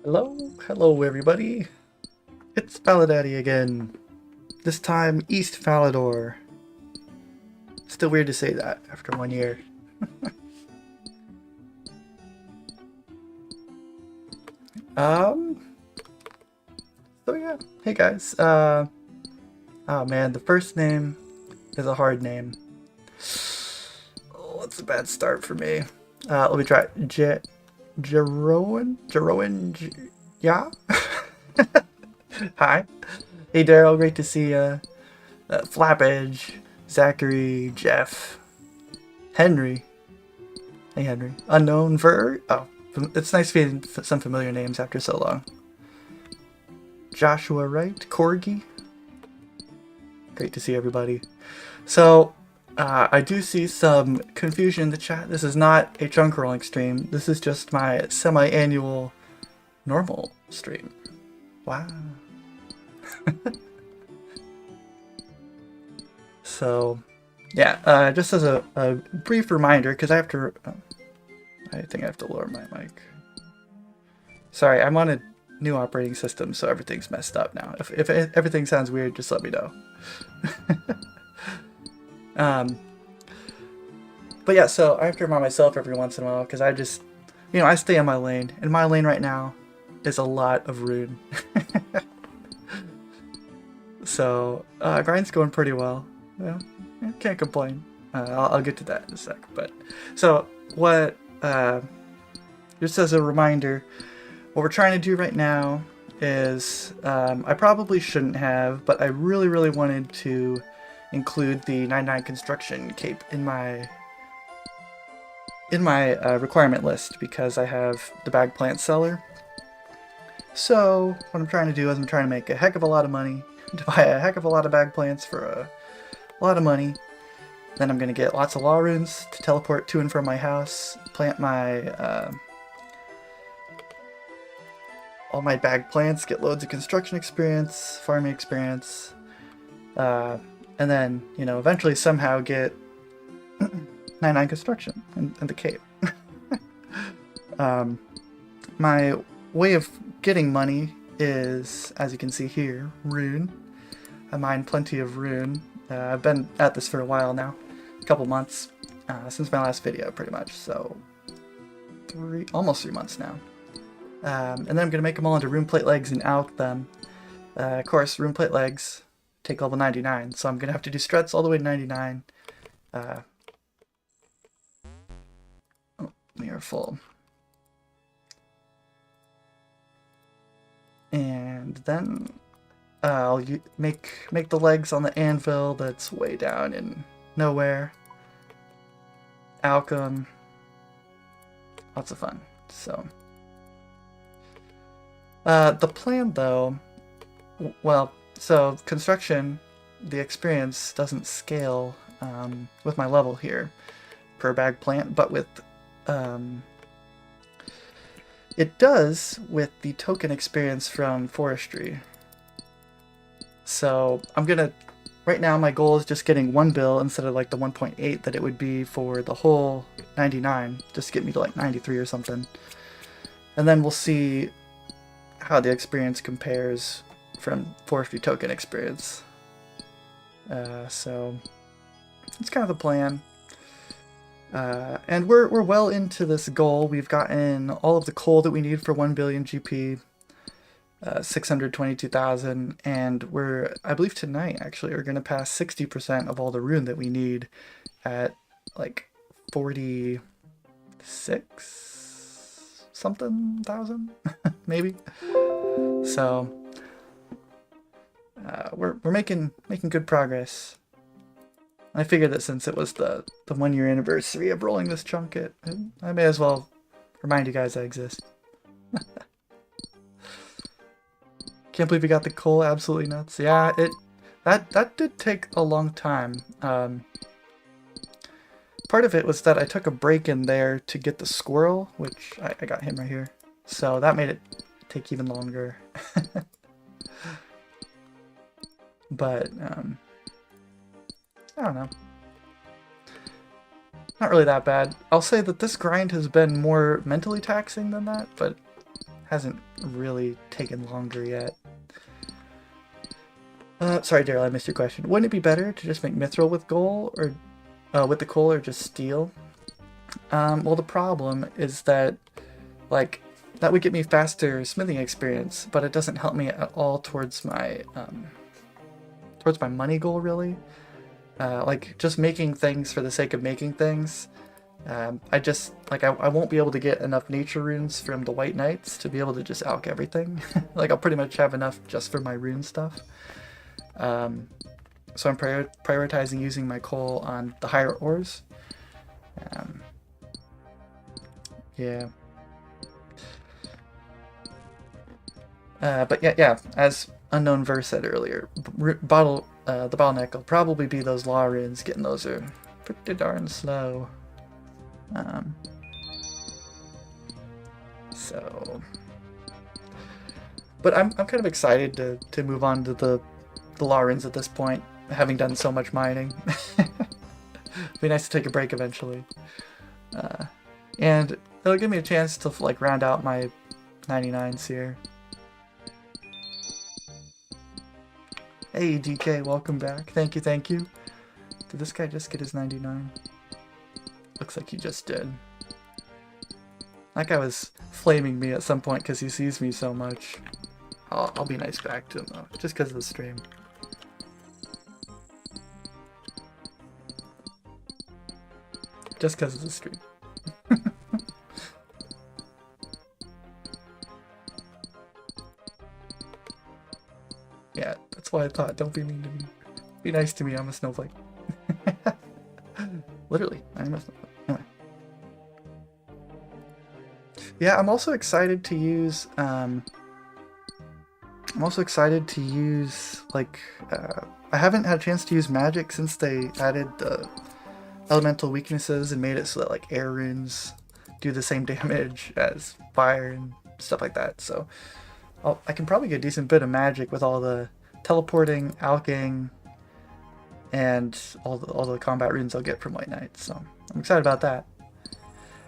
Hello everybody. It's Faladaddy again. This time East Falador. Still weird to say that after 1 year. Um. So yeah. Hey guys. Oh man, the first name is a hard name. Oh, it's a bad start for me. Let me try. Jeroen. Yeah. Hi. Hey Daryl, great to see ya. Flapedge, Zachary, Jeff, Henry. Hey Henry. Unknown Ver. Oh, it's nice seeing some familiar names after so long. Joshua Wright, Corgi. Great to see everybody. So, I do see some confusion in the chat. This is not a chunk rolling stream. This is just my semi-annual normal stream. Wow. So, yeah, just as a brief reminder, because I have to, I think I have to lower my mic. Sorry, I'm on a new operating system, so everything's messed up now. If everything sounds weird, just let me know. But yeah, so I have to remind myself every once in a while, because I just, I stay in my lane, and my lane right now is a lot of Rune. So, grind's going pretty well. Yeah, can't complain. I'll get to that in a sec. But so what? Just as a reminder, what we're trying to do right now is I probably shouldn't have, but I really wanted to include the 99 construction cape in my requirement list because I have the bag plant seller. So what I'm trying to do is I'm trying to make a heck of a lot of money to buy a heck of a lot of bag plants for a lot of money. Then I'm going to get lots of law runes to teleport to and from my house, plant my all my bag plants, get loads of construction experience, farming experience, and then, eventually somehow get 99 construction and the cape. My way of getting money is, as you can see here, Rune. I mine plenty of Rune. I've been at this for a while now, a couple months, since my last video pretty much, so almost 3 months now. And then I'm going to make them all into rune plate legs and alch them. Of course, rune plate legs take level 99, so I'm going to have to do struts all the way to 99. Oh, we are full. And then I'll make the legs on the anvil that's way down in nowhere. Alch them. Lots of fun. So the plan though, well, so construction, the experience doesn't scale with my level here per bag plant, but with it does with the token experience from forestry. So I'm gonna, right now my goal is just getting 1 bill instead of like the 1.8 that it would be for the whole 99, just to get me to like 93 or something. And then we'll see how the experience compares from forestry token experience. So it's kind of the plan. And we're well into this goal. We've gotten all of the coal that we need for 1 billion GP, 622,000, and I believe tonight actually, we're going to pass 60% of all the rune that we need at like 46 something thousand, maybe. So we're making good progress. I figured that since it was the 1 year anniversary of rolling this chunk, I may as well remind you guys I exist. Can't believe we got the coal, absolutely nuts. Yeah, that did take a long time. Part of it was that I took a break in there to get the squirrel, which I got him right here. So that made it take even longer. But I don't know. Not really that bad. I'll say that this grind has been more mentally taxing than that, but hasn't really taken longer yet. Sorry, Daryl, I missed your question. Wouldn't it be better to just make mithril with gold, or with the coal, or just steel? Well, the problem is that, like, that would get me faster smithing experience, but it doesn't help me at all towards my money goal, really. Like, just making things for the sake of making things. I won't be able to get enough nature runes from the White Knights to be able to just alch everything. Like, I'll pretty much have enough just for my rune stuff. So I'm prioritizing using my coal on the higher ores. Yeah. But yeah, as Unknown Verse said earlier, the bottleneck will probably be those law runes. Getting those are pretty darn slow. But I'm kind of excited to move on to the law runes at this point, having done so much mining. It'd be nice to take a break eventually. And it'll give me a chance to like round out my 99s here. Hey DK, welcome back. Thank you, thank you. Did this guy just get his 99? Looks like he just did. That guy was flaming me at some point because he sees me so much. I'll be nice back to him though, just because of the stream. Just because of the stream. Yeah, that's why I thought, don't be mean to me. Be nice to me, I'm a snowflake. Literally, I'm a snowflake. Anyway. Yeah, I'm also excited to use, like, I haven't had a chance to use magic since they added the elemental weaknesses and made it so that, like, air runes do the same damage as fire and stuff like that, so I can probably get a decent bit of magic with all the teleporting, alching, and all the combat runes I'll get from White Knights, so I'm excited about that.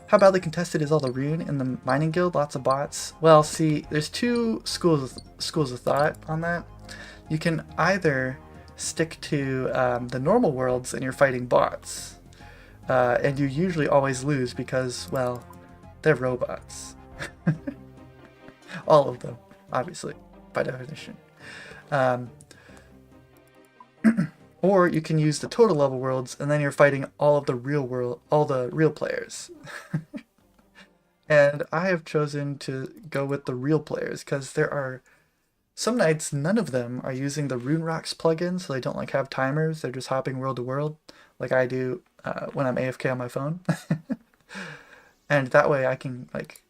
How badly contested is all the rune in the mining guild? Lots of bots. Well, see, there's two schools of thought on that. You can either stick to the normal worlds and you're fighting bots, and you usually always lose because, well, they're robots. All of them, obviously, by definition. Or you can use the total level worlds, and then you're fighting all the real players. And I have chosen to go with the real players because there are some nights none of them are using the Rune Rocks plugin, so they don't like have timers. They're just hopping world to world, like I do when I'm AFK on my phone. And that way I can like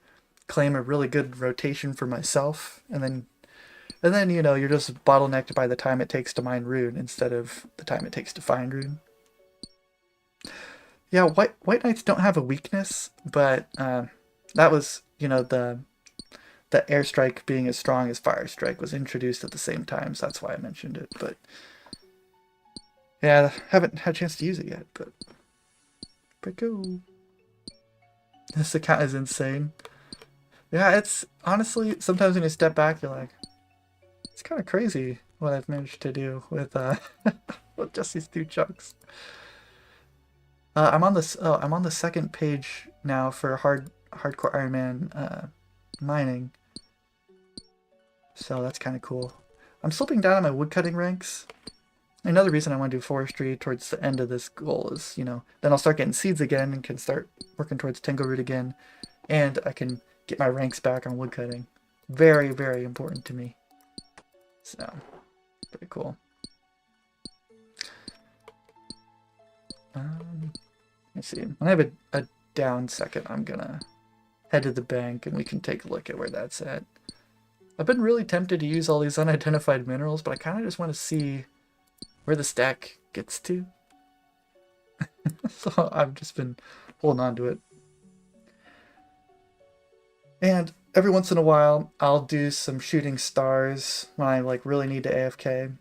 claim a really good rotation for myself, and then you know, you're just bottlenecked by the time it takes to mine rune instead of the time it takes to find rune. Yeah, White Knights don't have a weakness, but that was, you know, the airstrike being as strong as fire strike was introduced at the same time, so that's why I mentioned it. But yeah, I haven't had a chance to use it yet, but pretty cool. This account is insane. Yeah, it's honestly, sometimes when you step back, you're like, it's kind of crazy what I've managed to do with with just these 2 chunks. I'm on the second page now for hardcore Ironman mining, so that's kind of cool. I'm slipping down on my woodcutting ranks. Another reason I want to do forestry towards the end of this goal is, you know, then I'll start getting seeds again and can start working towards Tangle again, and I can get my ranks back on woodcutting. Very, very important to me. So, pretty cool. Let's see. When I have a down second, I'm gonna head to the bank and we can take a look at where that's at. I've been really tempted to use all these unidentified minerals, but I kind of just want to see where the stack gets to. So I've just been holding on to it. And every once in a while, I'll do some shooting stars when I like really need to AFK.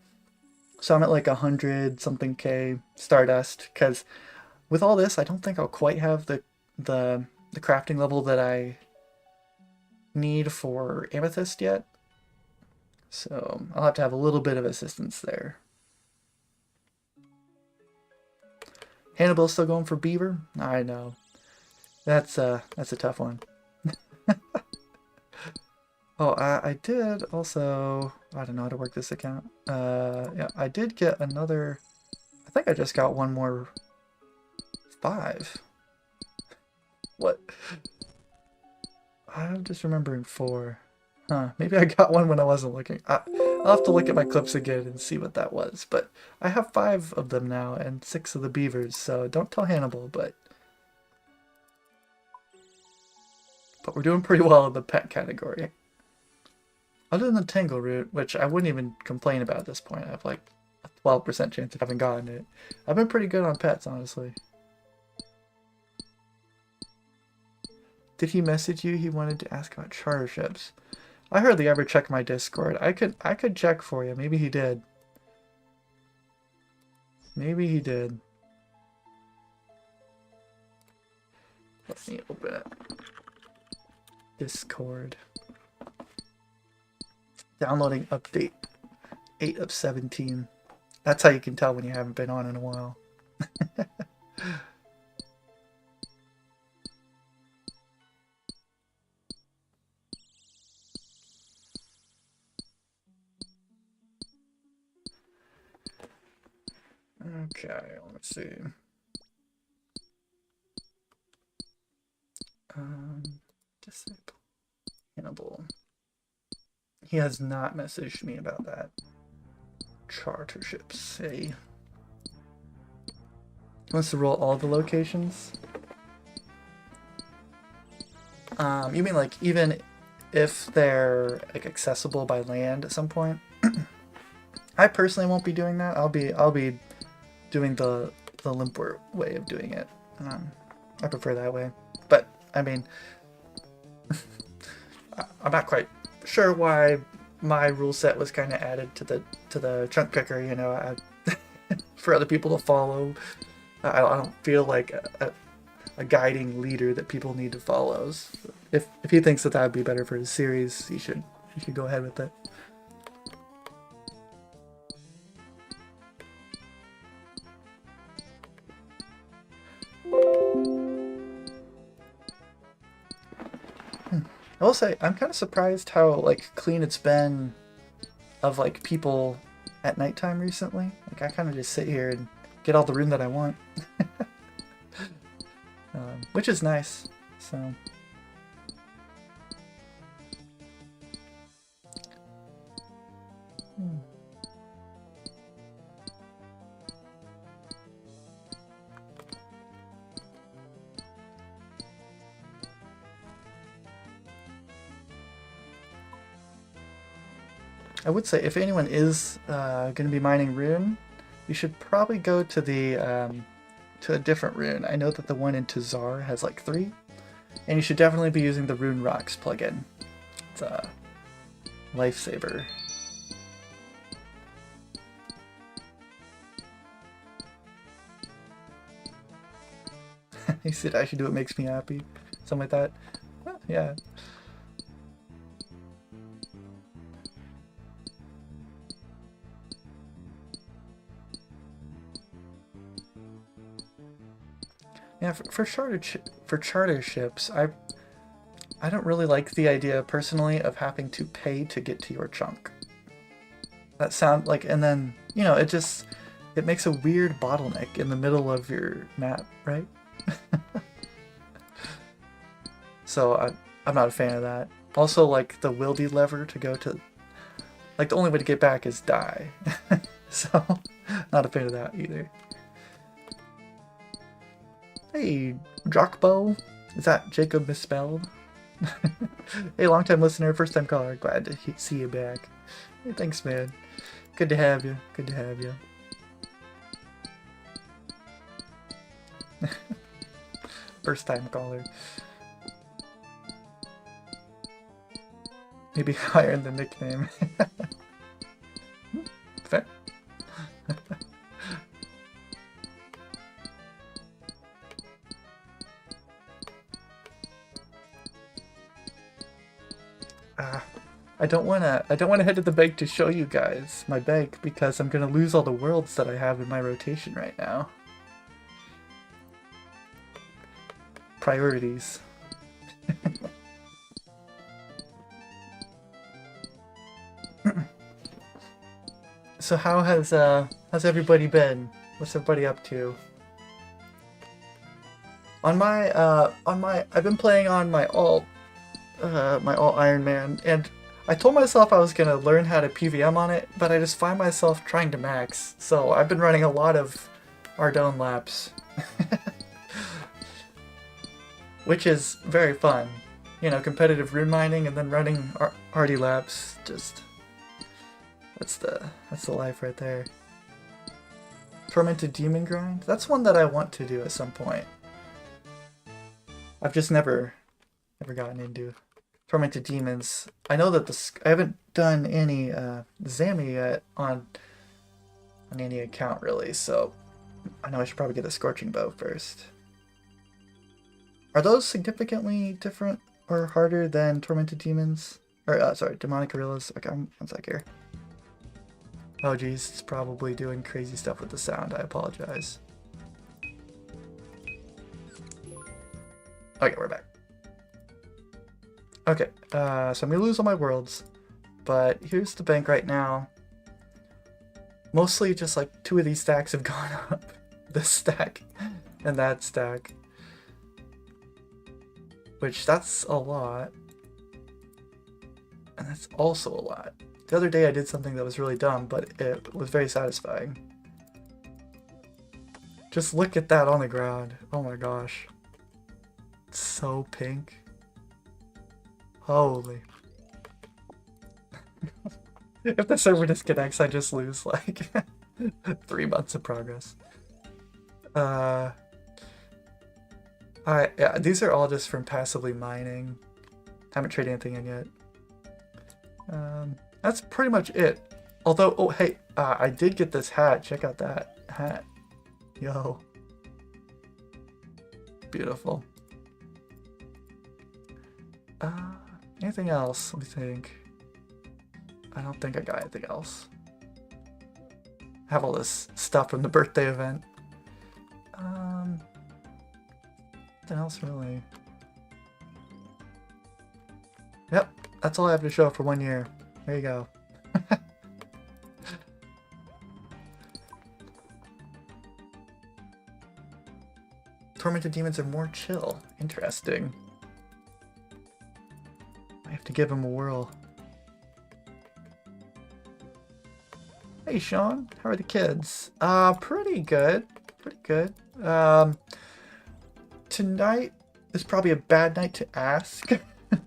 So I'm at like 100 something K Stardust, because with all this, I don't think I'll quite have the crafting level that I need for amethyst yet. So I'll have to have a little bit of assistance there. Hannibal's still going for beaver? I know. That's a tough one. Oh, I did also, I don't know how to work this account. Yeah, I did get another, I think I just got one more 5. What? I'm just remembering 4. Huh, maybe I got one when I wasn't looking. I'll have to look at my clips again and see what that was. But I have 5 of them now and 6 of the beavers, so don't tell Hannibal, but we're doing pretty well in the pet category. Other than the tangle root, which I wouldn't even complain about at this point. I have like a 12% chance of having gotten it. I've been pretty good on pets, honestly. Did he message you? He wanted to ask about charter ships. I hardly ever check my Discord. I could check for you. Maybe he did. Maybe he did. Let me open it. Discord. Downloading update 8 of 17. That's how you can tell when you haven't been on in a while. Okay, let's see. Disable. Hannibal. He has not messaged me about that. Charter ships, hey. He wants to roll all the locations? You mean like even if they're like accessible by land at some point? I personally won't be doing that. I'll be doing the limper way of doing it. I prefer that way. But I mean, I'm not quite sure why my rule set was kind of added to the chunk picker. You know, for other people to follow. I don't feel like a guiding leader that people need to follow. So if he thinks that would be better for his series, he should go ahead with it. I will say, I'm kind of surprised how like clean it's been of like people at nighttime recently. Like I kind of just sit here and get all the room that I want, which is nice. So. I would say if anyone is going to be mining Rune, you should probably go to the to a different Rune. I know that the one in Tazar has like 3, and you should definitely be using the Rune Rocks plugin. It's a lifesaver. He said I should do what makes me happy, something like that. Well, yeah. Yeah, for charter ships, I don't really like the idea personally of having to pay to get to your chunk. That sound like, and then you know it makes a weird bottleneck in the middle of your map, right? So I'm not a fan of that. Also, like the wildy lever to go to, like the only way to get back is die. So not a fan of that either. Hey, Jockbo. Is that Jacob misspelled? Hey, long time listener, first time caller. Glad to see you back. Hey, thanks, man. Good to have you. Good to have you. First time caller. Maybe higher in the nickname. Fair. I don't wanna head to the bank to show you guys my bank because I'm gonna lose all the worlds that I have in my rotation right now. Priorities. So how's everybody been? What's everybody up to? I've been playing on my alt Ironman, and I told myself I was gonna learn how to PVM on it, but I just find myself trying to max. So I've been running a lot of Ardone laps, which is very fun. You know, competitive rune mining and then running arty laps. Just that's the life right there. Tormented Demon Grind. That's one that I want to do at some point. I've just never gotten into Tormented Demons. I know that I haven't done any Zami yet on any account really, so I know I should probably get the Scorching Bow first. Are those significantly different or harder than Tormented Demons? Or sorry, Demonic Gorillas. Okay, one sec here. Oh geez, it's probably doing crazy stuff with the sound. I apologize. Okay, we're back. Okay, so I'm gonna lose all my worlds, but here's the bank right now. Mostly just like 2 of these stacks have gone up. This stack and that stack. Which, that's a lot. And that's also a lot. The other day I did something that was really dumb, but it was very satisfying. Just look at that on the ground. Oh my gosh. It's so pink. Holy. If the server disconnects, I just lose like 3 months of progress. Yeah, these are all just from passively mining. Haven't traded anything in yet. That's pretty much it. Although, oh hey, I did get this hat. Check out that hat. Yo. Beautiful. Anything else? Let me think. I don't think I got anything else. I have all this stuff from the birthday event. Nothing else really. Yep, that's all I have to show for 1 year. There you go. Tormented Demons are more chill. Interesting. I have to give them a whirl. Hey Sean, how are the kids? Pretty good. Pretty good. Tonight is probably a bad night to ask.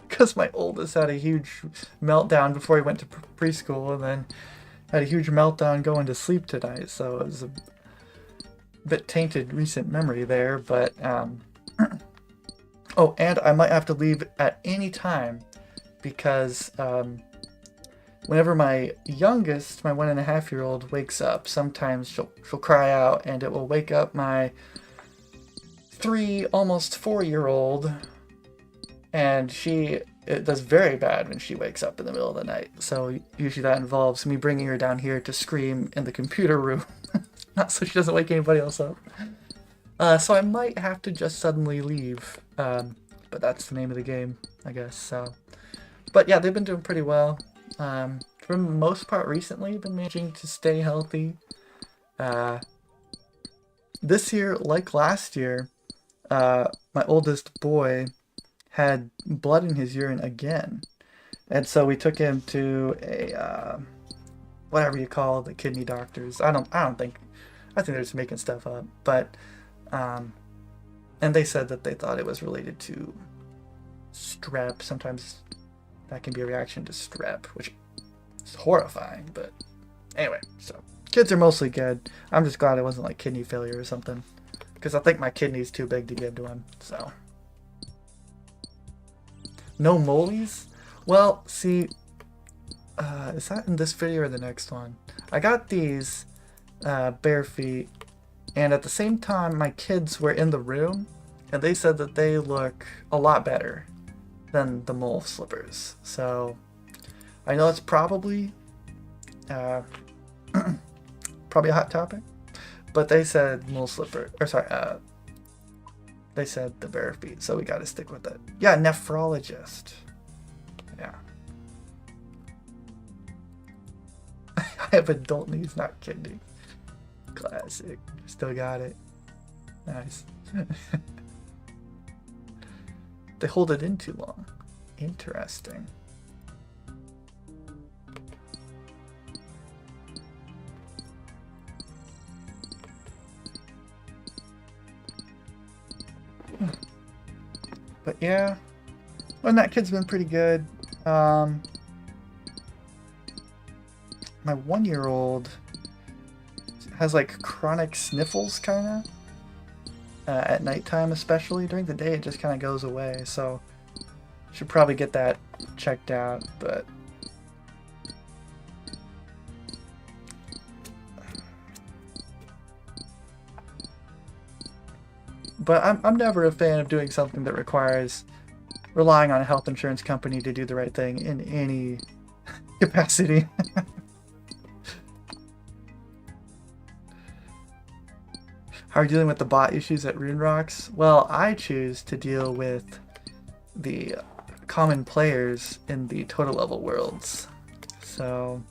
Because my oldest had a huge meltdown before he went to preschool, and then had a huge meltdown going to sleep tonight, so it was a bit tainted recent memory there, but oh, and I might have to leave at any time because whenever my youngest, my 1.5-year-old, wakes up, sometimes she'll cry out, and it will wake up my 3, almost 4-year-old, and it does very bad when she wakes up in the middle of the night. So usually that involves me bringing her down here to scream in the computer room, not so she doesn't wake anybody else up. So I might have to just suddenly leave, but that's the name of the game, I guess. So, but yeah, they've been doing pretty well. For the most part recently, been managing to stay healthy. This year, like last year, my oldest boy had blood in his urine again, and so we took him to a whatever you call the kidney doctors. I think they're just making stuff up, but and they said that they thought it was related to strep. Sometimes that can be a reaction to strep, which is horrifying, but anyway, so kids are mostly good. I'm just glad it wasn't like kidney failure or something, because I think my kidney's too big to give to him. So no molies? Well, see, is that in this video or the next one? I got these bare feet, and at the same time my kids were in the room, and they said that they look a lot better than the mole slippers. So I know it's probably probably a hot topic, but they said mole slipper, or sorry, they said the bare feet, so we got to stick with it. Yeah, nephrologist. Yeah. I have adult knees, not kidney. Classic. Still got it. Nice. They hold it in too long. Interesting. But yeah, well, that kid's been pretty good. My 1-year-old has like chronic sniffles, kind of. At nighttime, especially. During the day, it just kind of goes away. So, should probably get that checked out. But I'm never a fan of doing something that requires relying on a health insurance company to do the right thing in any capacity. How are you dealing with the bot issues at Rune Rocks? Well, I choose to deal with the common players in the total level worlds. So,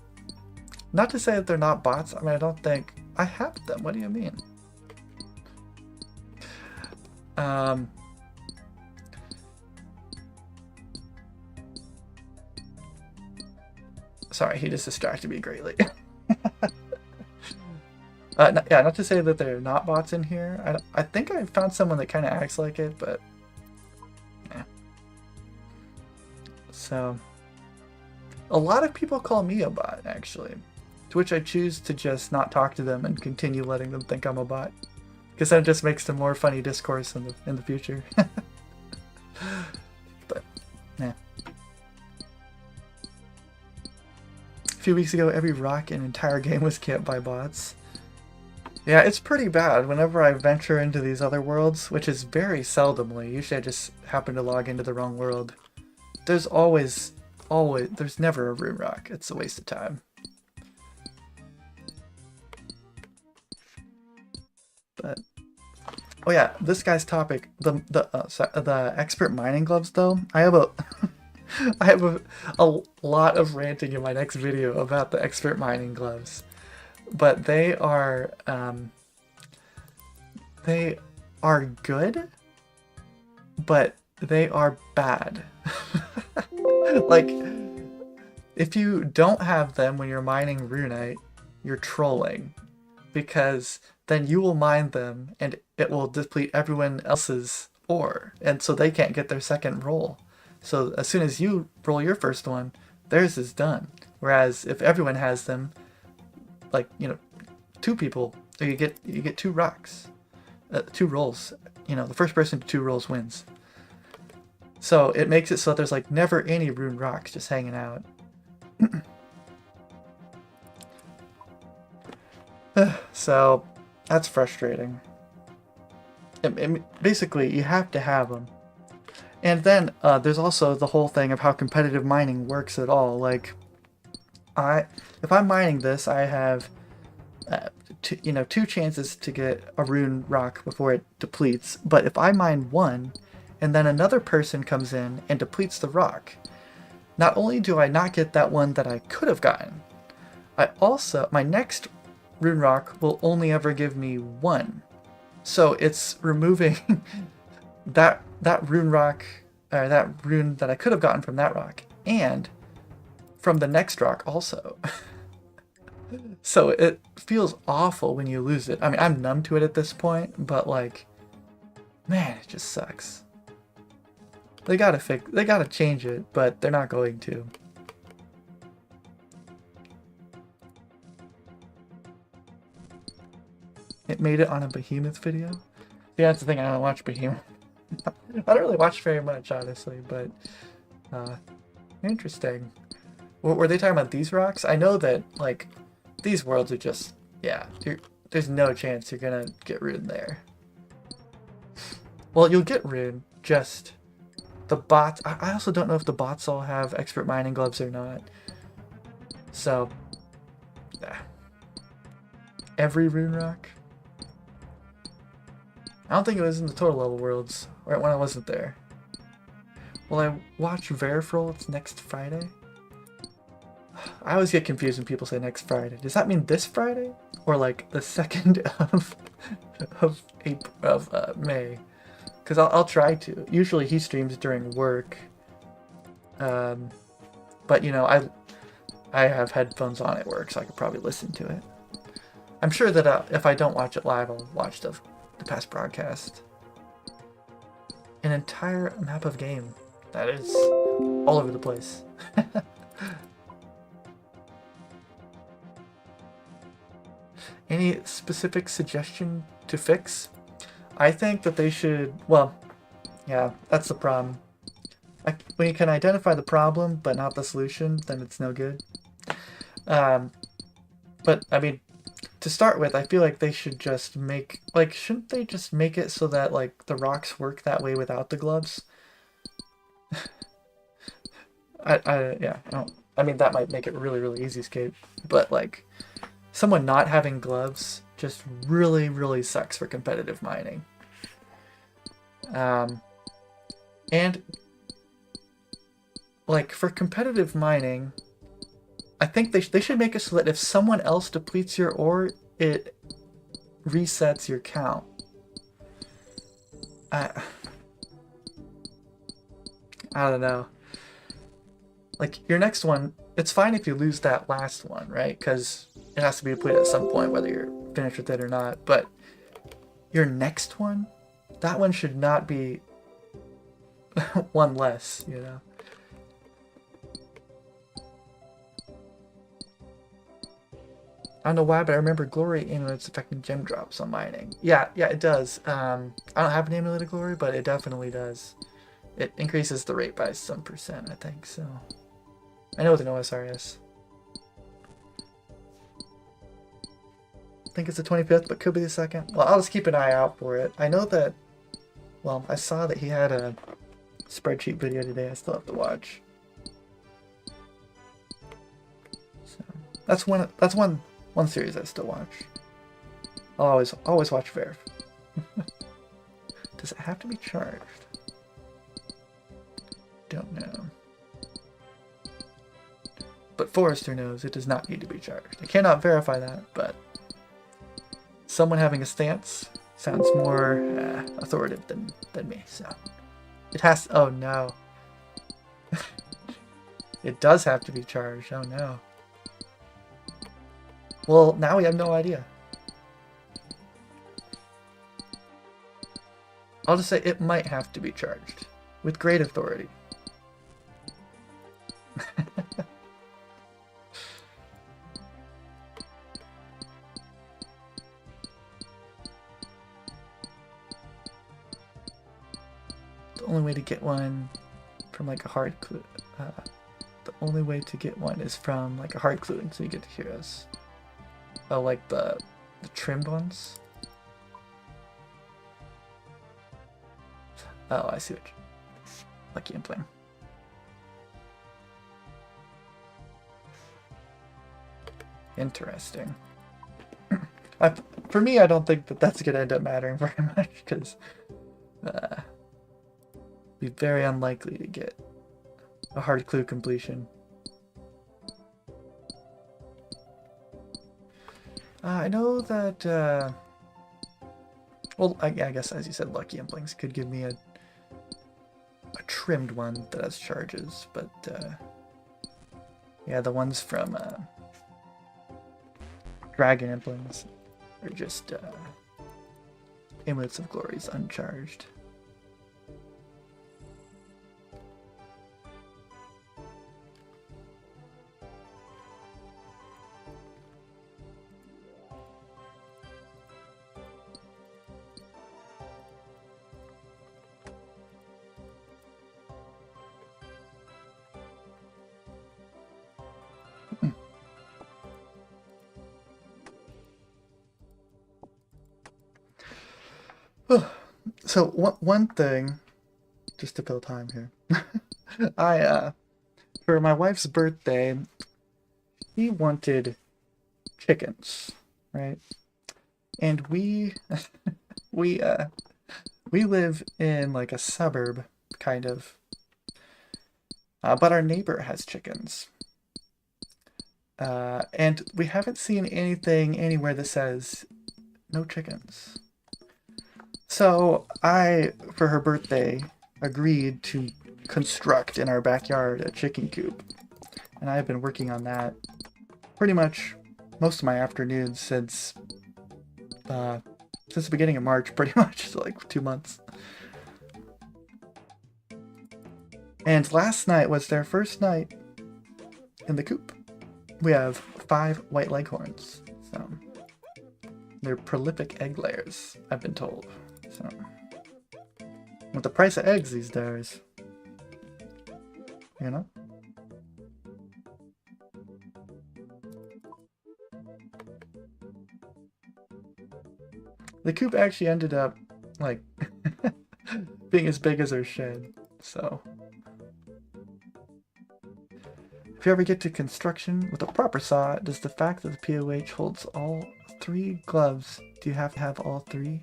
not to say that they're not bots. I mean, I don't think I have them. What do you mean? Sorry, he just distracted me greatly. Yeah, not to say that there are not bots in here. I think I found someone that kind of acts like it, but yeah. So, a lot of people call me a bot, actually, to which I choose to just not talk to them and continue letting them think I'm a bot, because that just makes them more funny discourse in the future. But yeah. A few weeks ago, every rock in an entire game was camped by bots. Yeah, it's pretty bad whenever I venture into these other worlds, which is very seldomly. Usually I just happen to log into the wrong world. There's there's never a Rune Rock. It's a waste of time. But, oh yeah, this guy's topic, the expert mining gloves though, I have a lot of ranting in my next video about the expert mining gloves. But they are good, but they are bad. Like, if you don't have them when you're mining Runite, you're trolling, because then you will mine them and it will deplete everyone else's ore, and so they can't get their second roll. So as soon as you roll your first one, theirs is done. Whereas if everyone has them, like, you know, 2 people, you get 2 rocks, 2 rolls. You know, the first person to 2 rolls wins. So it makes it so that there's like never any Rune Rocks just hanging out. So that's frustrating. Basically, you have to have them. And then there's also the whole thing of how competitive mining works at all. Like, if I'm mining this, I have 2 chances to get a Rune Rock before it depletes. But if I mine 1, and then another person comes in and depletes the rock, not only do I not get that one that I could have gotten, my next Rune Rock will only ever give me 1. So it's removing that Rune Rock, or that rune that I could have gotten from that rock, and from the next rock also. So it feels awful when you lose it. I mean, I'm numb to it at this point, but like, man, it just sucks. They gotta change it, but they're not going to. It made it on a Behemoth video? Yeah, that's the thing, I don't watch Behemoth. I don't really watch very much, honestly, but interesting. Were they talking about these rocks? I know that, like, these worlds are just, yeah, there's no chance you're gonna get Rune there. Well, you'll get Rune, just the bots. I also don't know if the bots all have expert mining gloves or not. So, every rune rock? I don't think it was in the total level worlds, right when I wasn't there. Will I watch Verifroll next Friday? I always get confused when people say next Friday. Does that mean this Friday? Or like the 2nd of May? Because I'll try to. Usually he streams during work. But you know, I have headphones on at work, so I could probably listen to it. I'm sure that if I don't watch it live, I'll watch the past broadcast. An entire map of game. That is all over the place. Any specific suggestion to fix? I think that they should, well, yeah, that's the problem. When you can identify the problem but not the solution, then it's no good. But, I mean, to start with, I feel like they should just make, like, shouldn't they just make it so that, like, the rocks work that way without the gloves? I mean, that might make it really, really easy escape, but, like, someone not having gloves just really, really sucks for competitive mining. And, like, for competitive mining, I think they should make it so that if someone else depletes your ore, it resets your count. I don't know. Like, your next one, it's fine if you lose that last one, right? Because it has to be depleted at some point, whether you're finished with it or not. But your next one, that one should not be one less, you know? I don't know why, but I remember glory amulets affecting gem drops on mining. Yeah, it does. I don't have an amulet of glory, but it definitely does. It increases the rate by some percent, I think, so. I know with an OSRS. I think it's the 25th, but could be the 2nd. Well, I'll just keep an eye out for it. I know that, well, I saw that he had a spreadsheet video today I still have to watch. So, that's one series I still watch. I'll always watch Verif. Does it have to be charged? Don't know. But Forrester knows it does not need to be charged. I cannot verify that, but someone having a stance sounds more authoritative than me, so. It has to, oh no. It does have to be charged, oh no. Well, now we have no idea. I'll just say it might have to be charged. With great authority. The only way to get one from like a hard clue. The only way to get one is from like a hard cluing, so you get to hear us. Oh, like the trimmed ones? Oh, I see what Lucky I'm playing. Interesting. For me, I don't think that that's going to end up mattering very much, because be very unlikely to get a hard clue completion. I know that, well, I guess as you said, Lucky Implings could give me a trimmed one that has charges, but yeah, the ones from Dragon Implings are just Amulets of Glories uncharged. So one thing, just to fill time here, for my wife's birthday, he wanted chickens, right? And we we live in like a suburb, kind of, but our neighbor has chickens. And we haven't seen anything anywhere that says no chickens. So I, for her birthday, agreed to construct in our backyard a chicken coop. And I've been working on that pretty much most of my afternoons since the beginning of March, pretty much, so like 2 months. And last night was their first night in the coop. We have 5 white leghorns, so they're prolific egg layers, I've been told. So, with the price of eggs these days, you know? The coop actually ended up, like, being as big as our shed, so. If you ever get to construction with a proper saw, does the fact that the POH holds all 3 gloves, do you have to have all 3?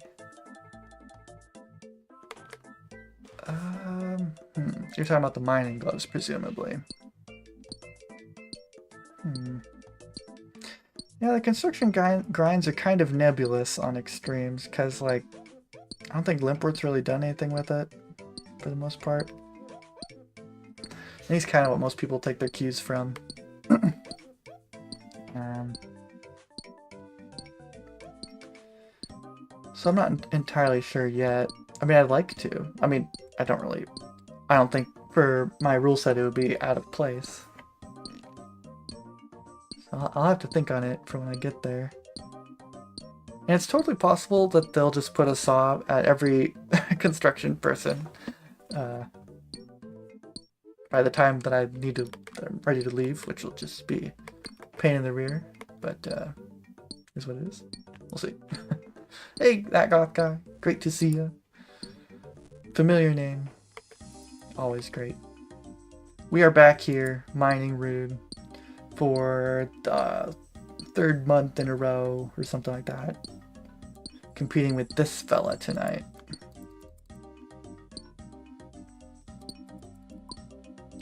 You're talking about the mining gloves, presumably. Yeah, the construction grinds are kind of nebulous on extremes, because, like, I don't think Limpworth's really done anything with it, for the most part. And he's kind of what most people take their cues from. So I'm not entirely sure yet. I mean, I'd like to. I mean, I don't think for my rule set it would be out of place. So I'll have to think on it for when I get there. And it's totally possible that they'll just put a saw at every construction person by the time that I'm ready to leave, which will just be a pain in the rear. But here's what it is. We'll see. Hey, that goth guy. Great to see you. Familiar name. Always great. We are back here mining Rune for the 3rd month in a row or something like that. Competing with this fella tonight.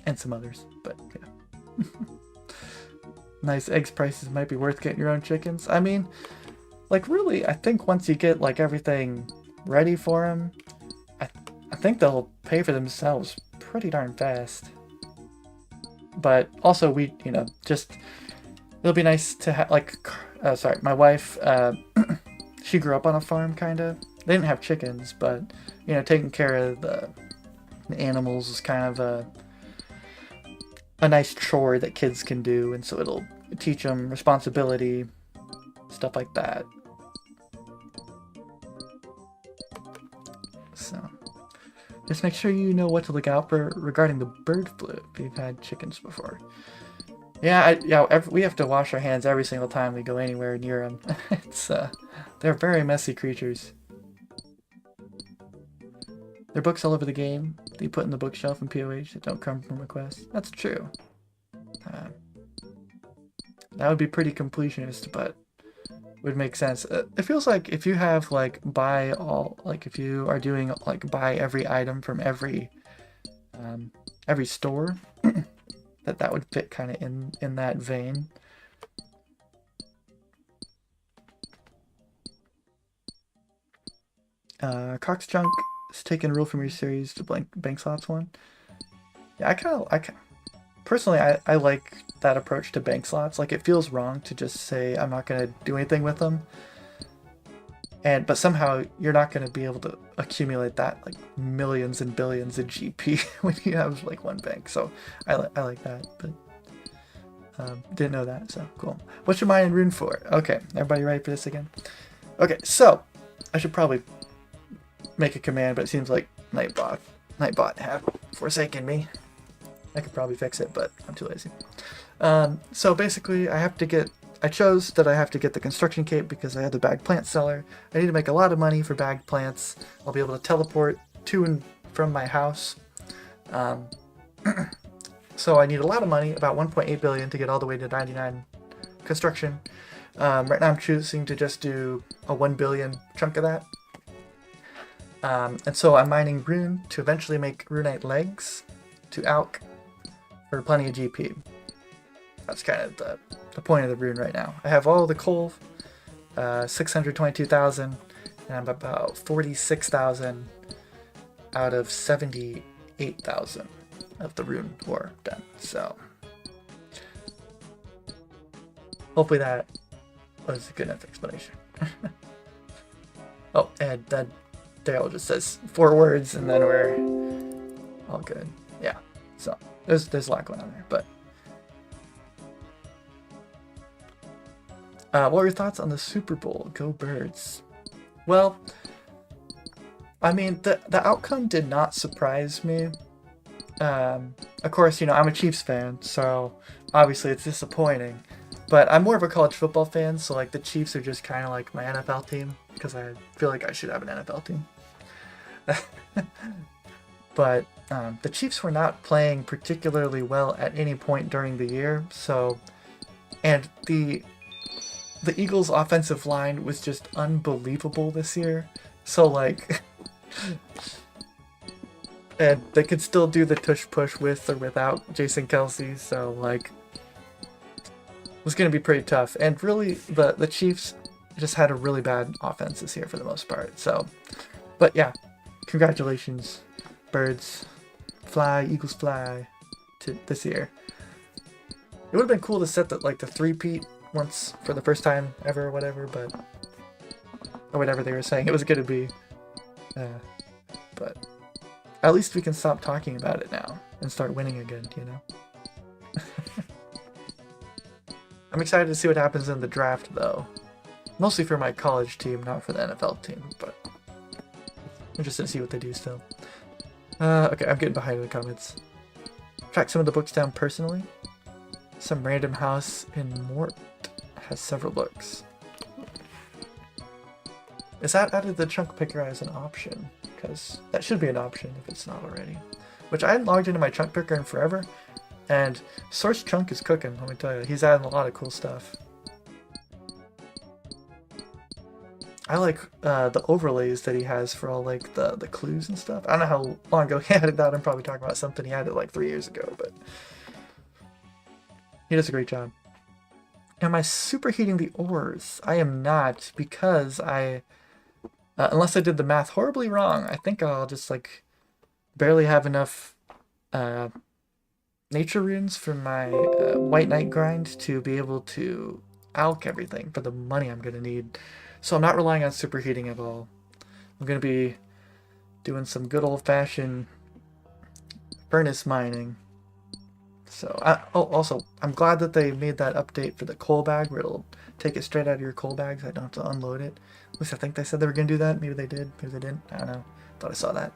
And some others, but yeah. Nice eggs prices might be worth getting your own chickens. I mean, like, really, I think once you get, like, everything ready for them, I think they'll pay for themselves pretty darn fast. But also, we, you know, just, it'll be nice to have, like, sorry, my wife, she grew up on a farm, kind of. They didn't have chickens, but, you know, taking care of the animals is kind of a nice chore that kids can do, and so it'll teach them responsibility, stuff like that. So, just make sure you know what to look out for regarding the bird flu if you've had chickens before. Yeah, we have to wash our hands every single time we go anywhere near them. They're very messy creatures. There are books all over the game that you put in the bookshelf in POH that don't come from requests. That's true. That would be pretty completionist, but would make sense. It feels like if you have, like, if you are doing, like, buy every item from every store, that would fit kind of in that vein. CoxChunk is taking a rule from your series to bank slots one. Yeah, personally, I like that approach to bank slots. Like, it feels wrong to just say I'm not going to do anything with them. But somehow you're not going to be able to accumulate that, like, millions and billions of GP when you have, like, one bank. So I like that, but didn't know that, so cool. What's your mind in Rune for? Okay, everybody ready for this again? Okay, so I should probably make a command, but it seems like Nightbot have forsaken me. I could probably fix it, but I'm too lazy. So basically, I chose that I have to get the construction cape because I have the bagged plant seller. I need to make a lot of money for bagged plants. I'll be able to teleport to and from my house. So I need a lot of money, about 1.8 billion, to get all the way to 99 construction. Right now I'm choosing to just do a 1 billion chunk of that. And so I'm mining Rune to eventually make Runite legs to alch for plenty of GP. That's kind of the point of the Rune right now. I have all the coal, 622,000, and I'm about 46,000 out of 78,000 of the Rune ore done. So hopefully that was a good enough explanation. Oh, and then Daryl just says 4 words, and then we're all good. Yeah, so there's a lot going on there. But what were your thoughts on the Super Bowl? Go Birds. Well, I mean, the outcome did not surprise me. Of course, you know, I'm a Chiefs fan, so obviously it's disappointing. But I'm more of a college football fan, so like the Chiefs are just kind of like my NFL team, because I feel like I should have an NFL team. But the Chiefs were not playing particularly well at any point during the year, so, and the Eagles' offensive line was just unbelievable this year. So like, and they could still do the tush push with or without Jason Kelsey, so like, it was going to be pretty tough. And really, the Chiefs just had a really bad offense this year for the most part. So, but yeah, congratulations, Birds. Fly, Eagles fly, to this year. It would have been cool to set the three-peat once for the first time ever or whatever, but, or whatever they were saying it was going to be. But at least we can stop talking about it now and start winning again, you know? I'm excited to see what happens in the draft, though. Mostly for my college team, not for the NFL team, but interested to see what they do still. Okay, I'm getting behind in the comments. Track some of the books down personally. Some random house in Mort has several books. Is that added the chunk picker as an option? Because that should be an option if it's not already. Which I hadn't logged into my chunk picker in forever. And Source Chunk is cooking, let me tell you. He's adding a lot of cool stuff. I like the overlays that he has for all like the clues and stuff. I don't know how long ago he added that. I'm probably talking about something he added like 3 years ago, but he does a great job. Am I superheating the ores? I am not, because I, unless I did the math horribly wrong, I think I'll just like barely have enough nature runes for my White Knight grind to be able to alch everything for the money I'm going to need. So I'm not relying on superheating at all. I'm going to be doing some good old-fashioned furnace mining. So, also, I'm glad that they made that update for the coal bag, where it'll take it straight out of your coal bags. I don't have to unload it. At least I think they said they were going to do that. Maybe they did. Maybe they didn't. I don't know. Thought I saw that.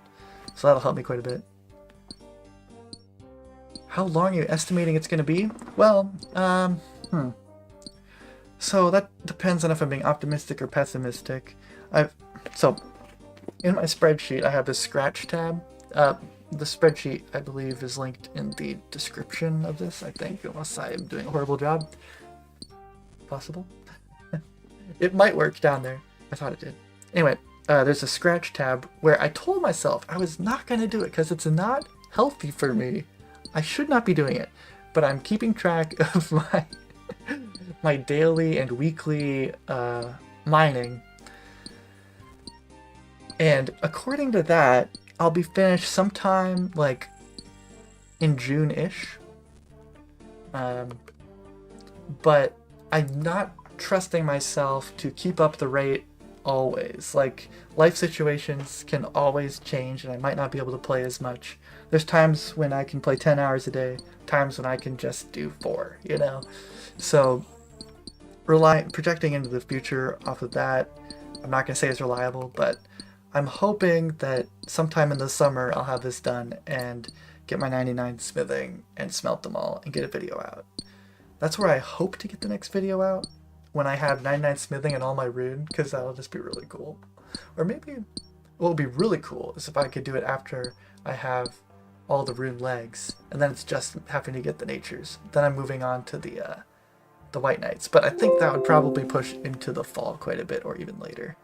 So that'll help me quite a bit. How long are you estimating it's going to be? Well, so that depends on if I'm being optimistic or pessimistic. So in my spreadsheet, I have this scratch tab. The spreadsheet, I believe, is linked in the description of this, I think, unless I am doing a horrible job. Possible? It might work down there. I thought it did. Anyway, there's a scratch tab where I told myself I was not going to do it because it's not healthy for me. I should not be doing it. But I'm keeping track of my daily and weekly mining. And according to that, I'll be finished sometime like in June-ish. But I'm not trusting myself to keep up the rate always. Like, life situations can always change and I might not be able to play as much. There's times when I can play 10 hours a day, times when I can just do 4, you know? So, projecting into the future off of that, I'm not going to say it's reliable, but I'm hoping that sometime in the summer I'll have this done and get my 99 smithing and smelt them all and get a video out. That's where I hope to get the next video out, when I have 99 smithing and all my rune, because that'll just be really cool. Or maybe what would be really cool is if I could do it after I have all the rune legs, and then it's just having to get the natures. Then I'm moving on to the the White Knights, but I think that would probably push into the fall quite a bit, or even later.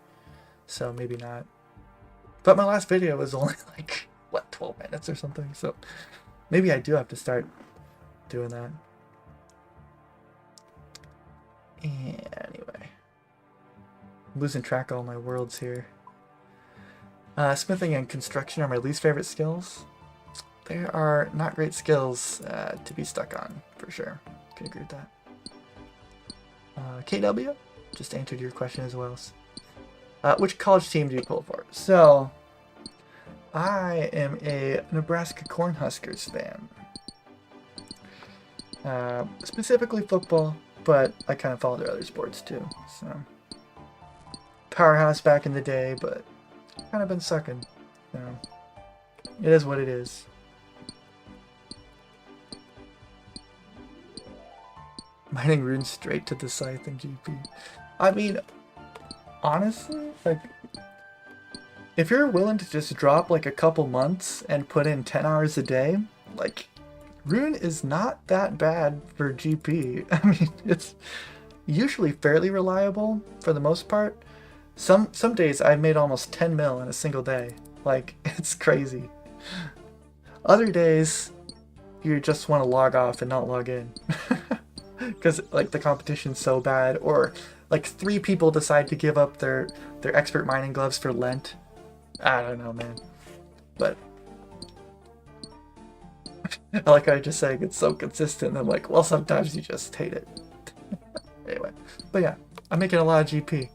So maybe not. But my last video was only like, what, 12 minutes or something, so maybe I do have to start doing that. Anyway, I'm losing track of all my worlds here. Smithing and construction are my least favorite skills. They are not great skills to be stuck on, for sure. Can agree with that. KW, just answered your question as well. Which college team do you pull for? So, I am a Nebraska Cornhuskers fan. Specifically football, but I kind of follow their other sports too. So, powerhouse back in the day, but kind of been sucking. So, it is what it is. Mining runes straight to the scythe in GP. I mean, honestly, like, if you're willing to just drop like a couple months and put in 10 hours a day, like, Rune is not that bad for GP. I mean, it's usually fairly reliable for the most part. Some days I've made almost 10 mil in a single day. Like, it's crazy. Other days, you just want to log off and not log in. Because, like, the competition's so bad, or like 3 people decide to give up their expert mining gloves for Lent. I don't know, man. But I like how I just saying it's so consistent. I'm like, well, sometimes you just hate it. Anyway, but yeah, I'm making a lot of GP.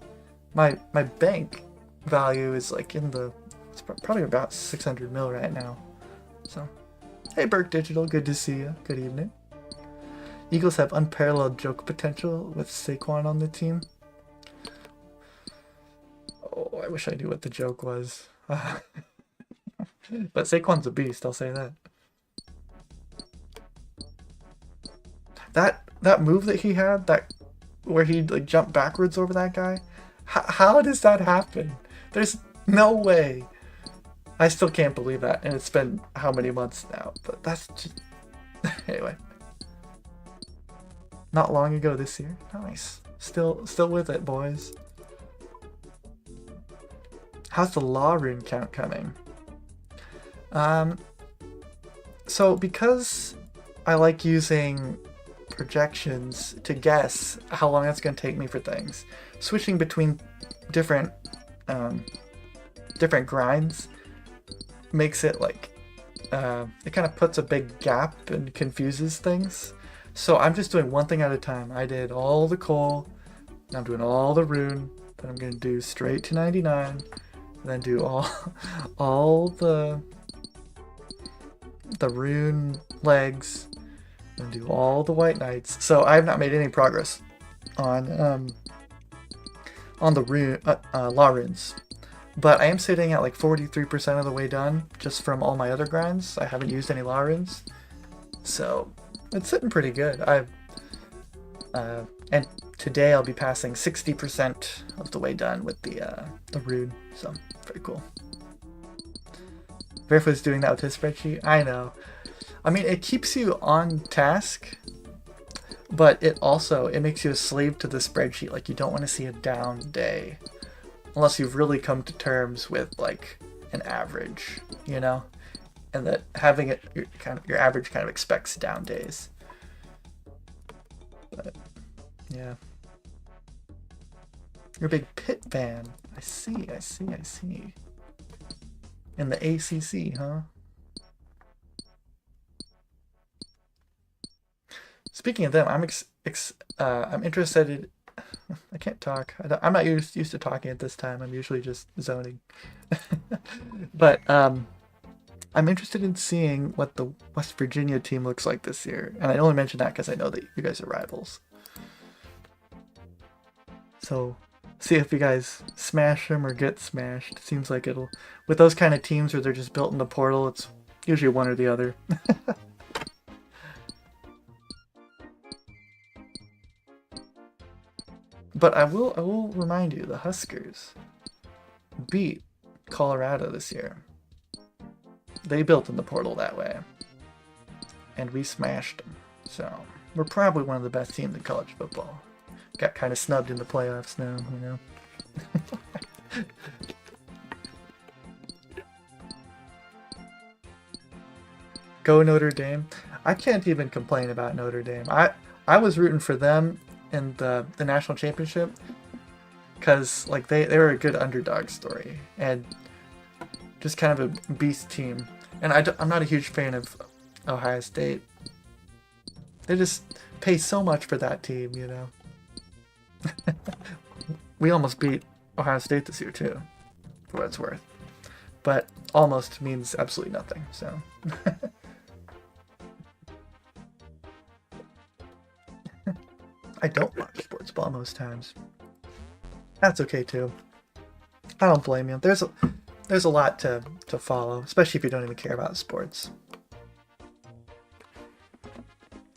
My bank value is like it's probably about 600 mil right now. So, hey, Burke Digital, good to see you. Good evening. Eagles have unparalleled joke potential with Saquon on the team. Oh, I wish I knew what the joke was. But Saquon's a beast, I'll say that. That move that he had, where he like jumped backwards over that guy, how does that happen? There's no way. I still can't believe that, and it's been how many months now, but that's just... Anyway. Not long ago this year. Nice. Still with it, boys. How's the law rune count coming? So because I like using projections to guess how long it's going to take me for things, switching between different grinds makes it like it kind of puts a big gap and confuses things. So I'm just doing one thing at a time. I did all the coal, I'm doing all the rune, then I'm going to do straight to 99, and then do all the rune legs, and do all the white knights. So I have not made any progress on the rune law runes, but I am sitting at like 43% of the way done just from all my other grinds. I haven't used any law runes, so it's sitting pretty good. And today I'll be passing 60% of the way done with the rune, so very cool. Barefoot's doing that with his spreadsheet. I know. I mean, it keeps you on task, but it makes you a slave to the spreadsheet. Like, you don't want to see a down day unless you've really come to terms with like an average, you know, and that having it your average kind of expects down days. But yeah, you're a big Pitt fan. I see. In the ACC, huh? Speaking of them, I'm interested. I can't talk. I'm not used to talking at this time. I'm usually just zoning. But I'm interested in seeing what the West Virginia team looks like this year. And I only mention that because I know that you guys are rivals. So see if you guys smash them or get smashed. Seems like it'll... With those kind of teams where they're just built in the portal, it's usually one or the other. But I will remind you, the Huskers beat Colorado this year. They built in the portal that way, and we smashed them. So we're probably one of the best teams in college football. Got kind of snubbed in the playoffs now, you know. Go Notre Dame. I can't even complain about Notre Dame. I was rooting for them in the national championship because like they were a good underdog story and just kind of a beast team. And I'm not a huge fan of Ohio State. They just pay so much for that team, you know. We almost beat Ohio State this year too, for what it's worth. But almost means absolutely nothing, so. I don't watch sports ball most times. That's okay too. I don't blame you. There's a lot to follow, especially if you don't even care about sports.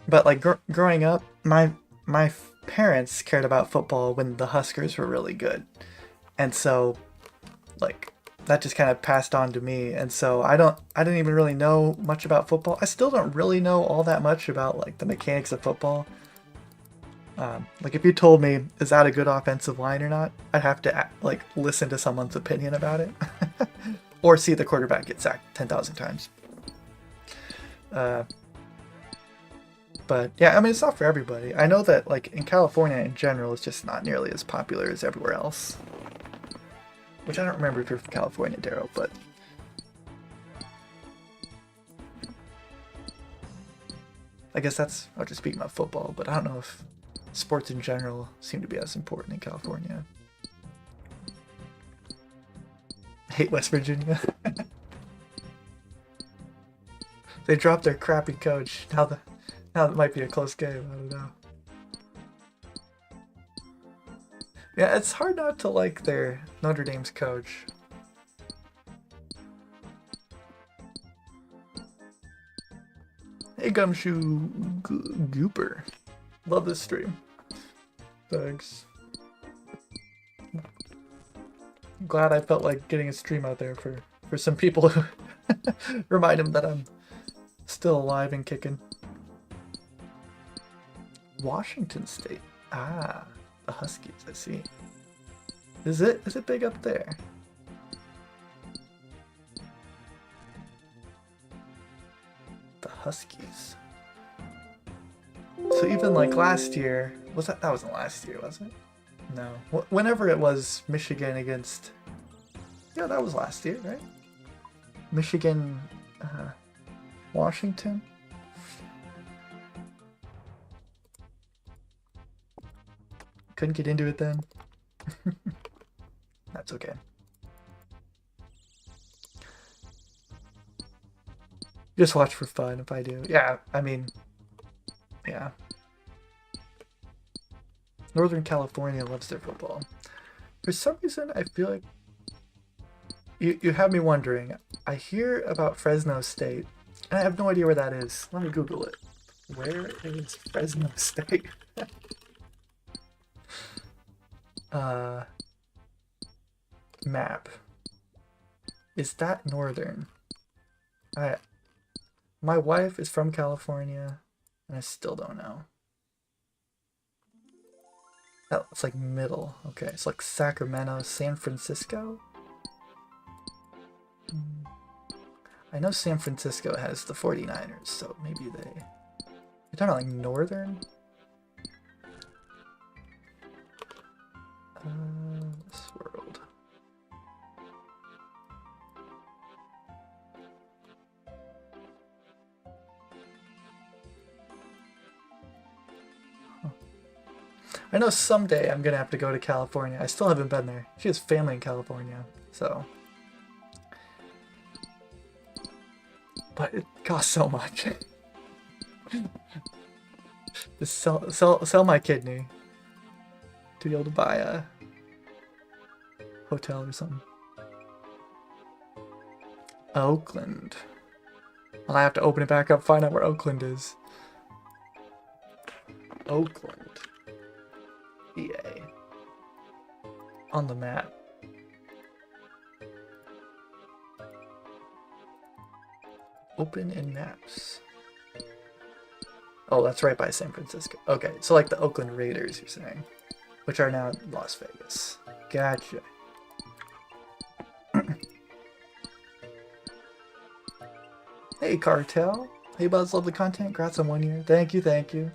But like growing up, my parents cared about football when the Huskers were really good, and so like that just kind of passed on to me. And so I didn't even really know much about football. I still don't really know all that much about like the mechanics of football. Like if you told me, is that a good offensive line or not? I'd have to like listen to someone's opinion about it. Or see the quarterback get sacked 10,000 times. But yeah, I mean, it's not for everybody. I know that like in California in general, it's just not nearly as popular as everywhere else. Which I don't remember if you're from California, Daryl, but... I guess I'll just speak about football, but I don't know if sports in general seem to be as important in California. I hate West Virginia. They dropped their crappy coach. Now it might be a close game. I don't know. Yeah, it's hard not to like their Notre Dame's coach. Hey, Gumshoe Gooper. Love this stream. Thanks. Glad I felt like getting a stream out there for some people who remind them that I'm still alive and kicking. Washington State. Ah, the Huskies, I see. Is it big up there? The Huskies. So even like last year, that wasn't last year, was it? No. Whenever it was Michigan against... Yeah, that was last year, right? Michigan, Washington? Couldn't get into it then. That's okay. Just watch for fun if I do. Yeah, I mean, yeah. Northern California loves their football. For some reason, I feel like you have me wondering. I hear about Fresno State, and I have no idea where that is. Let me Google it. Where is Fresno State? Map. Is that northern? My wife is from California, and I still don't know. Oh, it's like middle. Okay, it's like Sacramento, San Francisco. I know San Francisco has the 49ers, so maybe they... You're talking about like northern? This world. Huh. I know someday I'm gonna have to go to California. I still haven't been there. She has family in California, so. But it costs so much. Just sell my kidney to be able to buy a hotel or something. Oakland. Well, I have to open it back up, find out where Oakland is. Oakland. EA. On the map. Open in maps. Oh, that's right by San Francisco. Okay, so like the Oakland Raiders, you're saying, which are now Las Vegas. Gotcha. Hey, Cartel. Hey, Buzz, love the content. Congrats on 1 year. Thank you, thank you.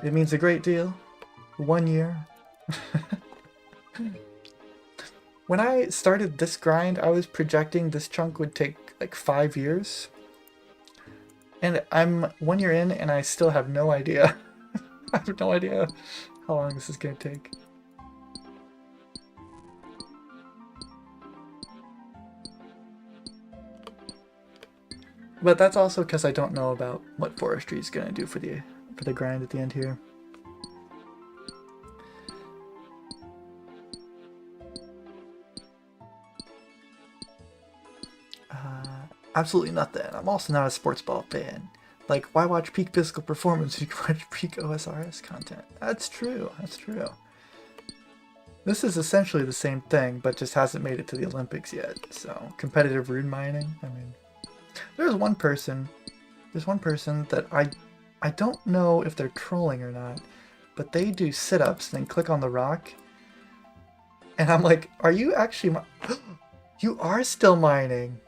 It means a great deal. 1 year. When I started this grind, I was projecting this chunk would take like 5 years. And I'm 1 year in and I still have no idea. I have no idea how long this is going to take. But that's also because I don't know about what forestry is going to do for the grind at the end here. Absolutely nothing. I'm also not a sports ball fan. Like, why watch peak physical performance if you can watch peak OSRS content? That's true. That's true. This is essentially the same thing, but just hasn't made it to the Olympics yet. So, competitive rune mining. I mean, there's one person that I don't know if they're trolling or not, but they do sit-ups and then click on the rock. And I'm like, are you actually... You are still mining.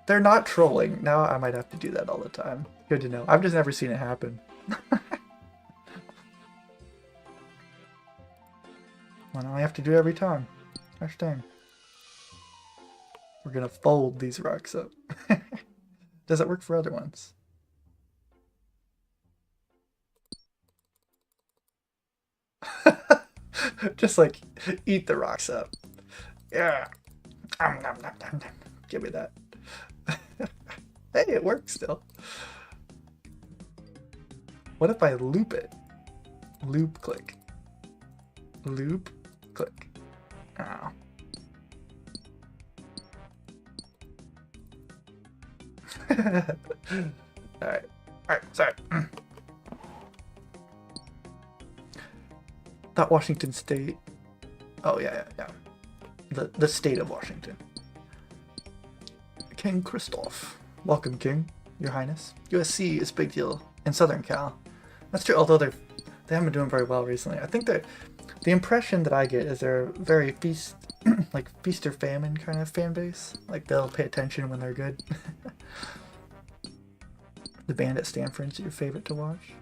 They're not trolling. Now I might have to do that all the time. Good to know. I've just never seen it happen. Well, now I have to do it every time. Gosh dang. We're gonna fold these rocks up. Does it work for other ones? Just like, eat the rocks up. Yeah. Give me that. Hey, it works still. What if I loop it? Loop click. Loop click. Oh. Alright. Alright, sorry. Thought Washington State. Oh, yeah. The state of Washington. King Christoph. Welcome, King, Your Highness. USC is a big deal in Southern Cal. That's true, although they haven't been doing very well recently. I think that the impression that I get is they're very feast or famine kind of fan base. Like, they'll pay attention when they're good. The band at Stanford's your favorite to watch?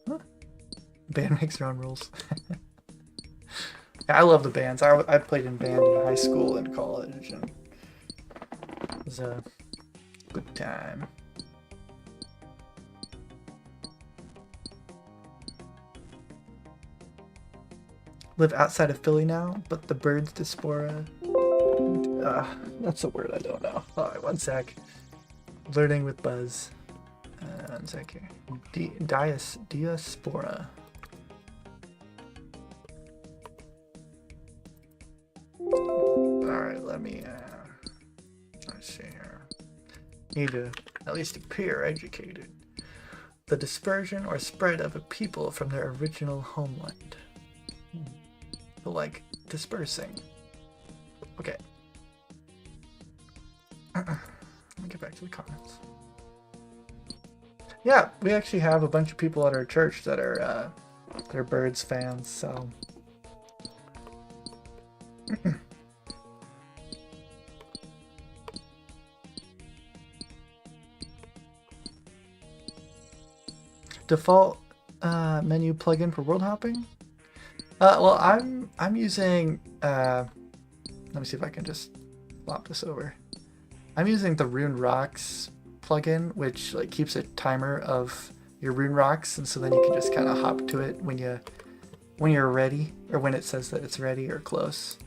Huh? The band makes their own rules. Yeah, I love the bands. I played in band in high school and college, and it was a good time. Live outside of Philly now, but the bird's diaspora. That's a word I don't know. Alright, 1 sec. Learning with Buzz. 1 sec here. Diaspora. Alright, let's see here. Need to at least appear educated. The dispersion or spread of a people from their original homeland. So, like, dispersing. Okay. Let me get back to the comments. Yeah, we actually have a bunch of people at our church that are they're birds fans, so default menu plugin for world hopping. Well, I'm using. Let me see if I can just flop this over. I'm using the Rune Rocks plugin, which like keeps a timer of your Rune Rocks, and so then you can just kind of hop to it when you're ready, or when it says that it's ready or close.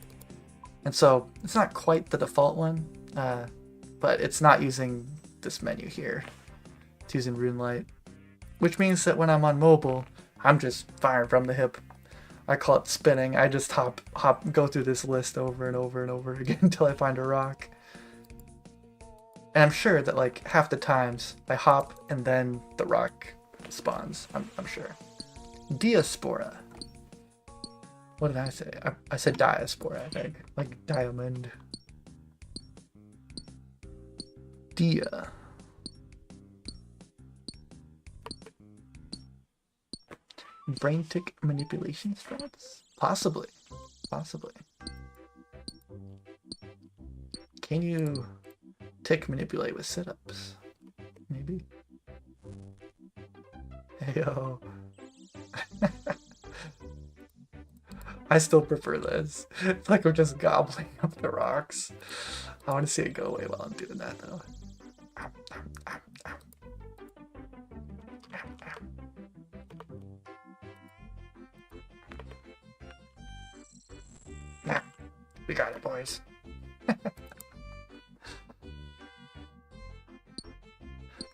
And so it's not quite the default one, but it's not using this menu here. It's using Runite, which means that when I'm on mobile, I'm just firing from the hip. I call it spinning. I just go through this list over and over and over again until I find a rock. And I'm sure that like half the times I hop and then the rock spawns. I'm sure. Diaspora. What did I say? I said diaspora, I think. Like diamond. Dia. brain tick manipulation strats? Possibly. Possibly. Can you tick manipulate with sit-ups? Maybe. Heyo. I still prefer this. It's like I'm just gobbling up the rocks. I want to see it go away while I'm doing that though. Nah, we got it, boys.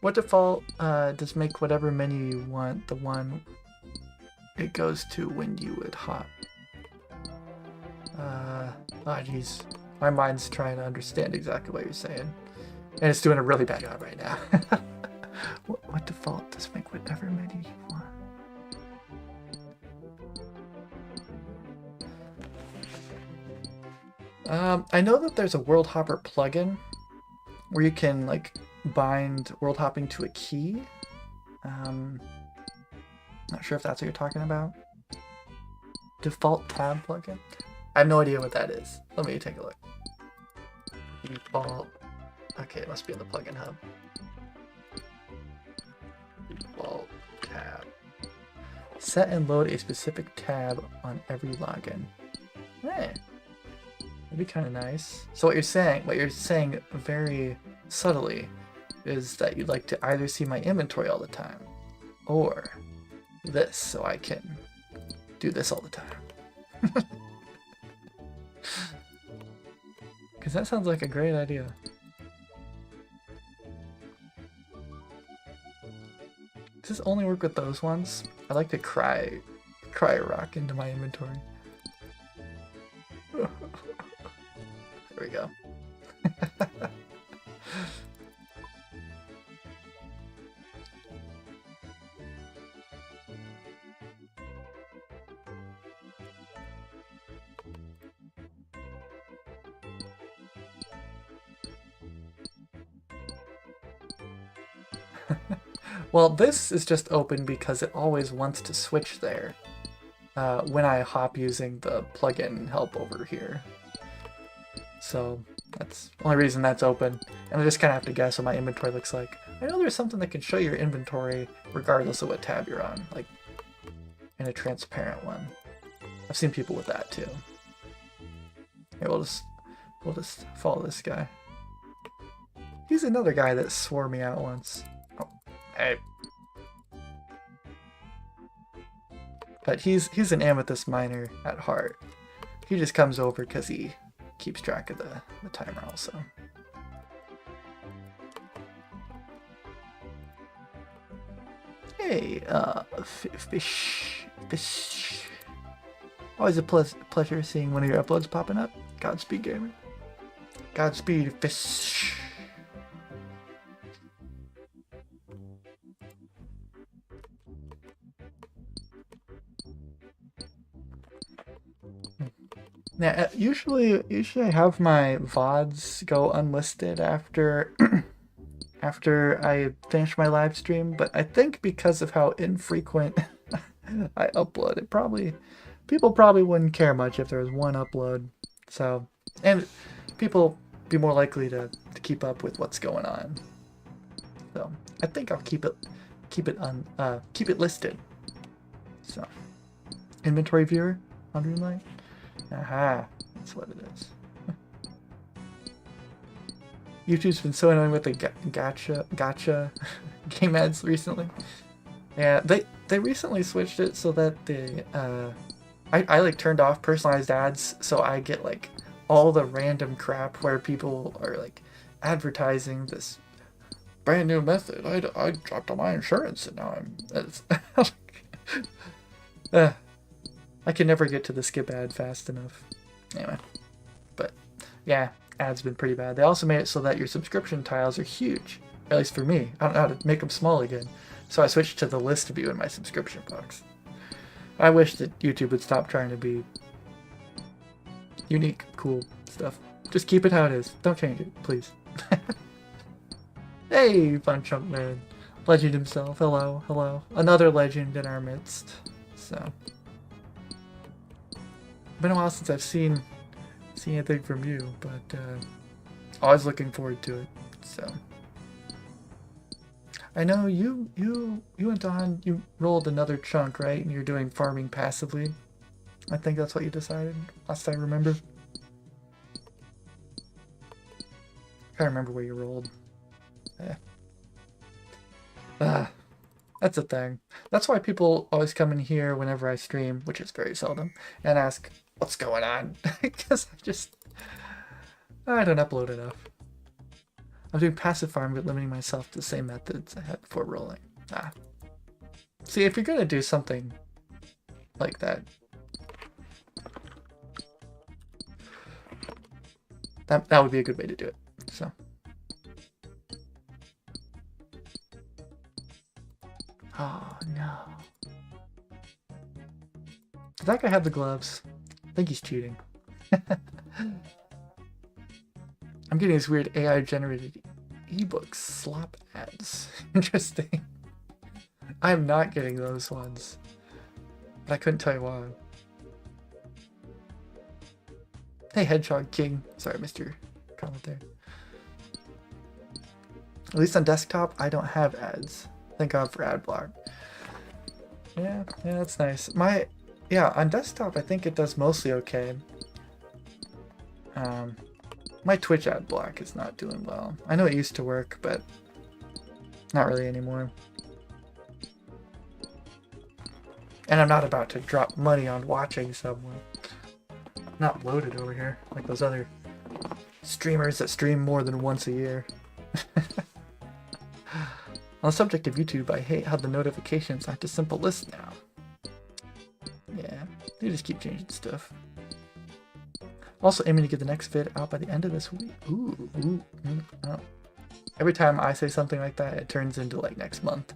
What default does make whatever menu you want the one it goes to when you would hop? Oh jeez, my mind's trying to understand exactly what you're saying, and it's doing a really bad job right now. what default does make whatever menu you want? I know that there's a world hopper plugin where you can like bind world hopping to a key. Not sure if that's what you're talking about. Default tab plugin? I have no idea what that is. Let me take a look. Default. Okay, it must be in the plugin hub. Default tab. Set and load a specific tab on every login. Hey, that'd be kind of nice. So what you're saying very subtly is that you'd like to either see my inventory all the time, or this, so I can do this all the time. Because that sounds like a great idea. Does this only work with those ones? I like to cry a rock into my inventory. There we go. Well, this is just open because it always wants to switch there when I hop using the plugin help over here. So that's the only reason that's open. And I just kind of have to guess what my inventory looks like. I know there's something that can show your inventory regardless of what tab you're on, like in a transparent one. I've seen people with that too. Here, we'll just follow this guy. He's another guy that swore me out once. Oh, hey. But he's an amethyst miner at heart. He just comes over because he keeps track of the timer also. Hey, fish. Always a pleasure seeing one of your uploads popping up. Godspeed, gamer. Godspeed, fish. Now, usually I have my VODs go unlisted after after I finish my live stream, but I think because of how infrequent I upload, people probably wouldn't care much if there was one upload. So, and people be more likely to keep up with what's going on. So, I think I'll keep it listed. So, inventory viewer on Runite. Aha, that's what it is. YouTube's been so annoying with the gotcha game ads recently. Yeah, they recently switched it so that I like turned off personalized ads, so I get like all the random crap where people are like advertising this brand new method. I dropped all my insurance and now I can never get to the skip ad fast enough. Anyway, but yeah, ads been pretty bad. They also made it so that your subscription tiles are huge, at least for me. I don't know how to make them small again, so I switched to the list view in my subscription box. I wish that YouTube would stop trying to be unique, cool stuff. Just keep it how it is. Don't change it, please. Hey, OneChunk man. Legend himself. Hello, hello. Another legend in our midst. So, been a while since I've seen anything from you, but always looking forward to it. So, I know you went on, you rolled another chunk, right? And you're doing farming passively. I think that's what you decided, last I remember. Can't remember where you rolled. Yeah. That's a thing. That's why people always come in here whenever I stream, which is very seldom, and ask, what's going on? Because I don't upload enough. I'm doing passive farm, but limiting myself to the same methods I had before rolling. See, if you're gonna do something like that, that would be a good way to do it. So. Oh no. Does that guy have the gloves? I think he's cheating. I'm getting these weird AI generated ebooks slop ads. Interesting. I'm not getting those ones. But I couldn't tell you why. Hey Hedgehog King. Sorry, I missed your comment there. At least on desktop, I don't have ads. Thank God for ad block. Yeah, that's nice. Yeah, on desktop I think it does mostly okay. My Twitch ad block is not doing well. I know it used to work, but not really anymore. And I'm not about to drop money on watching someone. Not loaded over here, like those other streamers that stream more than once a year. On the subject of YouTube, I hate how the notifications aren't a simple list now. Yeah, they just keep changing stuff. Also aiming to get the next vid out by the end of this week. Oh. Every time I say something like that, it turns into like next month.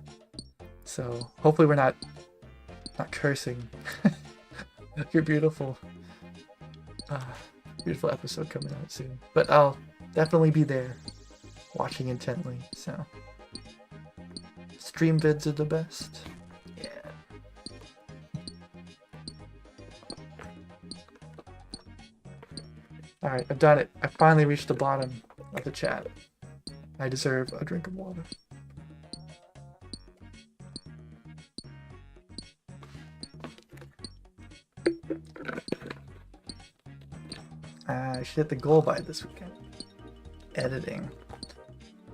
So hopefully we're not cursing. You're beautiful. Beautiful episode coming out soon. But I'll definitely be there, watching intently. So stream vids are the best. Yeah. Alright, I've done it. I finally reached the bottom of the chat. I deserve a drink of water. I should hit the goal by this weekend. Editing.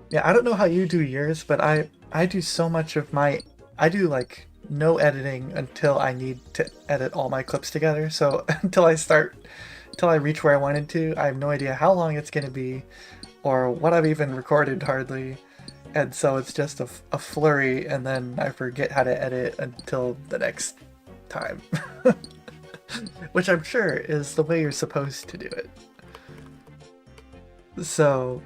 Yeah, I don't know how you do yours, but I do so much of my... I do like no editing until I need to edit all my clips together. So until I reach where I wanted to, I have no idea how long it's going to be or what I've even recorded hardly. And so it's just a flurry, and then I forget how to edit until the next time. Which I'm sure is the way you're supposed to do it. So...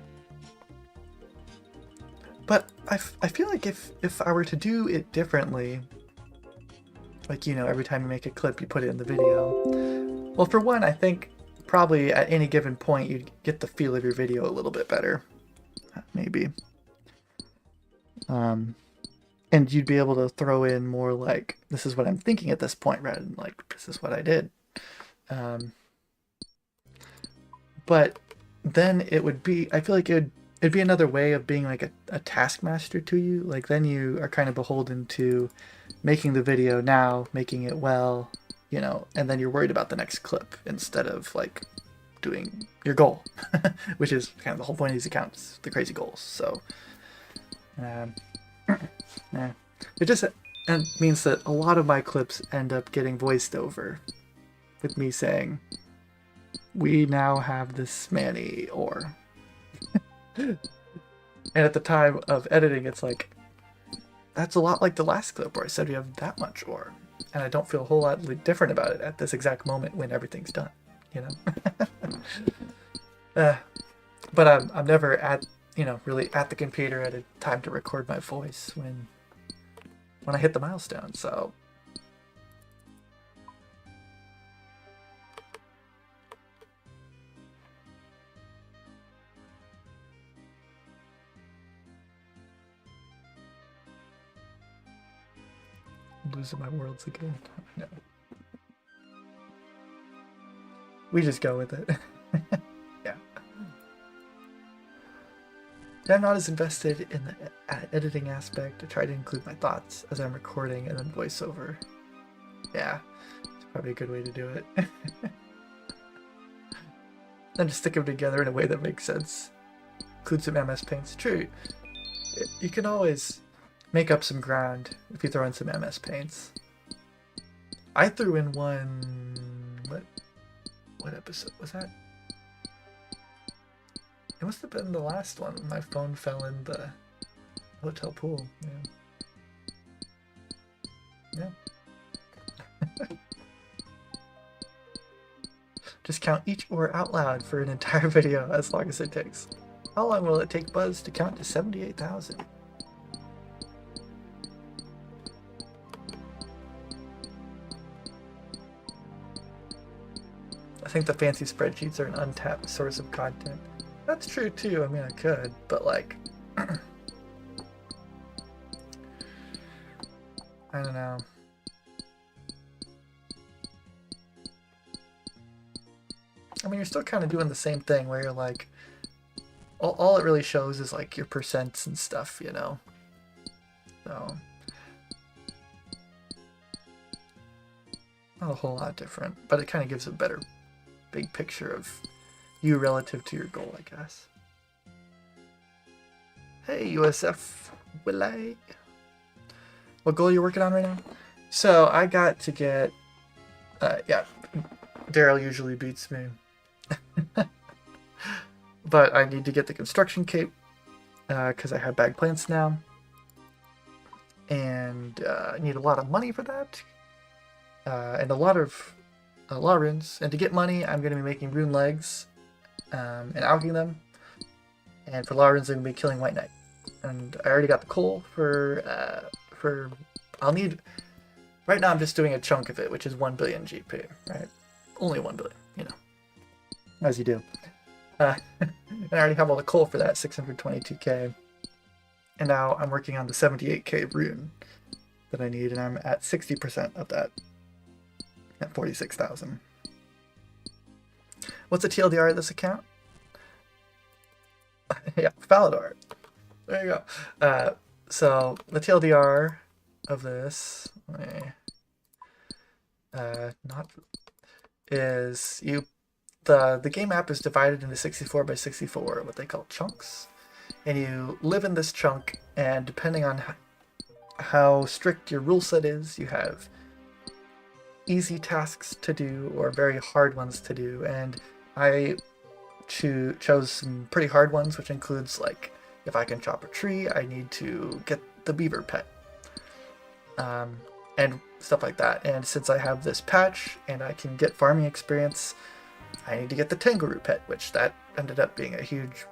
But I feel like if I were to do it differently, like, you know, every time you make a clip, you put it in the video. Well, for one, I think probably at any given point, you'd get the feel of your video a little bit better. Maybe. And you'd be able to throw in more like, this is what I'm thinking at this point, rather than like, this is what I did. But then it would be, I feel like it'd be another way of being like a taskmaster to you. Like then you are kind of beholden to making the video now, making it well, you know, and then you're worried about the next clip instead of like doing your goal, which is kind of the whole point of these accounts, the crazy goals. So yeah. It just means that a lot of my clips end up getting voiced over with me saying, we now have this many ore. And at the time of editing, it's like, that's a lot like the last clip where I said we have that much ore. And I don't feel a whole lot different about it at this exact moment when everything's done, you know? But I'm never at, you know, really at the computer at a time to record my voice when I hit the milestone, so... I'm losing my worlds again. No. We just go with it. Yeah. I'm not as invested in the editing aspect. I try to include my thoughts as I'm recording and then voiceover. Yeah, it's probably a good way to do it. Then just stick them together in a way that makes sense. Include some MS paints. True, you can always make up some ground if you throw in some MS paints. I threw in one... What episode was that? It must have been the last one. My phone fell in the hotel pool. Yeah. Just count each ore out loud for an entire video, as long as it takes. How long will it take Buzz to count to 78,000? I think the fancy spreadsheets are an untapped source of content. That's true too. I mean, I could, but like, I don't know. I mean, you're still kind of doing the same thing where you're like, all it really shows is like your percents and stuff, you know? So, not a whole lot different, but it kind of gives a better big picture of you relative to your goal, I guess. Hey, USF, will I? What goal are you working on right now? So I got to get, yeah, Daryl usually beats me. But I need to get the construction cape because I have bag plants now. And I need a lot of money for that. And a lot of runes. And to get money, I'm going to be making rune legs and alching them. And for runes, I'm going to be killing White Knight. And I already got the coal for I'll need... Right now I'm just doing a chunk of it, which is 1 billion GP, right? Only 1 billion, you know. As you do. And I already have all the coal for that, 622k. And now I'm working on the 78k rune that I need, and I'm at 60% of that. At 46,000. What's the TLDR of this account? Yeah, Falador. There you go. So the TLDR of this, is you. The game app is divided into 64 by 64, what they call chunks, and you live in this chunk. And depending on how strict your rule set is, you have easy tasks to do or very hard ones to do. And I chose some pretty hard ones, which includes like if I can chop a tree, I need to get the beaver pet, and stuff like that. And since I have this patch and I can get farming experience, I need to get the kangaroo pet, which that ended up being a huge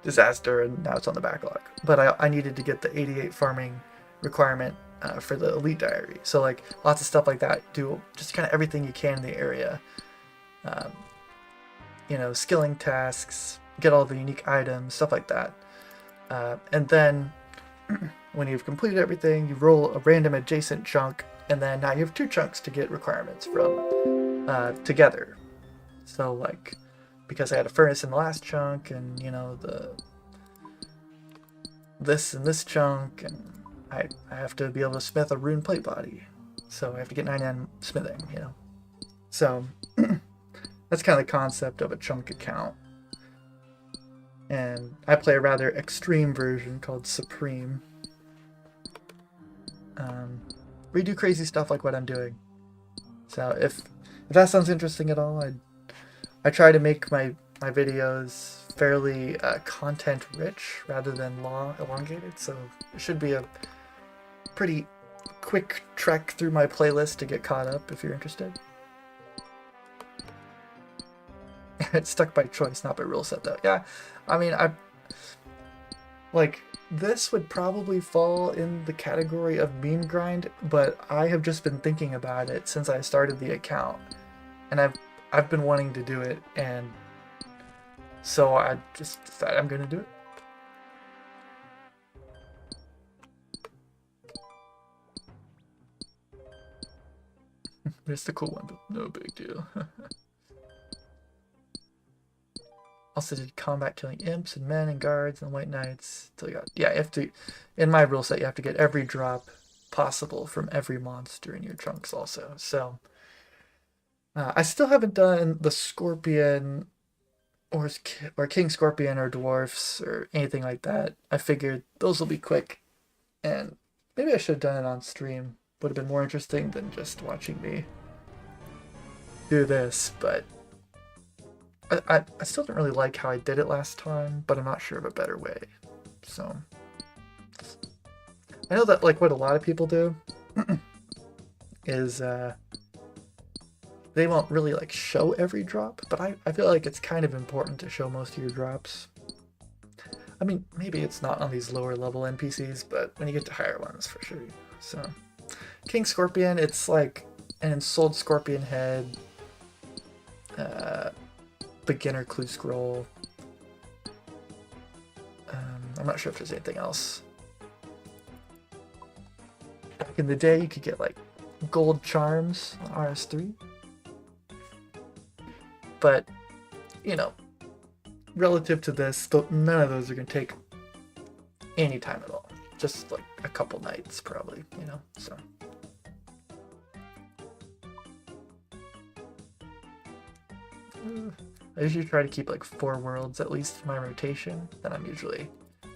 disaster, and now it's on the backlog. But I needed to get the 88 farming requirement for the elite diary. So like lots of stuff like that. Do just kind of everything you can in the area. You know, skilling tasks, get all the unique items, stuff like that. And then when you've completed everything, you roll a random adjacent chunk, and then now you have 2 chunks to get requirements from together. So like, because I had a furnace in the last chunk, and you know, this and this chunk, and I have to be able to smith a rune plate body, so I have to get 99 smithing, you know. So that's kind of the concept of a chunk account. And I play a rather extreme version called Supreme. Where you do crazy stuff like what I'm doing. So if that sounds interesting at all, I try to make my videos fairly content rich rather than elongated. So it should be a pretty quick trek through my playlist to get caught up if you're interested. It's stuck by choice, not by rule set though. Yeah, I mean, like, this would probably fall in the category of meme grind, but I have just been thinking about it since I started the account, and I've been wanting to do it, and so I just decided I'm gonna do it. It's the cool one, but no big deal. Also did combat killing imps and men and guards and white knights. Till you got, yeah, you have to, in my rule set, you have to get every drop possible from every monster in your chunks also. So I still haven't done the scorpion or king scorpion or dwarfs or anything like that. I figured those will be quick, and maybe I should have done it on stream. Would have been more interesting than just watching me do this, but I still don't really like how I did it last time, but I'm not sure of a better way. So I know that like what a lot of people do is they won't really like show every drop, but I feel like it's kind of important to show most of your drops. I mean, maybe it's not on these lower level NPCs, but when you get to higher ones, for sure. So King Scorpion, it's like an ensouled scorpion head, beginner clue scroll. I'm not sure if there's anything else. Back in the day, you could get like gold charms on RS3. But, you know, relative to this, none of those are going to take any time at all. Just like a couple nights, probably, you know, so. I usually try to keep like 4 worlds at least in my rotation. Then I'm usually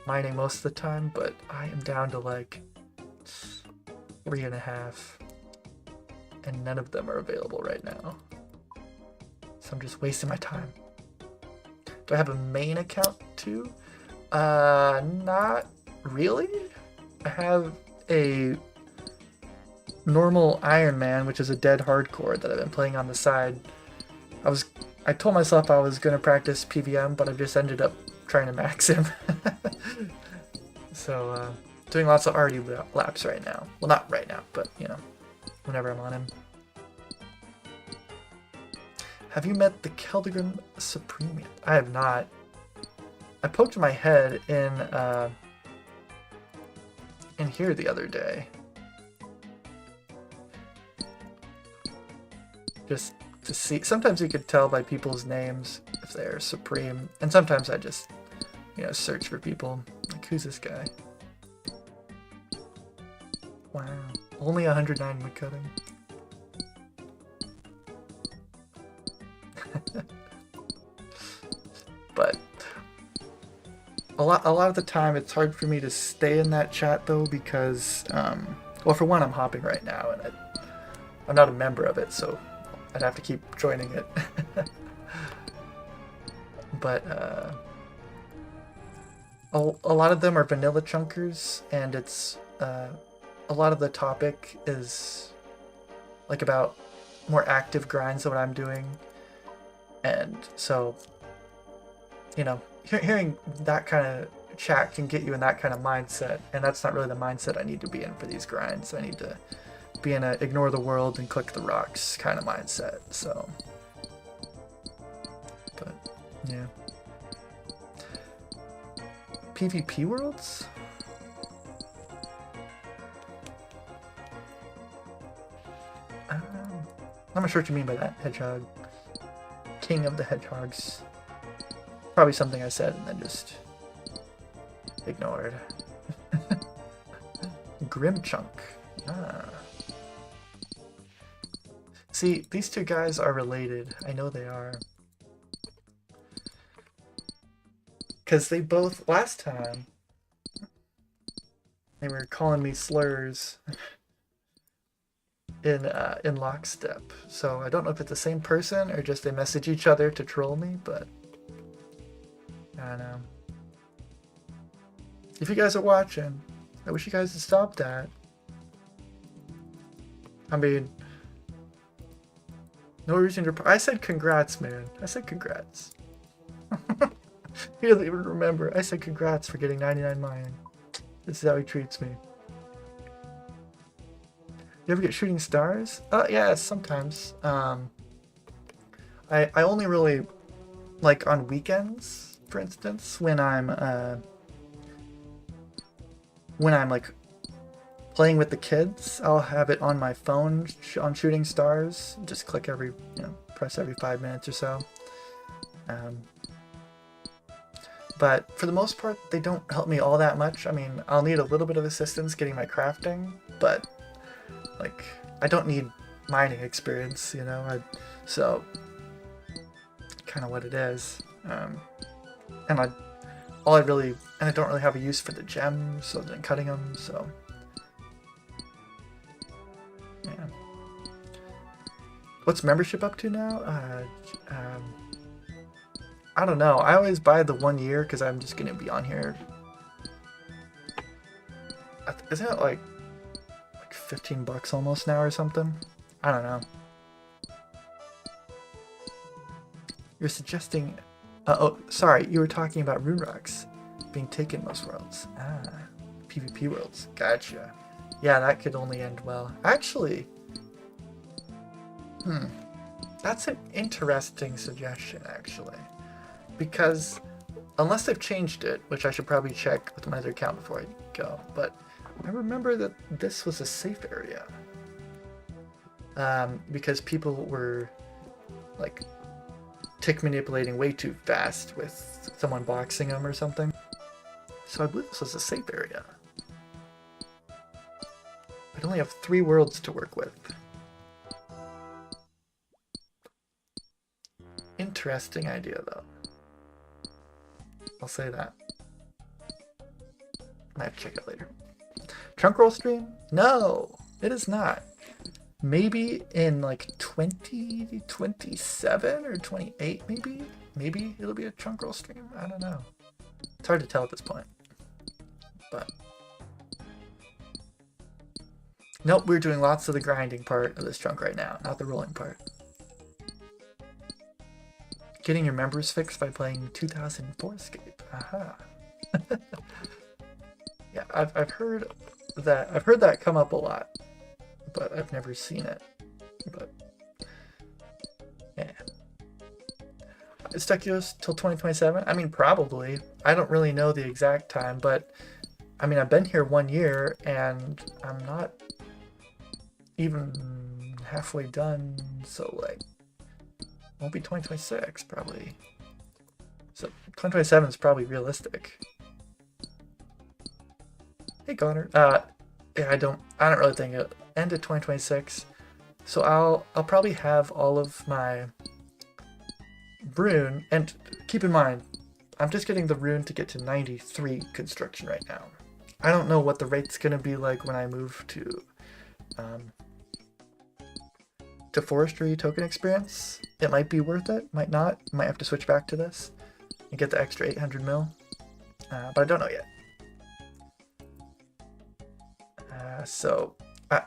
mining most of the time, but I am down to like 3.5. And none of them are available right now. So I'm just wasting my time. Do I have a main account too? Not really. I have a normal Ironman, which is a dead hardcore that I've been playing on the side. I told myself I was gonna practice PVM, but I just ended up trying to max him. So doing lots of RD laps right now. Well, not right now, but you know, whenever I'm on him. Have you met the Keldegrim Supreme yet? I have not. I poked my head in here the other day. Just to see. Sometimes you could tell by people's names if they're supreme, and sometimes I just, you know, search for people. Like, who's this guy? Wow. Only 109 woodcutting. But a lot of the time it's hard for me to stay in that chat though, because well, for one, I'm hopping right now and I'm not a member of it, so I'd have to keep joining it. But a lot of them are vanilla chunkers, and it's a lot of the topic is like about more active grinds than what I'm doing. And so, you know, hearing that kind of chat can get you in that kind of mindset, and that's not really the mindset I need to be in for these grinds. I need to be in a ignore the world and click the rocks kind of mindset, so. But, yeah. PvP worlds? I'm not sure what you mean by that, hedgehog. King of the hedgehogs. Probably something I said and then just ignored. Grimchunk. Ah. See, these two guys are related. I know they are. Because they both, last time, they were calling me slurs in lockstep. So I don't know if it's the same person or just they message each other to troll me, but I don't know. If you guys are watching, I wish you guys had stopped that. I mean, no reason to. I said congrats, man. I said congrats. He doesn't even remember. I said congrats for getting 99 mining. This is how he treats me. You ever get shooting stars? Yeah, sometimes. I only really, like on weekends, for instance, when I'm like playing with the kids, I'll have it on my phone on Shooting Stars. Just click every, press every 5 minutes or so. But for the most part, they don't help me all that much. I mean, I'll need a little bit of assistance getting my crafting, but like, I don't need mining experience, so kind of what it is. And I don't really have a use for the gems other than cutting them, so yeah. What's membership up to now? I don't know. I always buy the 1 year because I'm just gonna be on here. Isn't it like 15 bucks almost now or something? I don't know. You're suggesting... oh, sorry. You were talking about rune rocks being taken most worlds. Ah, PvP worlds. Gotcha. Yeah, that could only end well. Actually... That's an interesting suggestion, actually. Because, unless they've changed it, which I should probably check with my other account before I go, but I remember that this was a safe area. Because people were, like, tick manipulating way too fast with someone boxing them or something. So I believe this was a safe area. I'd only have 3 worlds to work with. Interesting idea, though. I'll say that. I have to check it later. Trunk roll stream? No, it is not. Maybe in like 2027 or 28, maybe? Maybe it'll be a trunk roll stream? I don't know. It's hard to tell at this point. But nope, we're doing lots of the grinding part of this trunk right now, not the rolling part. Getting your members fixed by playing 2004 Escape. Aha. Yeah, I've heard that come up a lot, but I've never seen it. But yeah, is Techios till 2027? I mean, probably. I don't really know the exact time, but I mean, I've been here 1 year and I'm not even halfway done, so like. Won't be 2026 probably. So 2027 is probably realistic. Hey Connor. Yeah, I don't really think it end of 2026. So I'll probably have all of my rune, and keep in mind, I'm just getting the rune to get to 93 construction right now. I don't know what the rate's gonna be like when I move to forestry token experience. It might be worth it, might not. Might have to switch back to this and get the extra 800 mil, but I don't know yet. So I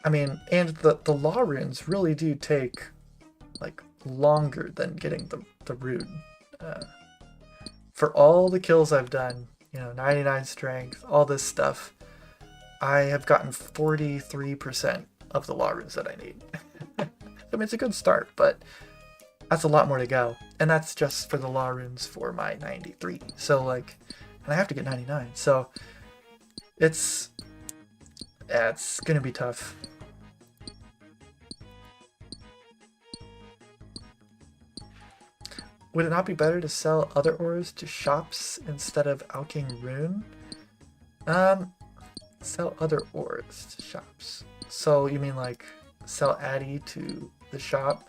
mean, and the law runes really do take like longer than getting the rune. For all the kills I've done, 99 strength, all this stuff, I have gotten 43% of the law runes that I need. I mean, it's a good start, but that's a lot more to go. And that's just for the law runes for my 93. So like, and I have to get 99. So it's gonna be tough. Would it not be better to sell other ores to shops instead of alching rune? Sell other ores to shops. So you mean like sell Addy to the shop?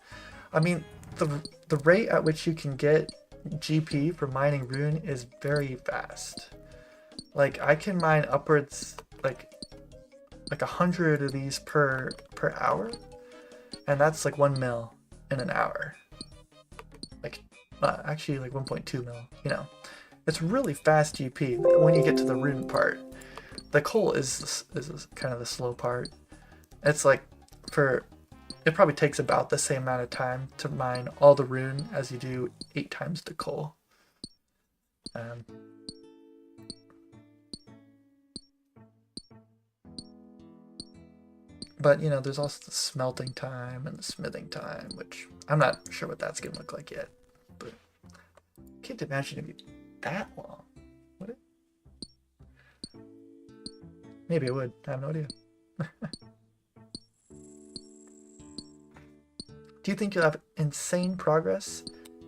I mean, the rate at which you can get GP for mining rune is very fast. Like I can mine upwards like 100 of these per hour, and that's like 1 mil in an hour. Like actually like 1.2 mil. It's really fast GP when you get to the rune part. The coal is kind of the slow part. It's like it probably takes about the same amount of time to mine all the rune as you do 8 times the coal. But there's also the smelting time and the smithing time, which I'm not sure what that's gonna look like yet. But I can't imagine it'd be that long. Would it? Maybe I would. I have no idea. Do you think you'll have insane progress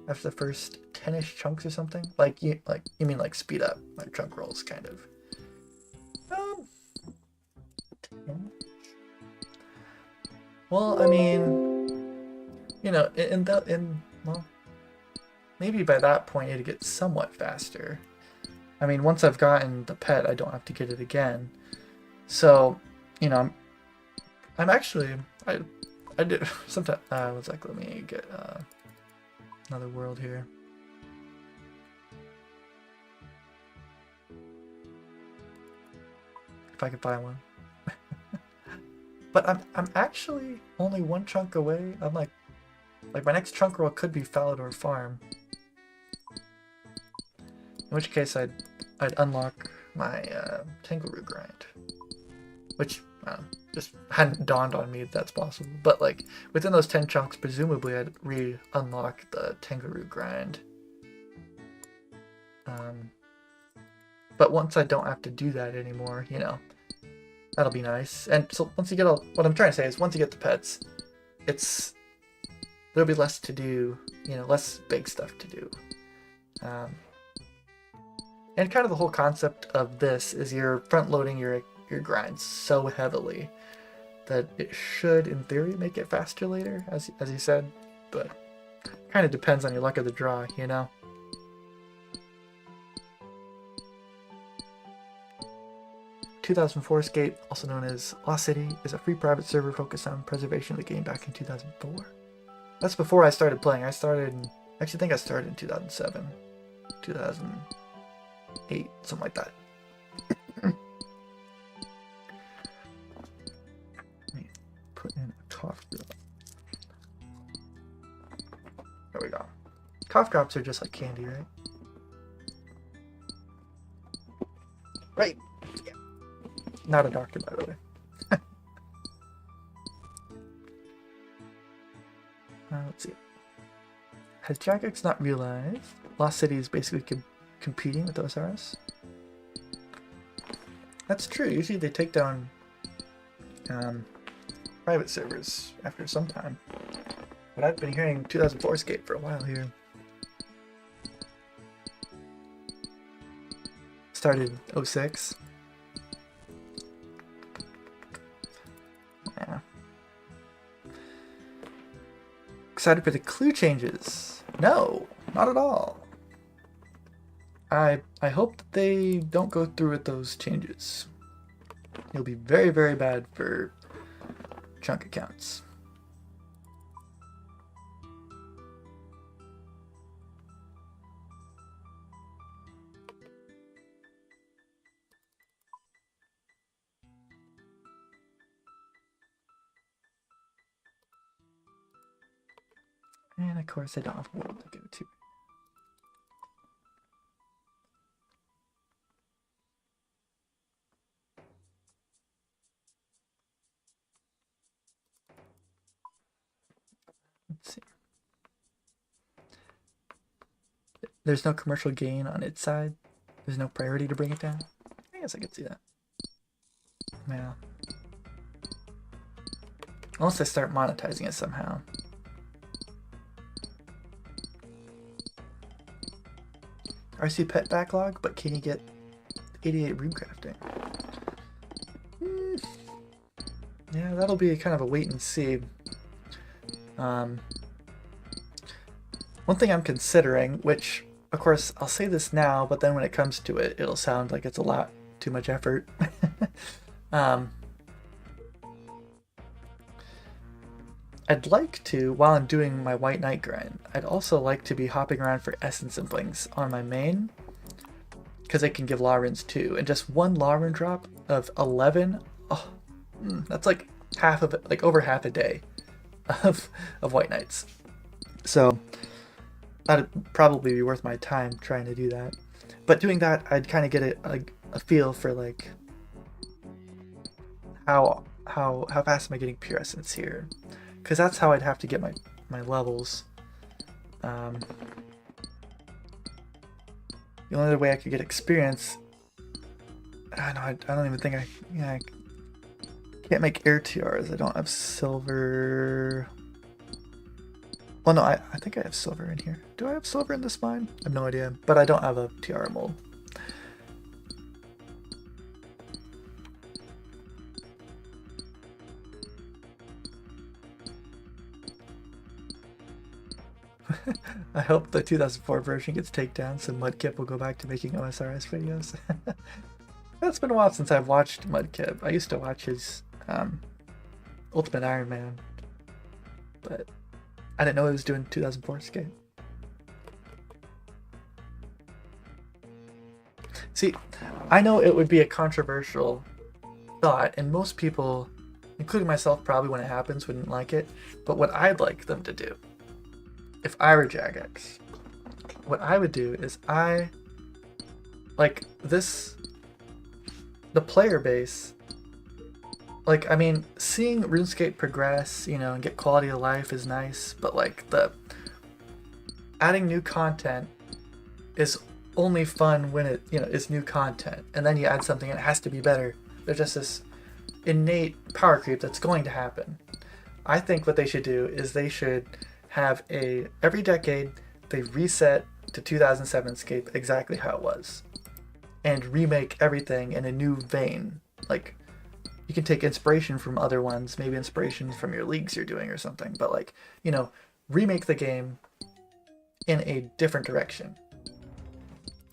after the first 10-ish chunks or something? Like you mean like speed up, like chunk rolls, kind of. 10? Well, I mean, you know, well, maybe by that point it'd get somewhat faster. I mean, once I've gotten the pet, I don't have to get it again. So, you know, I'm actually I did sometimes. One sec, let me get another world here. If I could buy one. But I'm actually only one chunk away. I'm like my next chunk roll could be Falador Farm. In which case I'd unlock my Tangleroot grind, which just hadn't dawned on me that's possible. But like within those 10 chunks, presumably I'd re-unlock the Tangleroot grind. But once I don't have to do that anymore, you know, that'll be nice. And so once you get all, what I'm trying to say is once you get the pets, there'll be less to do, you know, less big stuff to do. And kind of the whole concept of this is you're front loading your grinds so heavily that it should, in theory, make it faster later, as you said, but kind of depends on your luck of the draw, you know. "2004 Escape, also known as Lost City, is a free private server focused on preservation of the game back in 2004. That's before I started playing. I actually think I started in 2007, 2008, something like that. Let me put in a cough drop. There we go. Cough drops are just like candy, right? Right. Yeah. Not a doctor, by the way. Let's see. Has Jagex not realized Lost City is basically competing with OSRS? That's true. Usually they take down private servers after some time. But I've been hearing 2004 Escape for a while here. Started 06. Yeah. Excited for the clue changes? No, not at all. I hope that they don't go through with those changes. It'll be very, very bad for chunk accounts. And of course I don't have a world to go to. Let's see. There's no commercial gain on its side. There's no priority to bring it down. I guess I could see that. Yeah. Unless I start monetizing it somehow. RC pet backlog, but can you get 88 room crafting? Yeah, that'll be kind of a wait and see. One thing I'm considering, which of course I'll say this now, but then when it comes to it, it'll sound like it's a lot too much effort. I'd like to, while I'm doing my White Knight grind, I'd also like to be hopping around for essence and things on my main, because it can give law runes too. And just one law rune drop of 11, oh, that's like half of it, like over half a day of White Knights. So that'd probably be worth my time trying to do that. But doing that, I'd kind of get a feel for like how fast am I getting pure essence here. Because that's how I'd have to get my levels. The only other way I could get experience I don't even think yeah, I can't make air tiaras. I don't have silver. Well, no, I think I have silver in here. Do I have silver in this mine? I have no idea, but I don't have a tiara mold. I hope the 2004 version gets taken down so Mudkip will go back to making OSRS videos. It's been a while since I've watched Mudkip. I used to watch his Ultimate Ironman, but I didn't know he was doing 2004 skate. See, I know it would be a controversial thought, and most people, including myself probably when it happens, wouldn't like it, but what I'd like them to do, if I were Jagex, what I would do is the player base, like, I mean, seeing RuneScape progress, you know, and get quality of life is nice, but like adding new content is only fun when it, you know, is new content, and then you add something and it has to be better. There's just this innate power creep that's going to happen. I think what they should do is they should have every decade they reset to 2007 Scape exactly how it was and remake everything in a new vein. Like, you can take inspiration from other ones, maybe inspiration from your leagues you're doing or something, but like, you know, remake the game in a different direction.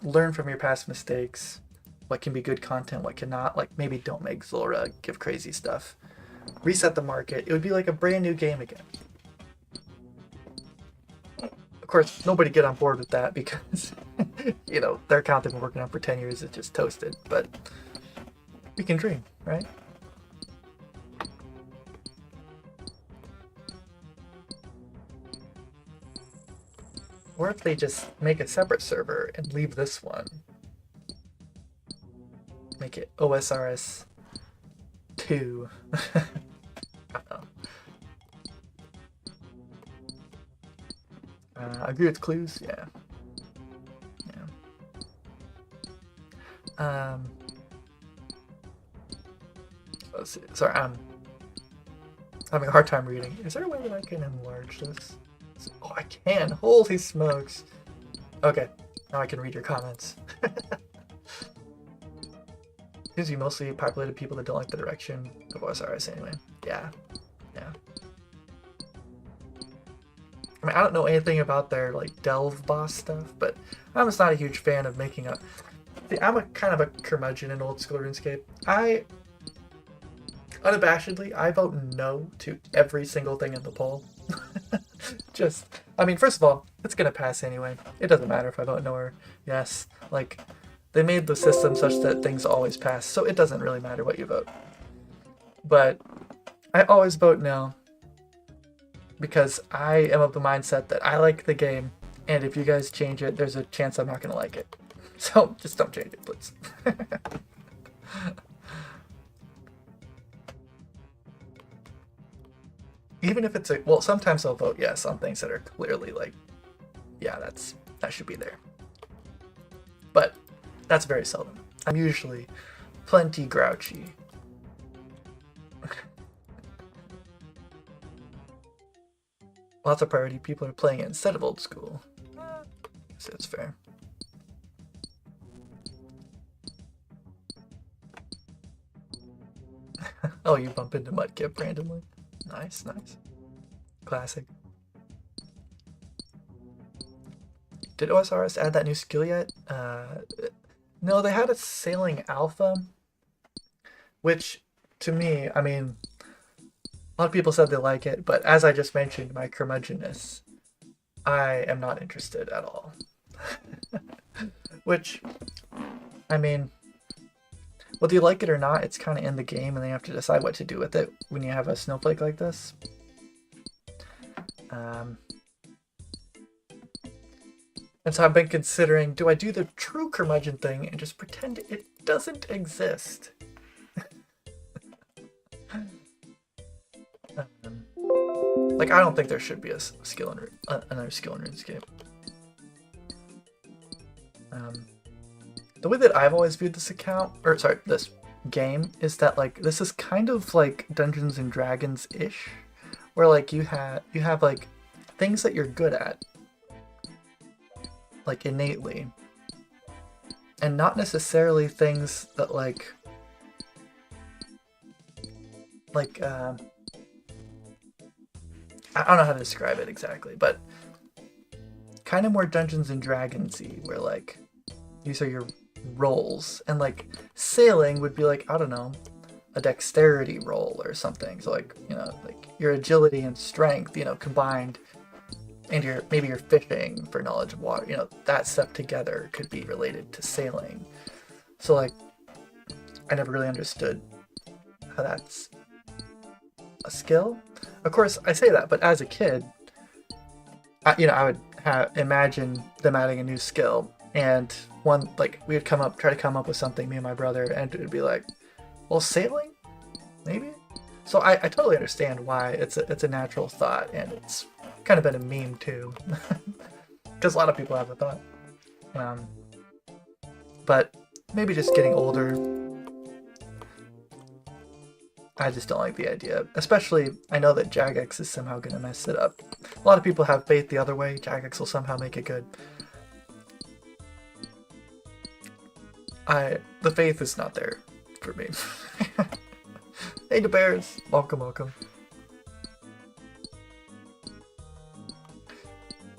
Learn from your past mistakes, what can be good content, what cannot. Like, maybe don't make Zora give crazy stuff. Reset the market. It would be like a brand new game again. Of course, nobody get on board with that because, you know, their account they've been working on for 10 years is just toasted. But we can dream, right? Or if they just make a separate server and leave this one. Make it OSRS 2. I don't know. Agree with clues? Yeah. Yeah. Let's see. Sorry, I'm having a hard time reading. Is there a way that I can enlarge this? Oh, I can! Holy smokes! Okay, now I can read your comments. Seems to be mostly populated people that don't like the direction of OSRS anyway. Yeah. Yeah. I mean, I don't know anything about their, like, delve boss stuff, but I'm just not a huge fan of making up. See, I'm a kind of a curmudgeon in old school RuneScape. Unabashedly, I vote no to every single thing in the poll. I mean, first of all, it's gonna pass anyway. It doesn't matter if I vote no or yes. Like, they made the system such that things always pass, so it doesn't really matter what you vote. But I always vote no because I am of the mindset that I like the game, and if you guys change it, there's a chance I'm not gonna like it. So just don't change it, please. Even if it's well, sometimes I'll vote yes on things that are clearly like, yeah, that should be there. But that's very seldom. I'm usually plenty grouchy. Lots of priority people are playing it instead of old school. So it's fair. Oh, you bump into Mudkip randomly. Nice, nice. Classic. Did OSRS add that new skill yet? No, they had a sailing alpha, which to me, I mean, a lot of people said they like it, but as I just mentioned, my curmudgeonness, I am not interested at all. Which, I mean, whether you like it or not, it's kind of in the game, and then you have to decide what to do with it when you have a snowflake like this. And so I've been considering, do I do the true curmudgeon thing and just pretend it doesn't exist? Like, I don't think there should be a skill in another skill in RuneScape. the way that I've always viewed this account, or sorry, this game, is that like this is kind of like Dungeons and Dragons ish, where like you have like things that you're good at, like innately, and not necessarily things that like I don't know how to describe it exactly, but kind of more Dungeons and Dragons-y, where like these are your roles, and like sailing would be like, I don't know, a dexterity roll or something. So like, you know, like your agility and strength, you know, combined, and maybe you're fishing for knowledge of water, you know, that stuff together could be related to sailing. So like, I never really understood how that's a skill. Of course, I say that, but as a kid, I would imagine them adding a new skill, and one, like, we would try to come up with something, me and my brother, and it would be like, well, sailing, maybe. So I totally understand why it's a natural thought, and it's kind of been a meme too, because a lot of people have the thought. But maybe just getting older, I just don't like the idea. Especially, I know that Jagex is somehow going to mess it up. A lot of people have faith the other way. Jagex will somehow make it good. The faith is not there for me. Hey, the bears! Welcome, welcome.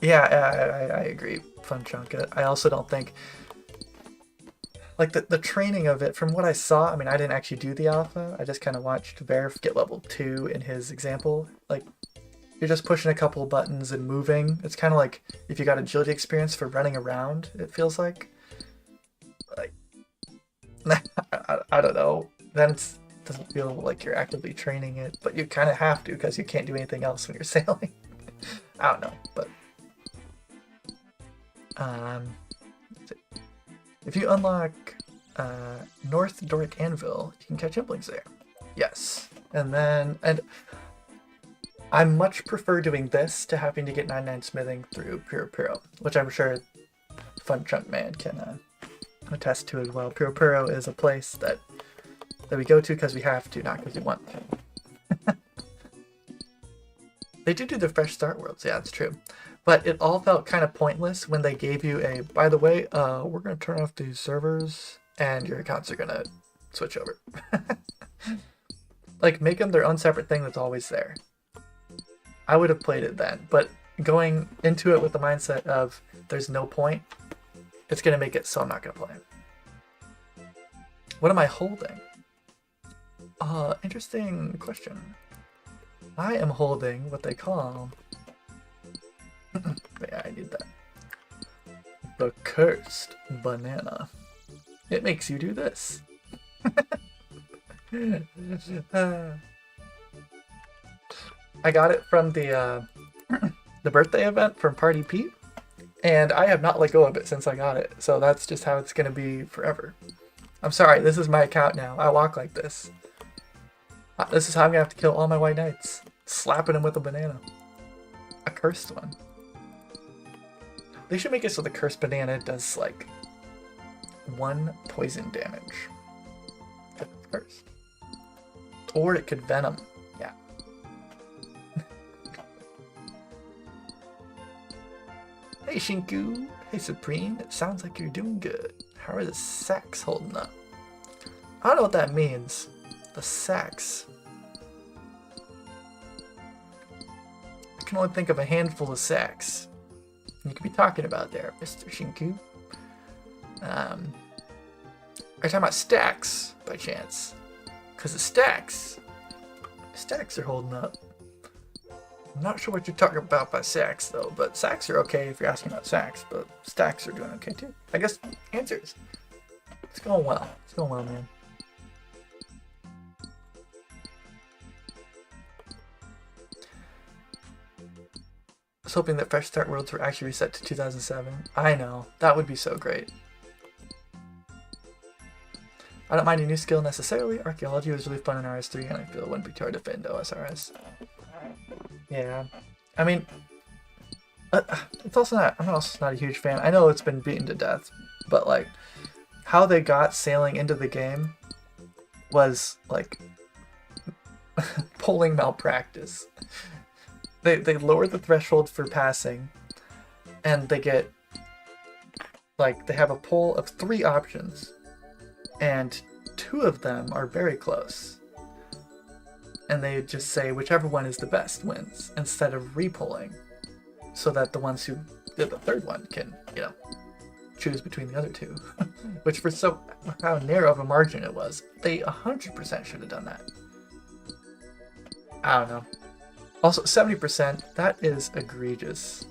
Yeah, I agree. Fun chunk. I also don't think... Like, the training of it, from what I saw, I mean, I didn't actually do the alpha. I just kind of watched Verf get level 2 in his example. Like, you're just pushing a couple of buttons and moving. It's kind of like if you got agility experience for running around, it feels like. Like, I don't know. Then it doesn't feel like you're actively training it, but you kind of have to because you can't do anything else when you're sailing. I don't know, but... If you unlock North Doric Anvil, you can catch implings there. Yes. And I much prefer doing this to having to get 99 smithing through Puro Puro, which I'm sure Fun Chunk Man can attest to as well. Puro Puro is a place that we go to because we have to, not because we want to. They do the fresh start worlds, yeah, that's true. But it all felt kind of pointless when they gave you a, by the way, we're going to turn off these servers and your accounts are going to switch over. Like, make them their own separate thing that's always there. I would have played it then, but going into it with the mindset of there's no point, it's going to make it so I'm not going to play. What am I holding? Interesting question. I am holding what they call... Yeah, I need that. The cursed banana. It makes you do this. I got it from the birthday event from Party Pete, and I have not let go of it since I got it. So that's just how it's gonna be forever. I'm sorry, this is my account now. I walk like this. This is how I'm gonna have to kill all my white knights. Slapping them with a banana. A cursed one. They should make it so the cursed banana does like 1 poison damage. If it's cursed. Or it could venom. Yeah. Hey Shinku. Hey Supreme. It sounds like you're doing good. How are the sacks holding up? I don't know what that means. The sacks. I can only think of a handful of sacks you could be talking about there, Mr. Shinku. Are you talking about stacks, by chance? Because the stacks are holding up. I'm not sure what you're talking about by sacks, though, but sacks are okay if you're asking about sacks, but stacks are doing okay, too. I guess answers. It's going well. It's going well, man. I was hoping that Fresh Start Worlds were actually reset to 2007. I know. That would be so great. I don't mind a new skill necessarily. Archaeology was really fun in RS3, and I feel it wouldn't be too hard to fit into OSRS. Yeah. I mean, it's also not... I'm also not a huge fan. I know it's been beaten to death, but, like, how they got sailing into the game was like polling malpractice. They lower the threshold for passing, and they get like they have a poll of 3 options, and 2 of them are very close. And they just say whichever one is the best wins instead of repolling, so that the ones who did the 3rd one can, you know, choose between the other 2. Which for how narrow of a margin it was, they 100% should have done that. I don't know. Also, 70%, that is egregious.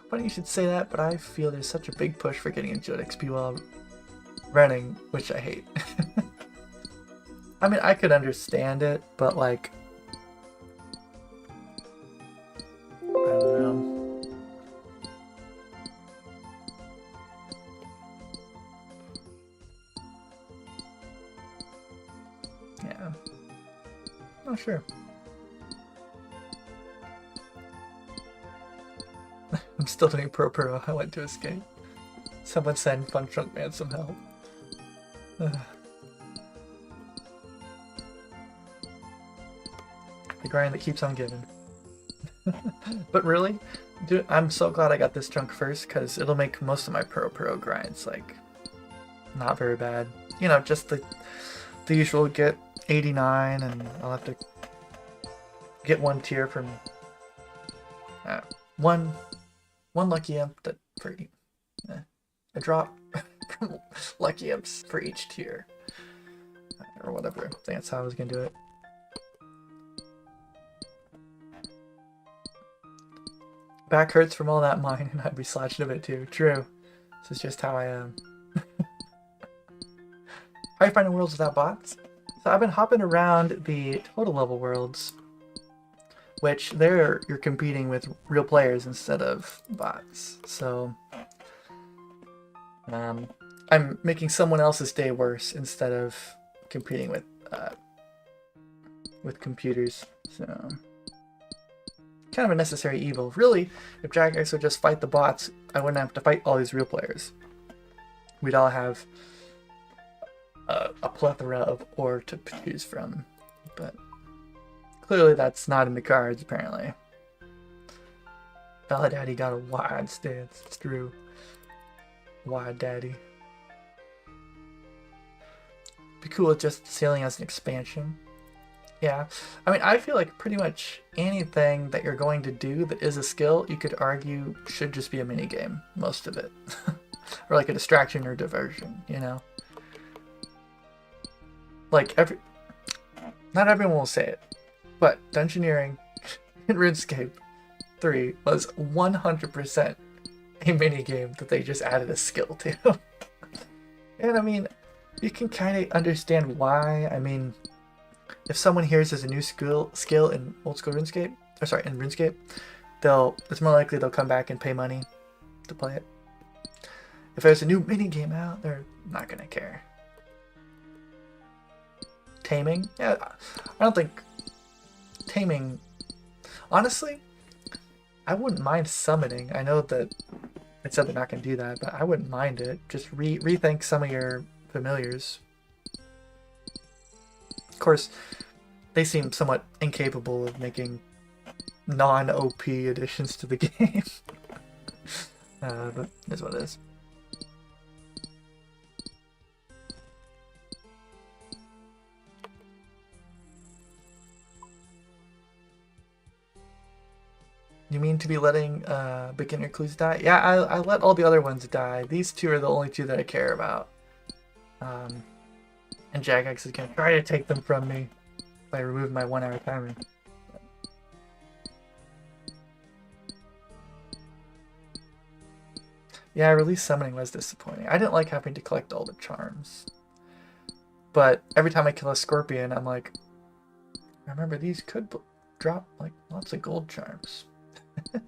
Funny you should say that, but I feel there's such a big push for getting a good XP while running, which I hate. I mean, I could understand it, but like, I don't know. Yeah. Oh, sure. I'm still doing pro. I went to escape. Someone send OneChunk man some help. The grind that keeps on giving. But really, dude, I'm so glad I got this chunk first, because it'll make most of my pro grinds like not very bad. You know, just the usual get 89, and I'll have to get 1 tier from one lucky imp that for a drop from lucky imps for each tier, or whatever. I think that's how I was gonna do it. Back hurts from all that mine, and I'd be slouching a bit too. True. This is just how I am. How are you finding worlds without bots? So I've been hopping around the total level worlds, which there you're competing with real players instead of bots. So I'm making someone else's day worse instead of competing with computers. So kind of a necessary evil. Really, if Jagex would just fight the bots, I wouldn't have to fight all these real players. We'd all have a plethora of ore to choose from, but clearly that's not in the cards, apparently. Faladaddy got a wide stance, it's true. Wide daddy. Be cool with just sailing as an expansion. Yeah, I mean, I feel like pretty much anything that you're going to do that is a skill, you could argue should just be a minigame, most of it. Or like a distraction or diversion, you know? Like, not everyone will say it, but Dungeoneering in RuneScape 3 was 100% a minigame that they just added a skill to. And I mean, you can kind of understand why. I mean, if someone hears there's a new skill in old school RuneScape, or sorry, in RuneScape, it's more likely they'll come back and pay money to play it. If there's a new minigame out, they're not gonna care. Taming? Yeah, I don't think taming. Honestly, I wouldn't mind summoning. I know that it said they're not gonna do that, but I wouldn't mind it. Just rethink some of your familiars. Of course, they seem somewhat incapable of making non-OP additions to the game. But it is what it is. You mean to be letting beginner clues die? Yeah, I let all the other ones die. These 2 are the only 2 that I care about. And Jagex is going to try to take them from me by removing my 1-hour timer. Yeah, release summoning was disappointing. I didn't like having to collect all the charms. But every time I kill a scorpion, I'm like, remember these could drop like lots of gold charms. And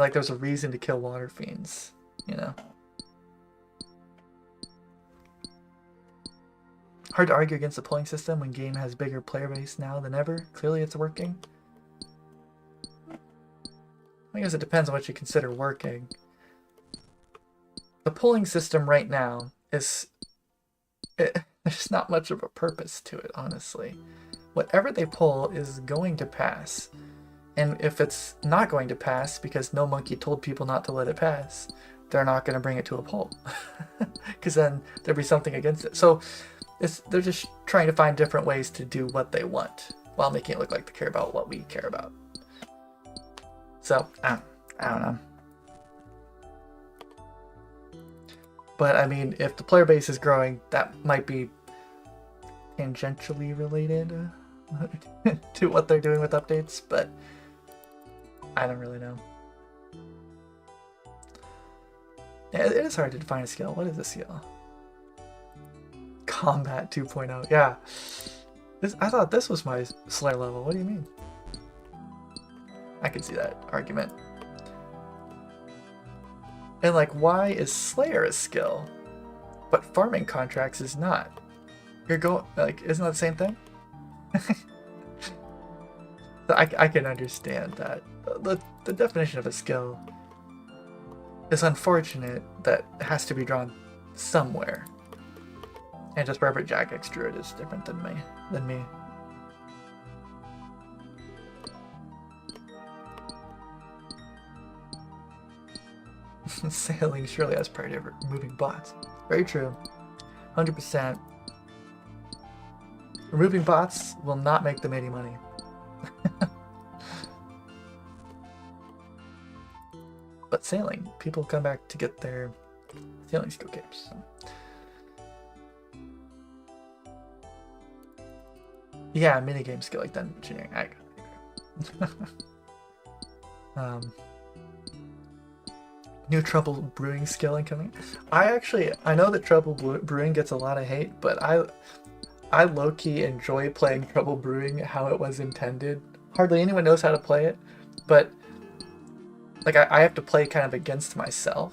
like there's a reason to kill water fiends, you know. Hard to argue against the polling system when game has bigger player base now than ever. Clearly it's working. I guess it depends on what you consider working. The polling system right now is... there's not much of a purpose to it, honestly. Whatever they poll is going to pass. And if it's not going to pass because no monkey told people not to let it pass, they're not going to bring it to a poll. Because then there'd be something against it. So they're just trying to find different ways to do what they want while making it look like they care about what we care about. So, I don't know. But I mean, if the player base is growing, that might be tangentially related to what they're doing with updates, but I don't really know. Yeah, it is hard to define a skill. What is a skill? Combat 2.0. Yeah. I thought this was my Slayer level. What do you mean? I can see that argument. And like, why is Slayer a skill, but farming contracts is not? You're going, like, isn't that the same thing? I can understand that. The definition of a skill is unfortunate that it has to be drawn somewhere. And just wherever Jagex drew it is different than me. Sailing surely has priority over removing bots. Very true. 100%. Removing bots will not make them any money. But sailing, people come back to get their sailing skill capes. So. Yeah, minigame skill like that engineering. New trouble brewing skill incoming. I know that trouble brewing gets a lot of hate, but I low-key enjoy playing trouble brewing how it was intended. Hardly anyone knows how to play it, but like I have to play kind of against myself.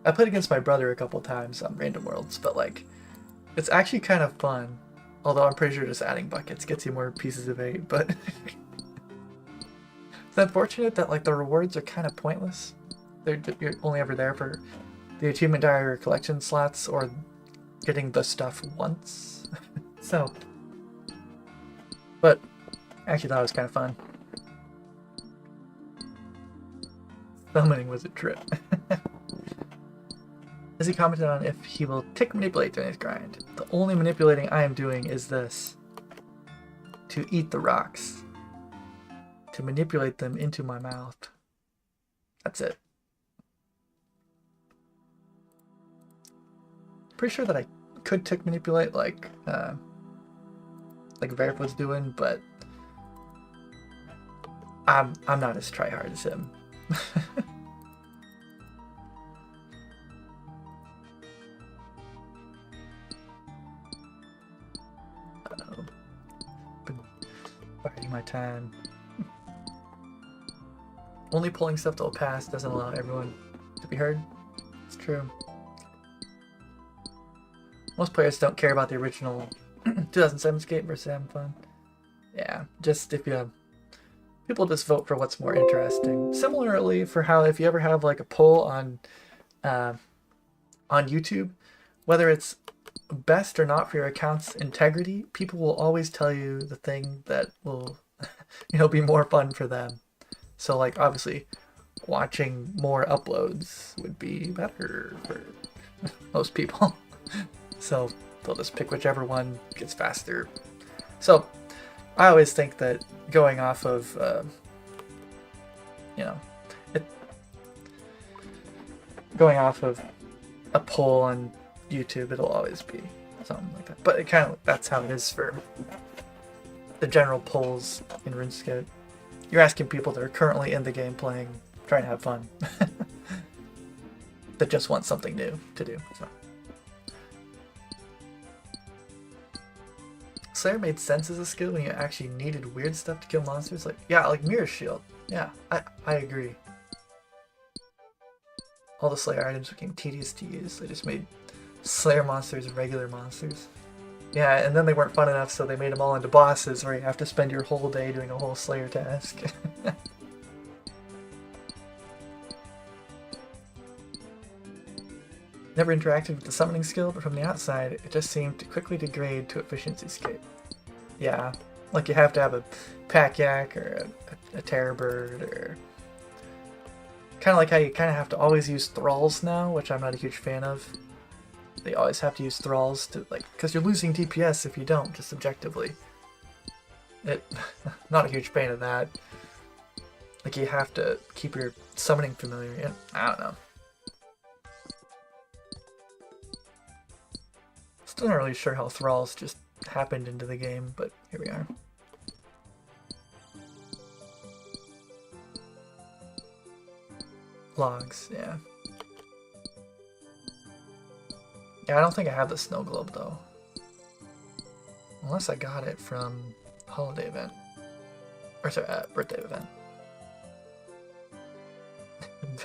I played against my brother a couple times on random worlds, but like it's actually kind of fun. Although I'm pretty sure just adding buckets gets you more pieces of 8, but it's unfortunate that like the rewards are kind of pointless. You're only ever there for the achievement diary or collection slots or getting the stuff once. So, but I actually thought it was kind of fun. Summoning was a trip. As he commented on if he will tick manipulate during his grind. The only manipulating I am doing is this. To eat the rocks. To manipulate them into my mouth. That's it. Pretty sure that I could tick manipulate like Verif was doing, but I'm not as tryhard as him. Biding my time. Only pulling stuff that will pass doesn't allow everyone to be heard. It's true. Most players don't care about the original 2007 skate versus having fun. Yeah, just people just vote for what's more interesting. Similarly, for how if you ever have like a poll on YouTube, whether it's best or not for your account's integrity, people will always tell you the thing that will be more fun for them. So like obviously watching more uploads would be better for most people. So they'll just pick whichever one gets faster. So I always think that going off of going off of a poll on YouTube, it'll always be something like that. But it kind of that's how it is for the general polls in RuneScape. You're asking people that are currently in the game playing, trying to have fun, that just want something new to do. So. Slayer made sense as a skill when you actually needed weird stuff to kill monsters. Like Mirror Shield. Yeah, I agree. All the Slayer items became tedious to use. They just made Slayer monsters regular monsters. Yeah, and then they weren't fun enough, so they made them all into bosses where you have to spend your whole day doing a whole Slayer task. Never interacted with the summoning skill, but from the outside, it just seemed to quickly degrade to efficiency scape. Yeah, like you have to have a pack yak or a terror bird, or kind of like how you kind of have to always use thralls now, which I'm not a huge fan of. They always have to use thralls to, like, because you're losing DPS if you don't, just objectively. Not a huge fan of that. Like, you have to keep your summoning familiar. I don't know. Still not really sure how thralls just happened into the game, but here we are. Logs, yeah. Yeah, I don't think I have the snow globe though. Unless I got it from holiday event. Or sorry, birthday event.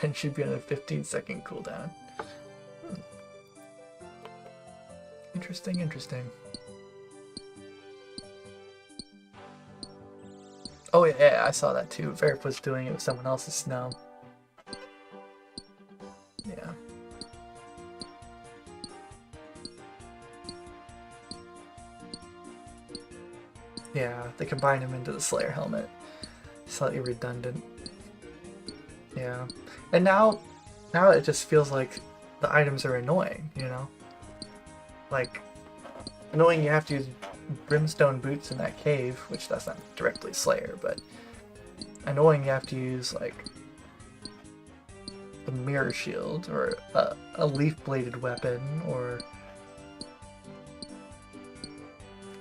Then should be on a 15-second cooldown. Interesting, interesting. Oh yeah, I saw that too. Verif was doing it with someone else's snow. Yeah. Yeah, they combine him into the Slayer helmet. Slightly redundant. Yeah. And now it just feels like the items are annoying, you know? Like, annoying you have to use brimstone boots in that cave, which that's not directly Slayer, but annoying you have to use, like, the mirror shield, or a leaf-bladed weapon, or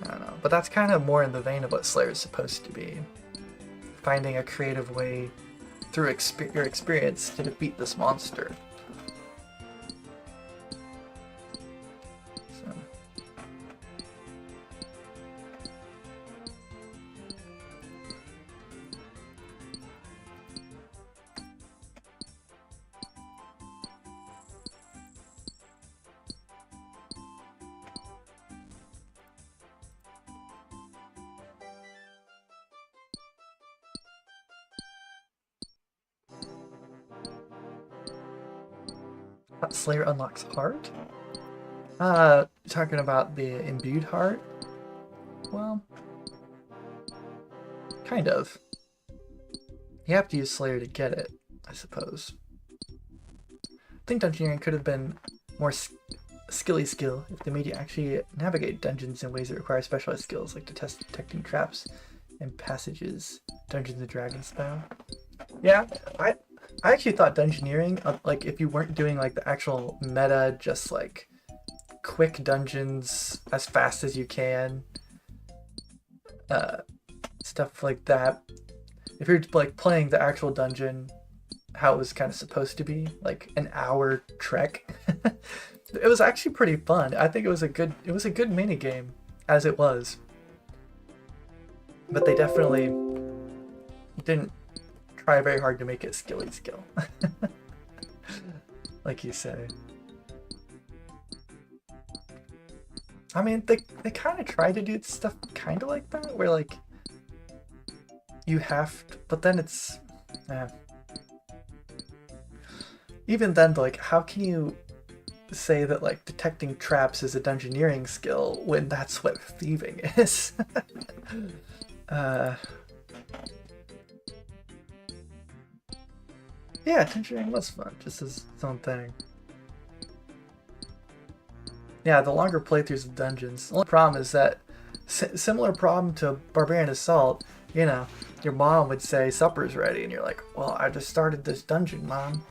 I don't know. But that's kind of more in the vein of what Slayer is supposed to be. Finding a creative way through your experience to defeat this monster. So. Slayer unlocks heart? Talking about the imbued heart? Well, kind of. You have to use Slayer to get it, I suppose. I think Dungeoneering could have been more skilly skill if they made you actually navigate dungeons in ways that require specialized skills, like detecting traps and passages, Dungeons and Dragons style. Yeah, I actually thought Dungeoneering, like if you weren't doing like the actual meta, just like quick dungeons as fast as you can, stuff like that. If you're like playing the actual dungeon, how it was kind of supposed to be, like an hour trek, it was actually pretty fun. I think it was a good mini game as it was, but they definitely didn't try very hard to make it skilly skill. Like you say. I mean, they kind of try to do stuff kind of like that, where like you have to, but then it's even then, like, how can you say that like detecting traps is a dungeoneering skill when that's what thieving is? Yeah, dungeoneering was fun, just as its own thing. Yeah, the longer playthroughs of dungeons. The only problem is that similar problem to Barbarian Assault, you know, your mom would say supper's ready, and you're like, well, I just started this dungeon, Mom.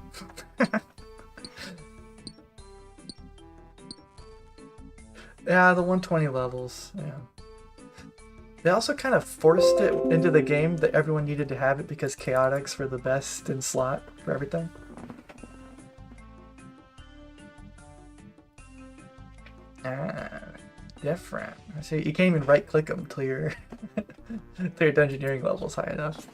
Yeah, the 120 levels, yeah. They also kind of forced it into the game that everyone needed to have it because chaotics were the best in slot for everything. Ah, different. So you can't even right click them till your dungeoneering level's high enough.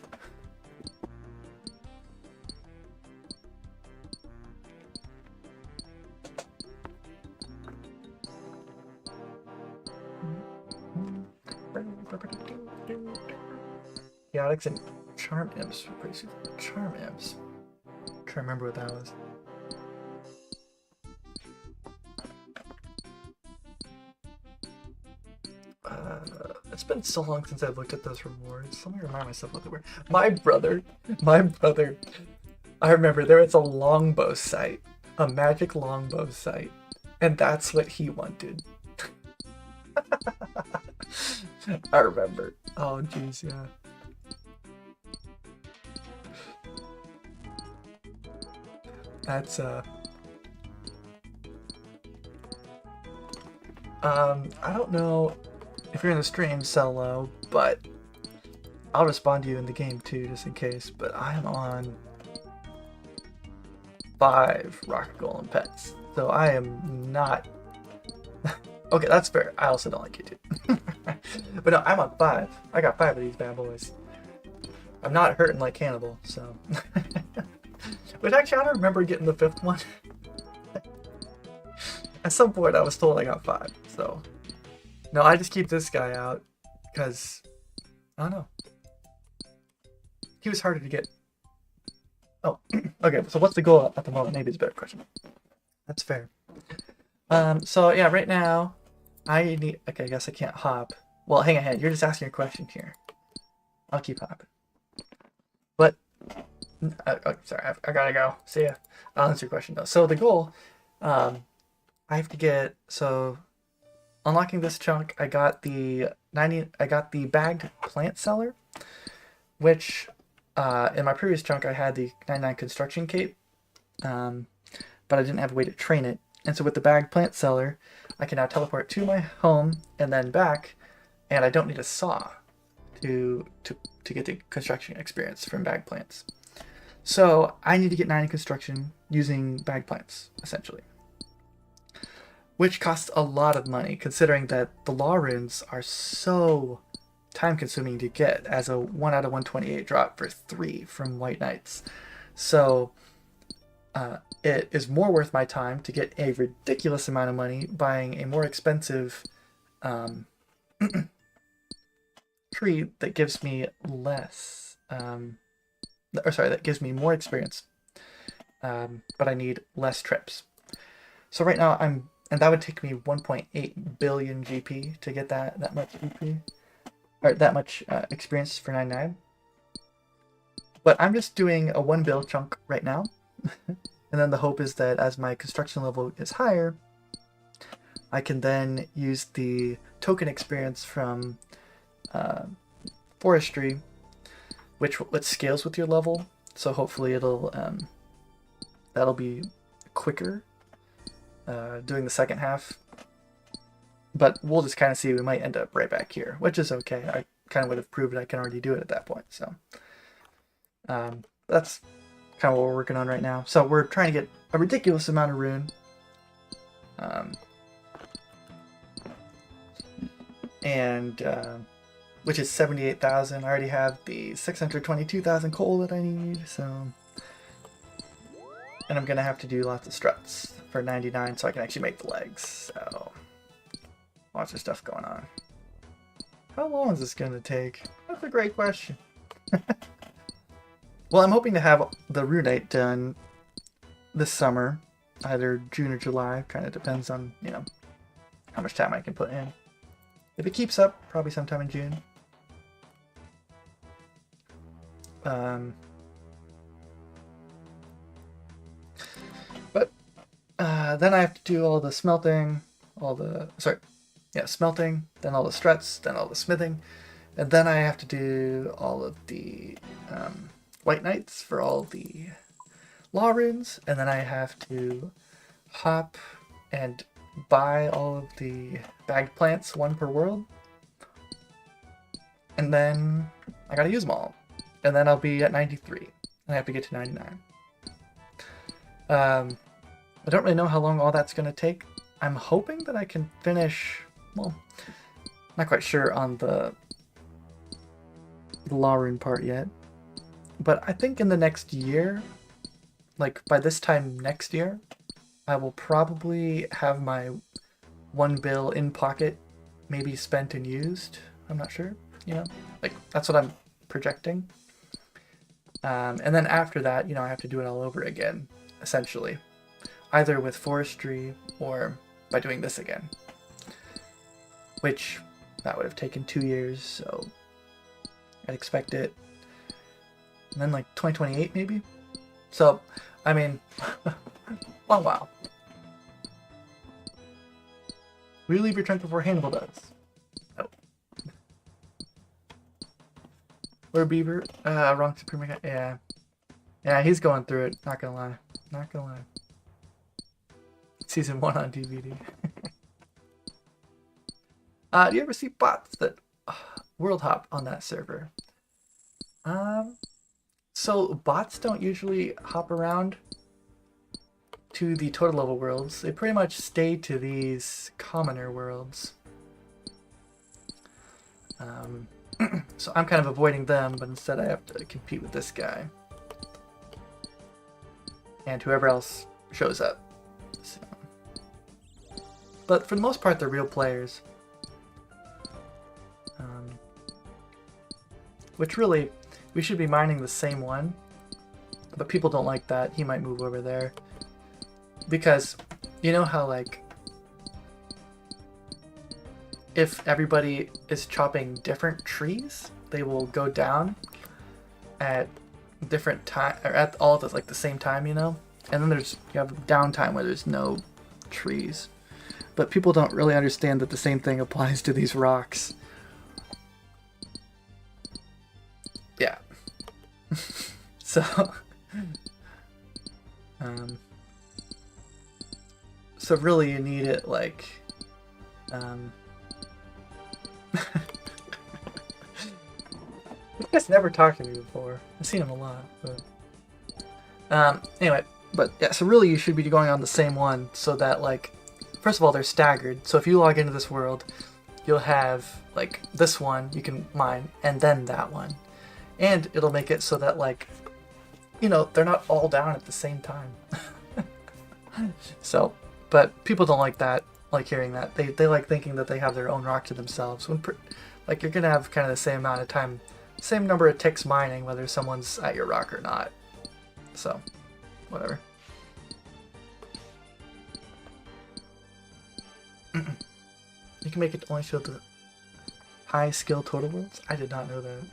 Chaotix and Charm Imps. Charm Imps. I'm trying to remember what that was. It's been so long since I've looked at those rewards. Let me remind myself what they were. My brother, I remember there was a longbow sight, a magic longbow sight, and that's what he wanted. I remember. Oh, jeez, yeah. That's, I don't know if you're in the stream, Solo, but I'll respond to you in the game too, just in case, but I am on 5 rock golem pets, so I am not... Okay, that's fair. I also don't like you too. But no, I'm on 5. I got 5 of these bad boys. I'm not hurting like Cannibal, so... Which actually, I don't remember getting the 5th one. At some point, I was told I got 5, so... No, I just keep this guy out, because... I don't know. He was harder to get. Oh, okay, so what's the goal at the moment? Maybe it's a better question. That's fair. So yeah, right now, I need... Okay, I guess I can't hop. Well, hang on, you're just asking a question here. I'll keep hopping. But... oh, sorry, I gotta go. See ya. I'll answer your question though. So the goal, I have to get... So... Unlocking this chunk, I got the bagged plant seller, which in my previous chunk I had the 99 construction cape, but I didn't have a way to train it. And so with the bagged plant seller, I can now teleport to my home and then back, and I don't need a saw to get the construction experience from bagged plants. So I need to get 90 construction using bagged plants, essentially. Which costs a lot of money, considering that the law runes are so time-consuming to get as a 1 out of 128 drop for 3 from White Knights. So it is more worth my time to get a ridiculous amount of money buying a more expensive tree that gives me less, that gives me more experience, but I need less trips. So right now and that would take me 1.8 billion GP to get that much GP, or that much experience for 99. But I'm just doing a 1 bill chunk right now, and then the hope is that as my construction level is higher, I can then use the token experience from forestry, which scales with your level. So hopefully it'll that'll be quicker. Doing the second half, but we'll just kind of see. We might end up right back here, which is okay. I kind of would have proved I can already do it at that point, so that's kind of what we're working on right now. So we're trying to get a ridiculous amount of rune, which is 78,000. I already have the 622,000 coal that I need, so... And I'm gonna have to do lots of struts for 99 so I can actually make the legs. So lots of stuff going on. How long is this gonna take? That's a great question. Well, I'm hoping to have the Runite done this summer, either June or July. Kind of depends on, you know, how much time I can put in. If it keeps up, probably sometime in June. Then I have to do all the smelting, smelting, then all the struts, then all the smithing, and then I have to do all of the White Knights for all the law runes, and then I have to hop and buy all of the bagged plants, 1 per world, and then I gotta use them all, and then I'll be at 93, and I have to get to 99. I don't really know how long all that's going to take. I'm hoping that I can finish, well, not quite sure on the law rune part yet, but I think in the next year, like by this time next year, I will probably have my 1 bill in pocket, maybe spent and used. I'm not sure. You know, like that's what I'm projecting. And then after that, you know, I have to do it all over again, essentially, either with forestry or by doing this again, which that would have taken 2 years. So I'd expect it. And then like 2028 maybe. So, I mean, long while. Will you leave your trunk before Hannibal does? No. Or Beaver. Wrong Supreme. Yeah. Yeah, he's going through it. Not gonna lie. Not gonna lie. Season 1 on DVD. Do you ever see bots that world hop on that server? So bots don't usually hop around to the total level worlds. They pretty much stay to these commoner worlds. So I'm kind of avoiding them, but instead I have to compete with this guy. And whoever else shows up. So. But for the most part, they're real players. Which really, we should be mining the same one. But people don't like that. He might move over there. Because, you know how, like, if everybody is chopping different trees, they will go down at different time, or at all at like the same time, you know? And then you have downtime where there's no trees. But people don't really understand that the same thing applies to these rocks. Yeah. So, so really you need it like, this guy's never talked to me before. I've seen him a lot, but, anyway, but yeah, so really you should be going on the same one so that, like, first of all, they're staggered. So if you log into this world, you'll have, like, this one you can mine, and then that one. And it'll make it so that, like, you know, they're not all down at the same time. So, but people don't like that, like hearing that. They like thinking that they have their own rock to themselves. When, like, you're gonna have kind of the same amount of time, same number of ticks mining, whether someone's at your rock or not. So, whatever. You can make it only show the high skill total worlds? I did not know that.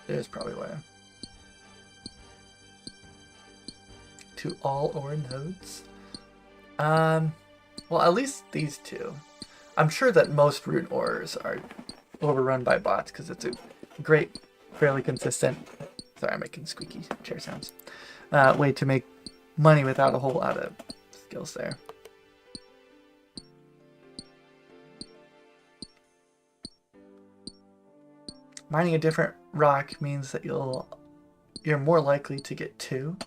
There's probably why. To all ore nodes? Well, at least these two. I'm sure that most Rune ores are overrun by bots because it's a great, fairly consistent, sorry, I'm making squeaky chair sounds, way to make money without a whole lot of skills there. Mining a different rock means that you're more likely to get 2.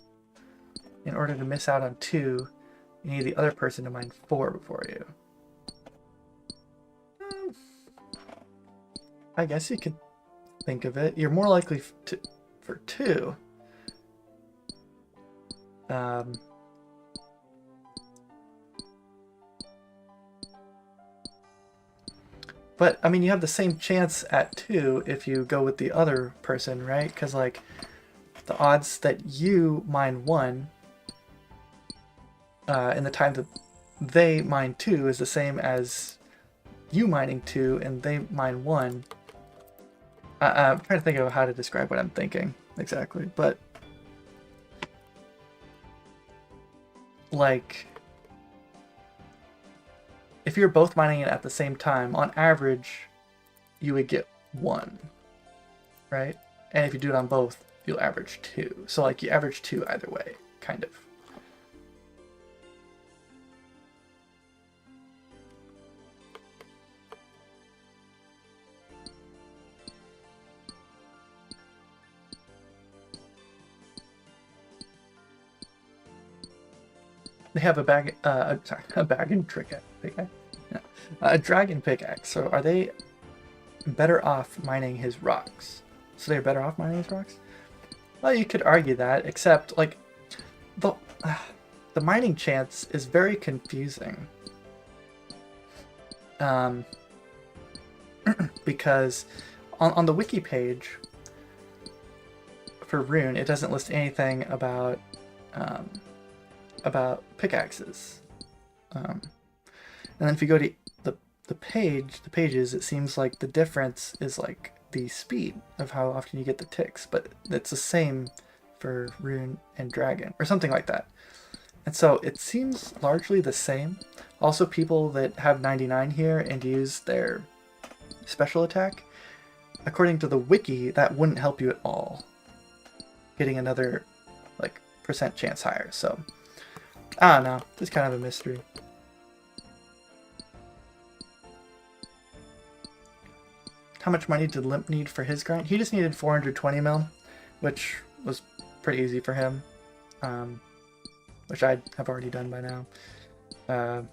In order to miss out on 2, you need the other person to mine 4 before you. I guess you could think of it. You're more likely for 2. But, I mean, you have the same chance at 2 if you go with the other person, right? Because, like, the odds that you mine 1 in the time that they mine 2 is the same as you mining 2 and they mine 1. I'm trying to think of how to describe what I'm thinking exactly, but like if you're both mining it at the same time, on average you would get 1, right? And if you do it on both, you'll average 2. So like you average 2 either way, kind of. They have a dragon pickaxe. Yeah. A dragon pickaxe. So are they better off mining his rocks? So they're better off mining his rocks? Well, you could argue that, except like the mining chance is very confusing. because on the wiki page for Rune, it doesn't list anything about pickaxes. And then if you go to the pages, it seems like the difference is like the speed of how often you get the ticks, but it's the same for Rune and Dragon, or something like that. And so it seems largely the same. Also, people that have 99 here and use their special attack, according to the wiki, that wouldn't help you at all. Getting another like % chance higher. So I don't know. It's kind of a mystery. How much money did Limp need for his grind? He just needed 420 mil, which was pretty easy for him, which I have already done by now,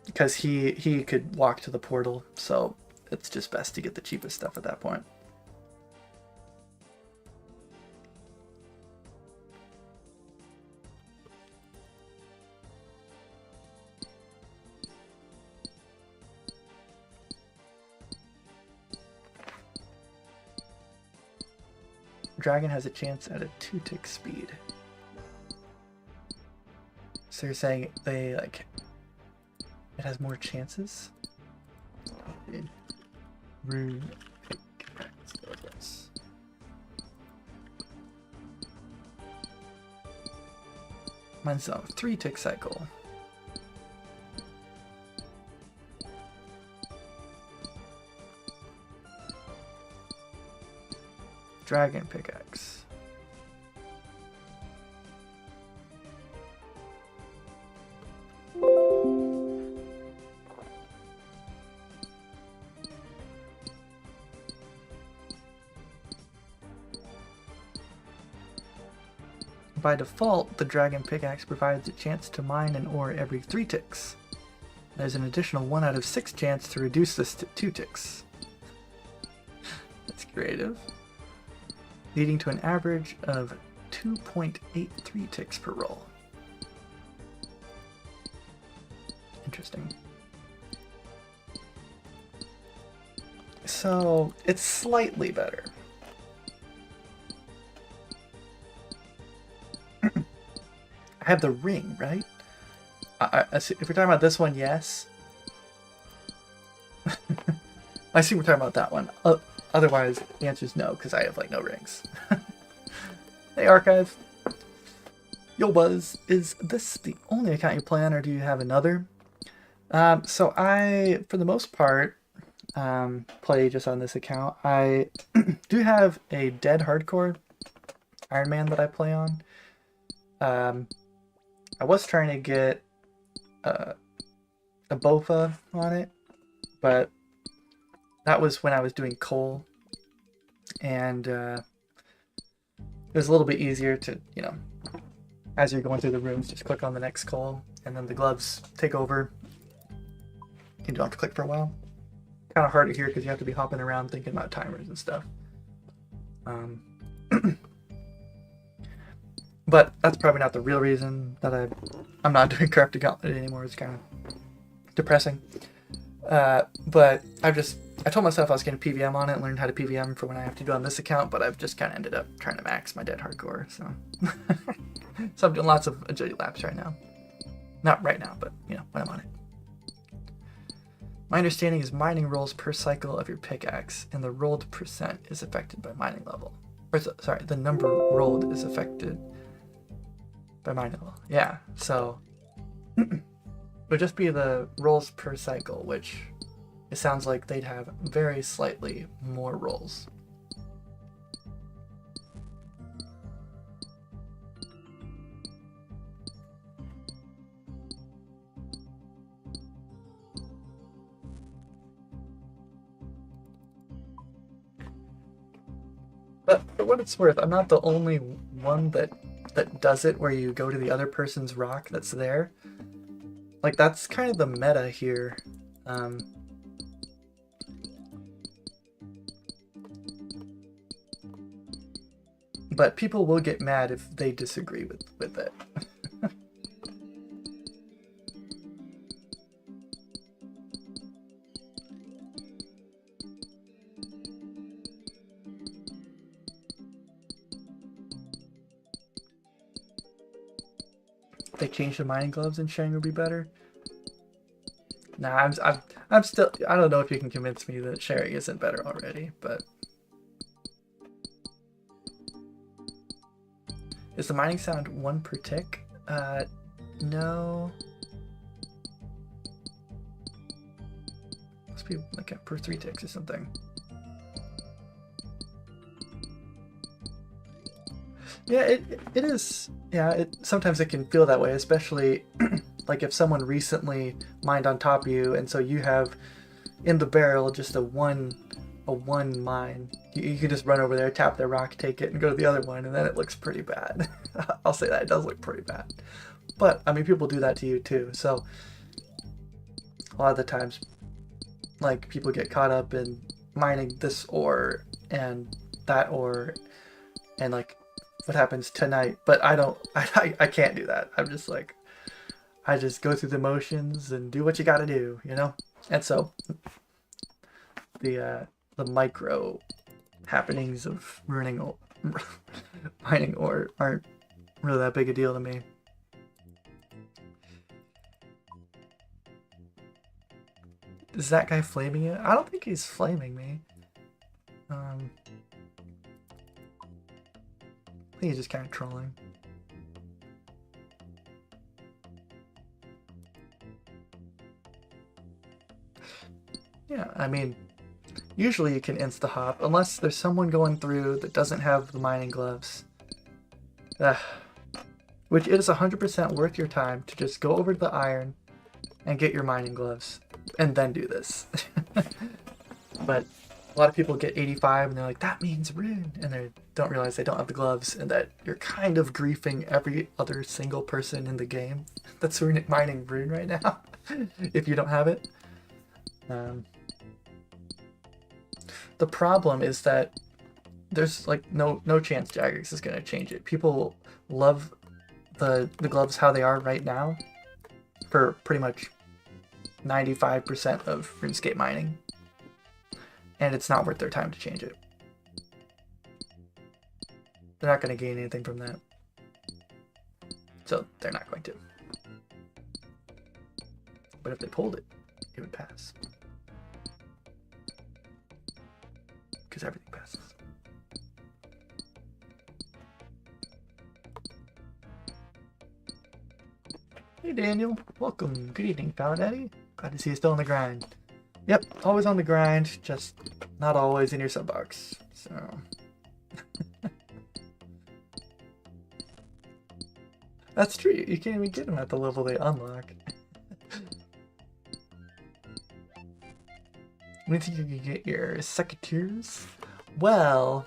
because he could walk to the portal, so it's just best to get the cheapest stuff at that point. Dragon has a chance at a 2-tick speed. So you're saying they like it has more chances? Rune. Mine's a 3-tick cycle. Dragon pickaxe. By default, the dragon pickaxe provides a chance to mine an ore every 3 ticks. There's an additional 1 out of 6 chance to reduce this to 2 ticks. That's creative. Leading to an average of 2.83 ticks per roll. Interesting. So it's slightly better. I have the ring, right? If we're talking about this one, yes. I assume we're talking about that one. Otherwise, the answer is no, because I have, like, no rings. Hey, Archive. Yo, Buzz, is this the only account you play on, or do you have another? So I, for the most part, play just on this account. I do have a dead hardcore Ironman that I play on. I was trying to get a BOFA on it, but that was when I was doing coal, and it was a little bit easier to, you know, as you're going through the rooms, just click on the next coal, and then the gloves take over. You don't have to click for a while. Kind of hard to hear because you have to be hopping around thinking about timers and stuff. But that's probably not the real reason that I'm not doing Corrupted Gauntlet anymore. It's kind of depressing. But I told myself I was going to PVM on it and learn how to PVM for when I have to do on this account, but I've just kind of ended up trying to max my dead hardcore, so. So I'm doing lots of agility laps right now. Not right now, but, you know, when I'm on it. My understanding is mining rolls per cycle of your pickaxe, and the rolled percent is affected by mining level. Or, sorry, the number rolled is affected by mining level. Yeah, so it would just be the rolls per cycle, which it sounds like they'd have very slightly more rolls. But for what it's worth, I'm not the only one that does it where you go to the other person's rock that's there. Like, that's kind of the meta here. But people will get mad if they disagree with it. they changed the mining gloves and sharing would be better. Nah, I'm still, I don't know if you can convince me that sharing isn't better already, but... Is the mining sound 1 per tick? No. Must be like per 3 ticks or something. Yeah, it is. Yeah, sometimes it can feel that way, especially like if someone recently mined on top of you, and so you have in the barrel just a one mine. You can just run over there, tap their rock, take it, and go to the other one, and then it looks pretty bad. I'll say that, it does look pretty bad. But, I mean, people do that to you too, so a lot of the times, like, people get caught up in mining this ore and that ore, and, like, what happens tonight, but I can't do that. I'm just like, I just go through the motions and do what you gotta do, you know? And so, the micro happenings of ruining mining ore aren't really that big a deal to me. Is that guy flaming you? I don't think he's flaming me. I think he's just kind of trolling. Yeah, I mean, usually you can insta-hop, unless there's someone going through that doesn't have the mining gloves. Which is 100% worth your time to just go over to the iron and get your mining gloves, and then do this. But a lot of people get 85 and they're like, that means Rune, and they don't realize they don't have the gloves, and that you're kind of griefing every other single person in the game that's mining Rune right now, if you don't have it. The problem is that there's like no chance Jagex is going to change it. People love the gloves how they are right now for pretty much 95% of RuneScape mining, and it's not worth their time to change it. They're not going to gain anything from that, so they're not going to. But if they pulled it, it would pass. Because everything passes. Hey Daniel, welcome. Good evening, Faladaddy. Glad to see you still on the grind. Yep, always on the grind, just not always in your sub box. So that's true. You can't even get them at the level they unlock. When do you think you can get your secateurs? Well,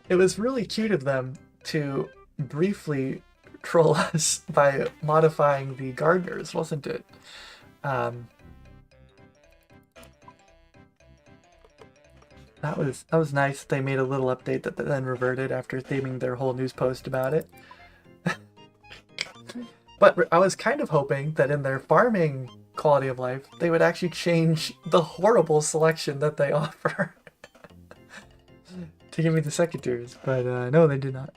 it was really cute of them to briefly troll us by modifying the gardeners, wasn't it? That was nice. They made a little update that then reverted after theming their whole news post about it. But I was kind of hoping that in their farming quality of life, they would actually change the horrible selection that they offer to give me the secateurs, but no, they did not.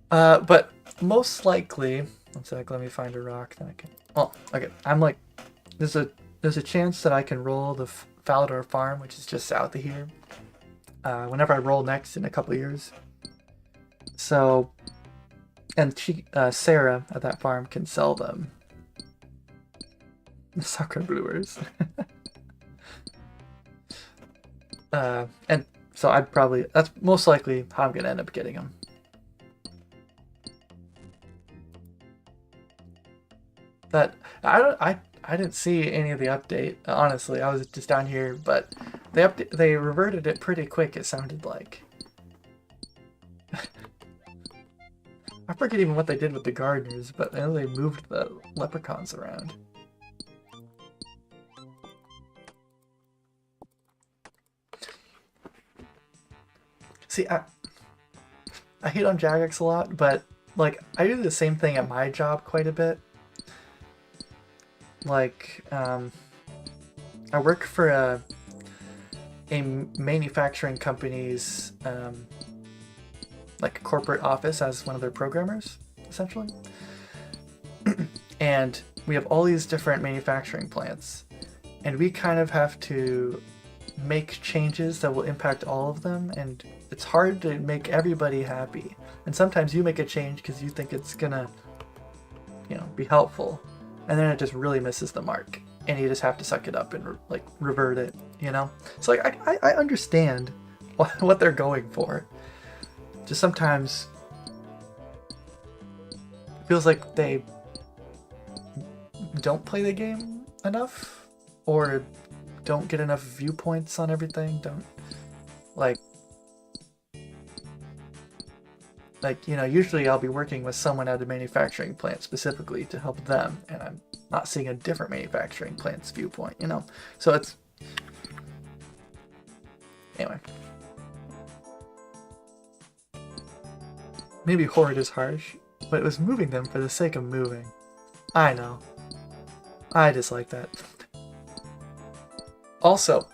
But most likely, one sec, let me find a rock that I can. Oh, okay. I'm like, there's a chance that I can roll the Falador farm, which is just south of here, whenever I roll next in a couple of years. So, and Sarah at that farm can sell them. The Sakura Brewers. And so that's most likely how I'm gonna end up getting them. That I didn't see any of the update, honestly. I was just down here, but they reverted it pretty quick, it sounded like. I forget even what they did with the gardeners, but I know they moved the leprechauns around. See, I hate on Jagex a lot, but like I do the same thing at my job quite a bit. Like, I work for a manufacturing company's like a corporate office as one of their programmers, essentially. And we have all these different manufacturing plants, and we kind of have to make changes that will impact all of them, and it's hard to make everybody happy. And sometimes you make a change because you think it's gonna, you know, be helpful, and then it just really misses the mark, and you just have to suck it up and like revert it, you know. So like I understand what they're going for. Just sometimes it feels like they don't play the game enough, or don't get enough viewpoints on everything. Don't like you know, usually I'll be working with someone at a manufacturing plant specifically to help them, and I'm not seeing a different manufacturing plant's viewpoint, you know. So it's anyway. Maybe horde is harsh, but it was moving them for the sake of moving. I know. I dislike that. Also,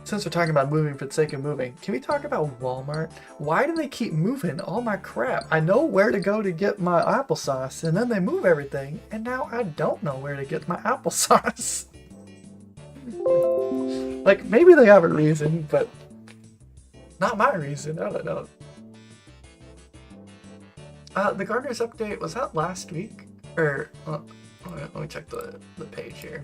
since we're talking about moving for the sake of moving, can we talk about Walmart? Why do they keep moving all my crap? I know where to go to get my applesauce, and then they move everything, and now I don't know where to get my applesauce. Like, maybe they have a reason, but not my reason. I don't know. The Gardener's update, was that last week? Or, let me check the page here.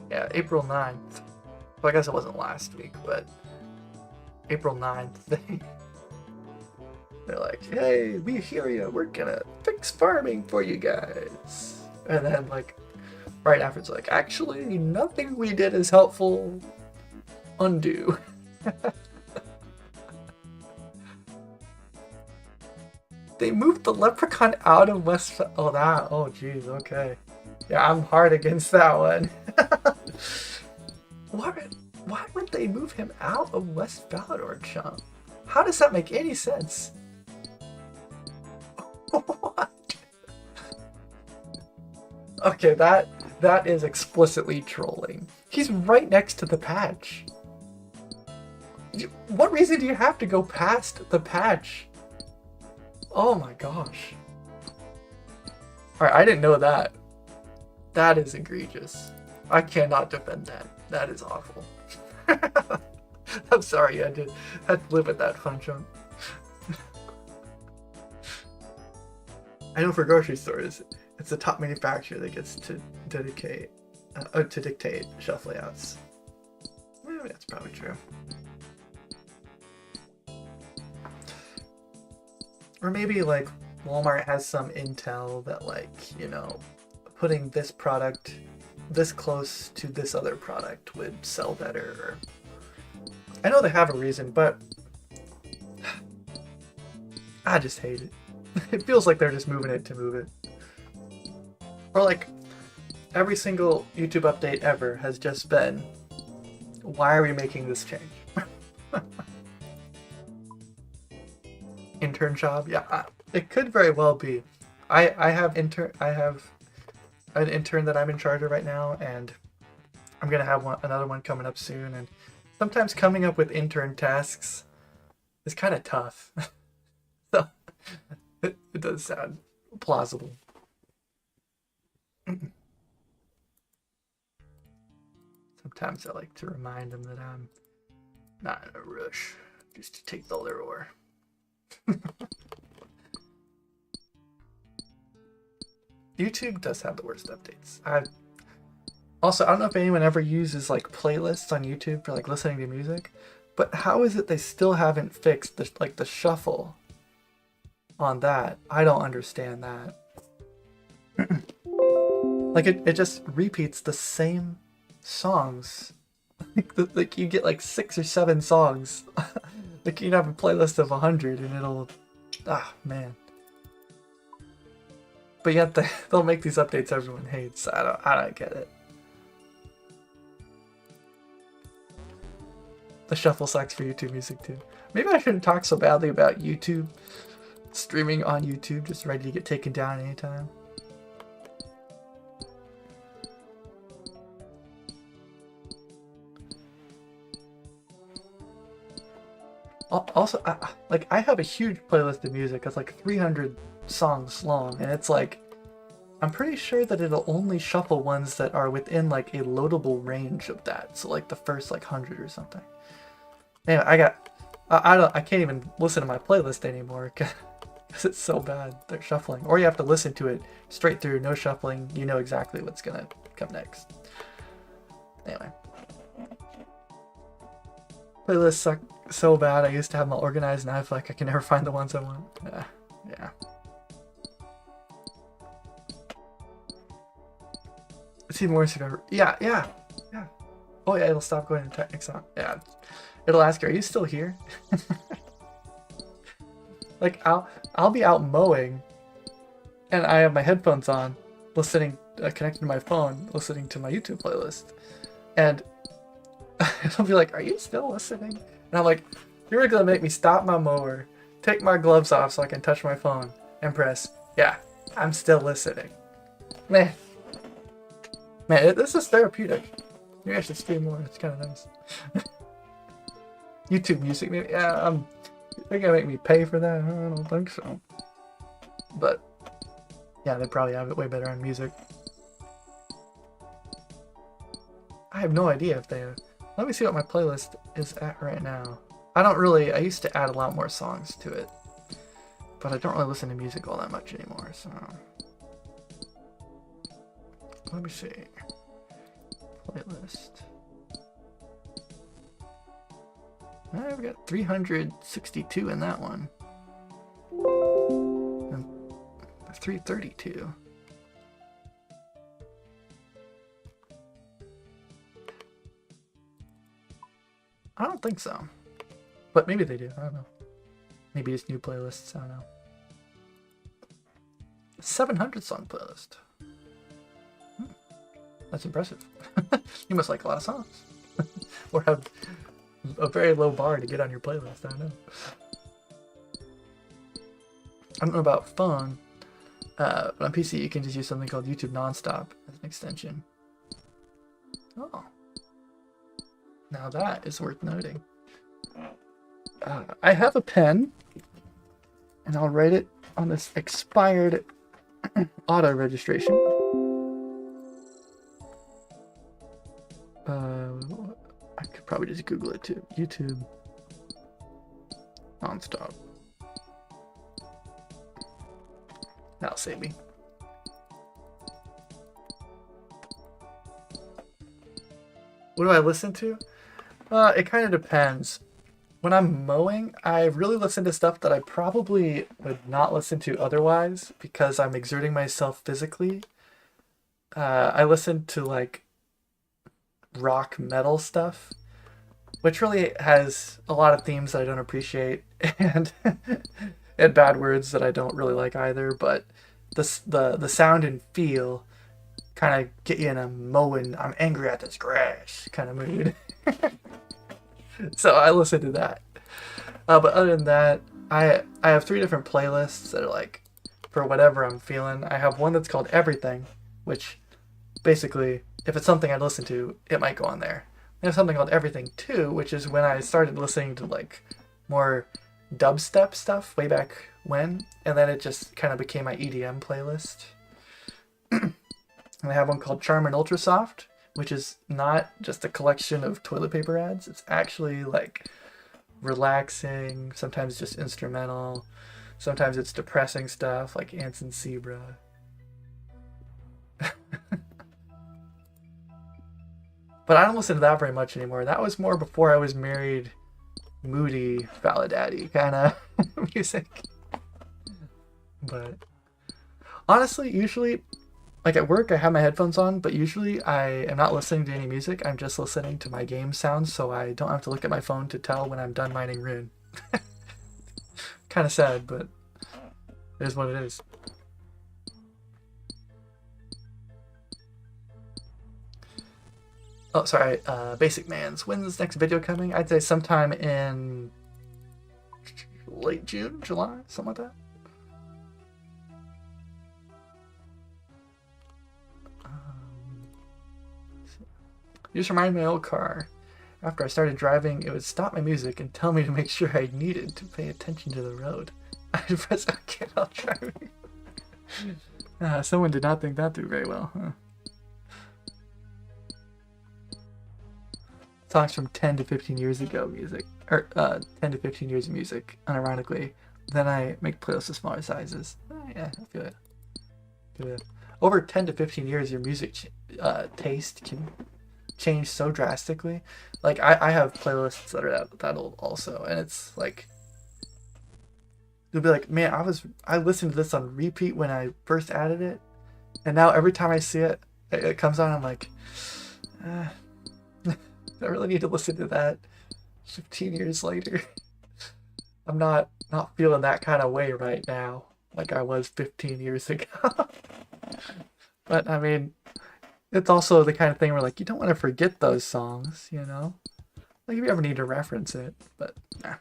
Yeah, April 9th. Well, I guess it wasn't last week, but April 9th, they're like, hey, we hear you, we're gonna fix farming for you guys. And then, like, right after, it's like, actually, nothing we did is helpful. Undo. They moved the leprechaun out of West... Oh, jeez, okay. Yeah, I'm hard against that one. Why would they move him out of West Falador, chum? How does that make any sense? What? Okay, that is explicitly trolling. He's right next to the patch. What reason do you have to go past the patch? Oh my gosh. Alright, I didn't know that. That is egregious. I cannot defend that. That is awful. I'm sorry, I had to live with that fun chunk. I know for grocery stores, it's the top manufacturer that gets to dictate shelf layouts. Maybe that's probably true. Or maybe like Walmart has some intel that, like, you know, putting this product this close to this other product would sell better. I know they have a reason, but I just hate it. It feels like they're just moving it to move it. Or like every single YouTube update ever has just been, why are we making this change? Intern job? Yeah, it could very well be. I have an intern that I'm in charge of right now, and I'm gonna have another one coming up soon. And sometimes coming up with intern tasks is kind of tough. So it does sound plausible. Sometimes I like to remind them that I'm not in a rush, just to take all their ore. YouTube does have the worst updates. I don't know if anyone ever uses like playlists on YouTube for like listening to music, but how is it they still haven't fixed the shuffle on that? I don't understand that. Like it just repeats the same songs. Like you get like 6 or 7 songs. Like you can have a playlist of 100 and it'll, man. But yet they'll make these updates everyone hates. I don't get it. The shuffle sucks for YouTube music too. Maybe I shouldn't talk so badly about YouTube. Streaming on YouTube, just ready to get taken down anytime. Also, like, I have a huge playlist of music. It's like 300 songs long, and it's like, I'm pretty sure that it'll only shuffle ones that are within like a loadable range of that. So like the first like 100 or something. Anyway, I can't even listen to my playlist anymore because it's so bad. They're shuffling, or you have to listen to it straight through, no shuffling. You know exactly what's gonna come next. Anyway, playlists suck so bad. I used to have them all organized, and I feel like I can never find the ones I want. Yeah. It's even worse if ever. Yeah. Oh yeah, it'll stop going to next song. Yeah, it'll ask you, "Are you still here?" Like I'll be out mowing, and I have my headphones on, listening, connected to my phone, listening to my YouTube playlist, and it'll be like, "Are you still listening?" And I'm like, "You're gonna make me stop my mower, take my gloves off so I can touch my phone, and press, yeah, I'm still listening." Man, this is therapeutic. Maybe I should stream more. It's kind of nice. YouTube music, maybe. Yeah, they're gonna make me pay for that. I don't think so. But yeah, they probably have it way better on music. I have no idea if they have. Let me see what my playlist is at right now. I used to add a lot more songs to it, but I don't really listen to music all that much anymore, so. Let me see. Playlist. I've got 362 in that one. And 332. I don't think so. But maybe they do. I don't know. Maybe it's new playlists. I don't know. 700 song playlist. That's impressive. You must like a lot of songs. Or have a very low bar to get on your playlist. I don't know. I don't know about phone, but on PC you can just use something called YouTube Nonstop as an extension. Oh. Now that is worth noting. I have a pen, and I'll write it on this expired auto registration. I could probably just Google it too. YouTube Nonstop. That'll save me. What do I listen to? It kind of depends. When I'm mowing, I really listen to stuff that I probably would not listen to otherwise because I'm exerting myself physically. I listen to like rock metal stuff, which really has a lot of themes that I don't appreciate and and bad words that I don't really like either. But the sound and feel kind of get you in a mowing, I'm angry at this grass kind of mood. So I listen to that. But other than that, I have 3 different playlists that are like for whatever I'm feeling. I have one that's called Everything, which basically, if it's something I listen to, it might go on there. I have something called Everything 2, which is when I started listening to like more dubstep stuff way back when, and then it just kind of became my EDM playlist. And I have one called Charm and Ultra Soft, which is not just a collection of toilet paper ads. It's actually like relaxing, sometimes just instrumental, sometimes it's depressing stuff like Ants and Zebra. But I don't listen to that very much anymore. That was more before I was married, moody Faladaddy kind of music. But honestly, usually, like at work, I have my headphones on, but usually I am not listening to any music. I'm just listening to my game sounds, so I don't have to look at my phone to tell when I'm done mining Rune. Kind of sad, but it is what it is. Oh, sorry, Basic Mans. When's next video coming? I'd say sometime in late June, July, something like that. You just remind me of my old car. After I started driving, it would stop my music and tell me to make sure I needed to pay attention to the road. I'd press OK while driving. Someone did not think that through very well, huh? Songs from 10 to 15 years ago music, or 10 to 15 years of music, unironically. Then I make playlists of smaller sizes. Yeah, I feel it. Over 10 to 15 years, your music taste can change so drastically. Like, I have playlists that are that old also, and it's like, you'll be like, man, I listened to this on repeat when I first added it, and now every time I see it, it comes on, I'm like, I really need to listen to that 15 years later. I'm not feeling that kind of way right now, like I was 15 years ago. But I mean, it's also the kind of thing where like you don't want to forget those songs, you know? Like if you ever need to reference it, but nah.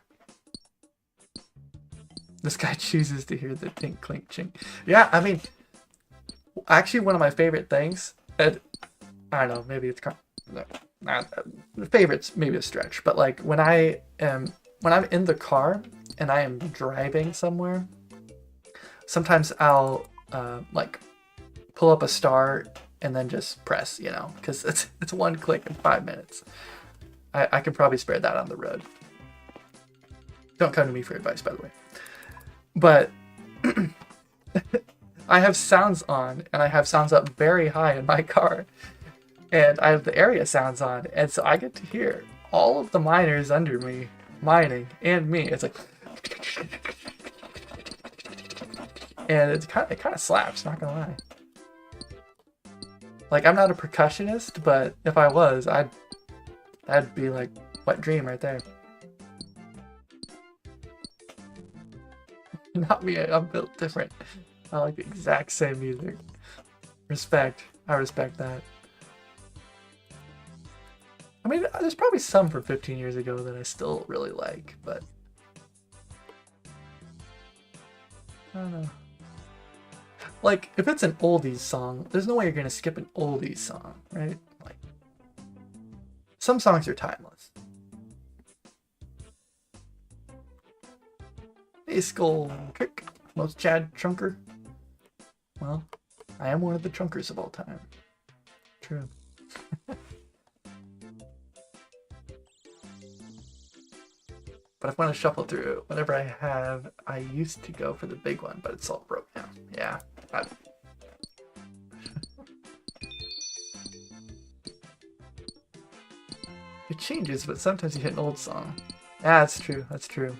This guy chooses to hear the tink clink chink. Yeah, I mean, actually one of my favorite things, and I don't know, maybe it's kind of, favorites maybe a stretch, but like when I'm in the car and I am driving somewhere, sometimes I'll like pull up a star and then just press, you know, because it's one click in 5 minutes. I could probably spare that on the road. Don't come to me for advice, by the way. But I have sounds on, and I have sounds up very high in my car. And I have the area sounds on, and so I get to hear all of the miners under me mining, and me. It's like, and it kind of slaps. Not gonna lie. Like I'm not a percussionist, but if I was, that'd be like wet dream right there. Not me. I'm built different. I like the exact same music. Respect. I respect that. I mean, there's probably some from 15 years ago that I still really like, but I don't know. Like, if it's an oldies song, there's no way you're gonna skip an oldies song, right? Like, some songs are timeless. Hey, Skull Kick, most Chad Chunker. Well, I am one of the chunkers of all time. True. But if I want to shuffle through whatever I have, I used to go for the big one, but it's all broke now. Yeah. It changes, but sometimes you hit an old song. Yeah, that's true. That's true.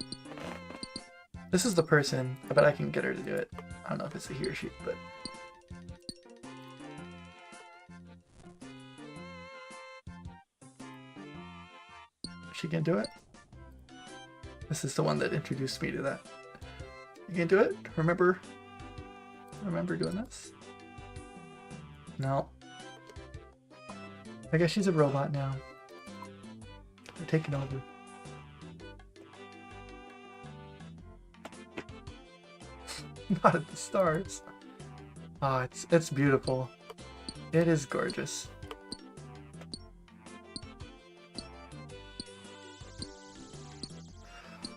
This is the person. I bet I can get her to do it. I don't know if it's a he or she, but... She can do it? This is the one that introduced me to that. You can do it? Remember doing this? No. I guess she's a robot now. They're taking over. Not at the stars. Oh, it's beautiful. It is gorgeous.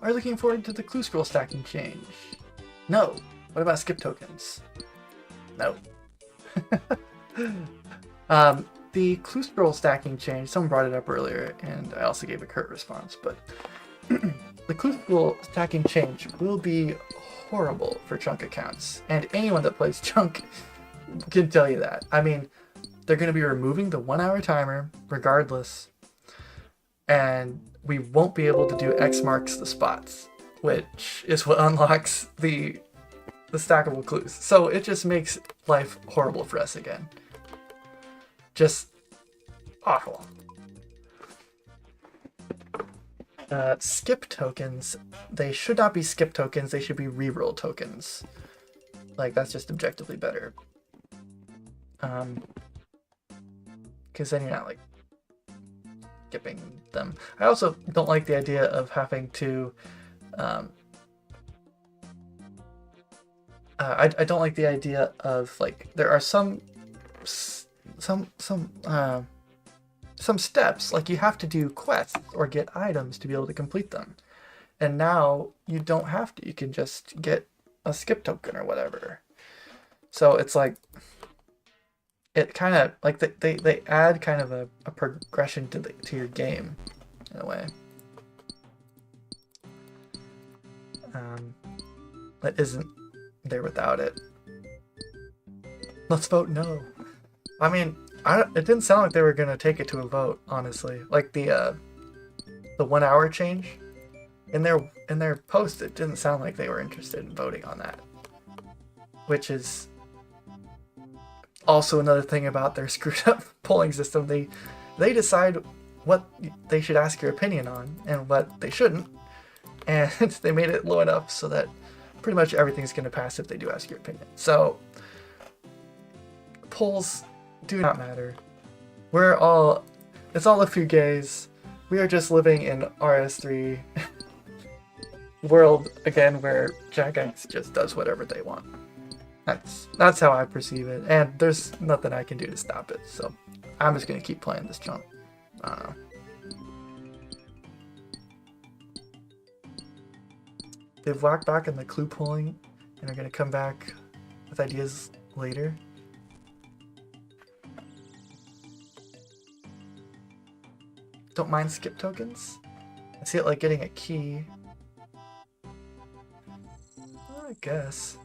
Are you looking forward to the clue scroll stacking change? No. What about skip tokens? No. The clue scroll stacking change, someone brought it up earlier, and I also gave a curt response, but the clue scroll stacking change will be horrible for chunk accounts, and anyone that plays chunk can tell you that. I mean, they're going to be removing the 1 hour timer regardless, and we won't be able to do X marks the spots, which is what unlocks the stackable clues. So it just makes life horrible for us again. Just awful. Skip tokens, they should not be skip tokens, they should be reroll tokens. Like, that's just objectively better. Because then you're not, like, skipping them. I also don't like the idea of having to, I don't like the idea of, like, there are some some steps, like you have to do quests or get items to be able to complete them. And now you don't have to. You can just get a skip token or whatever. So it's like, it kind of, like they add kind of a progression to your game, in a way. That isn't there without it. Let's vote no. I mean, it didn't sound like they were gonna take it to a vote, honestly. Like the 1 hour change in their post, it didn't sound like they were interested in voting on that. Which is also another thing about their screwed up polling system. They decide what they should ask your opinion on and what they shouldn't, and they made it low enough so that pretty much everything's going to pass if they do ask your opinion. So polls do not matter. It's all a few gays. We are just living in RS3 world again, where Jagex just does whatever they want. That's how I perceive it, and there's nothing I can do to stop it. So I'm just gonna keep playing this junk. I don't know. They've whacked back in the clue polling and are gonna come back with ideas later. Don't mind skip tokens. I see it like getting a key. Well, I guess.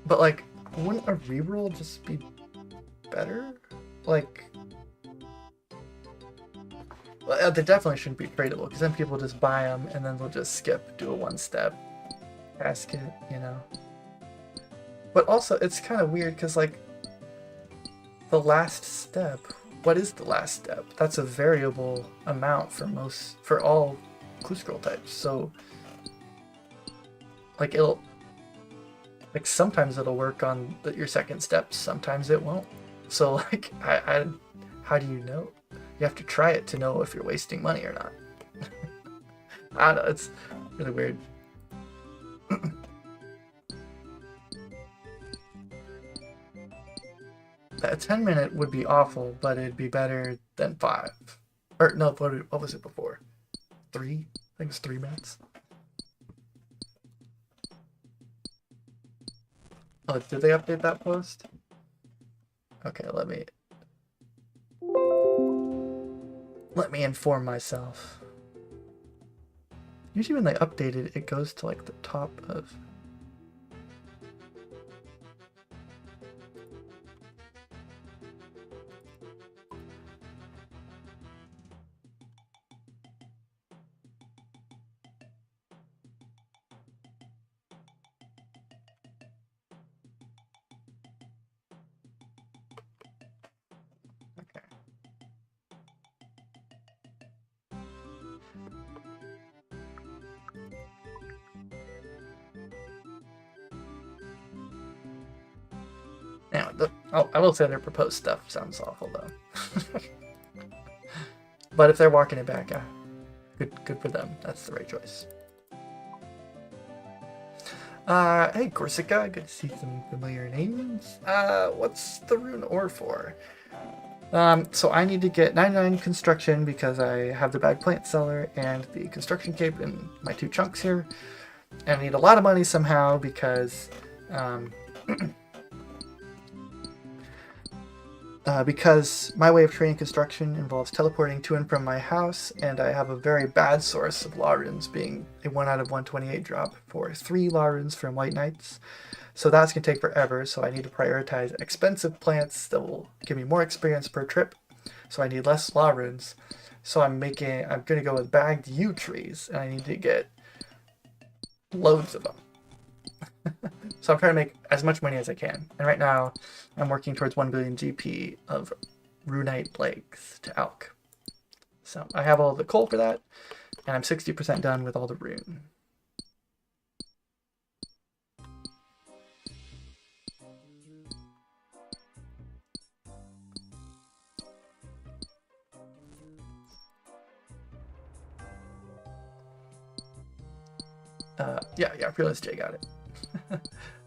But like, wouldn't a reroll just be better? Like, well, they definitely shouldn't be tradable, because then people just buy them and then they'll just skip, do a one-step basket, you know. But also, it's kind of weird because like, the last step. What is the last step? That's a variable amount for all clue scroll types. So like sometimes it'll work on your second step, sometimes it won't. So like how do you know? You have to try it to know if you're wasting money or not. I don't know, it's really weird. A 10-minute would be awful, but it'd be better than 5. Or no, what was it before? 3? I think it was 3 minutes. Oh, did they update that post? Okay, let me inform myself. Usually when they update it, it goes to like the top of... Anyway, I will say their proposed stuff sounds awful though. But if they're walking it back, good for them. That's the right choice. Hey Corsica, good to see some familiar names. What's the rune ore for? So I need to get 99 construction because I have the bag plant seller and the construction cape in my 2 chunks here. And I need a lot of money somehow because because my way of training construction involves teleporting to and from my house, and I have a very bad source of law runes, being a 1 out of 128 drop for 3 law runes from White Knights. So that's going to take forever, so I need to prioritize expensive plants that will give me more experience per trip, so I need less law runes. So I'm going to go with bagged yew trees, and I need to get loads of them. So I'm trying to make as much money as I can. And right now, I'm working towards 1 billion GP of Runite legs to alch. So I have all the coal for that, and I'm 60% done with all the rune. Yeah, Fearless J got it.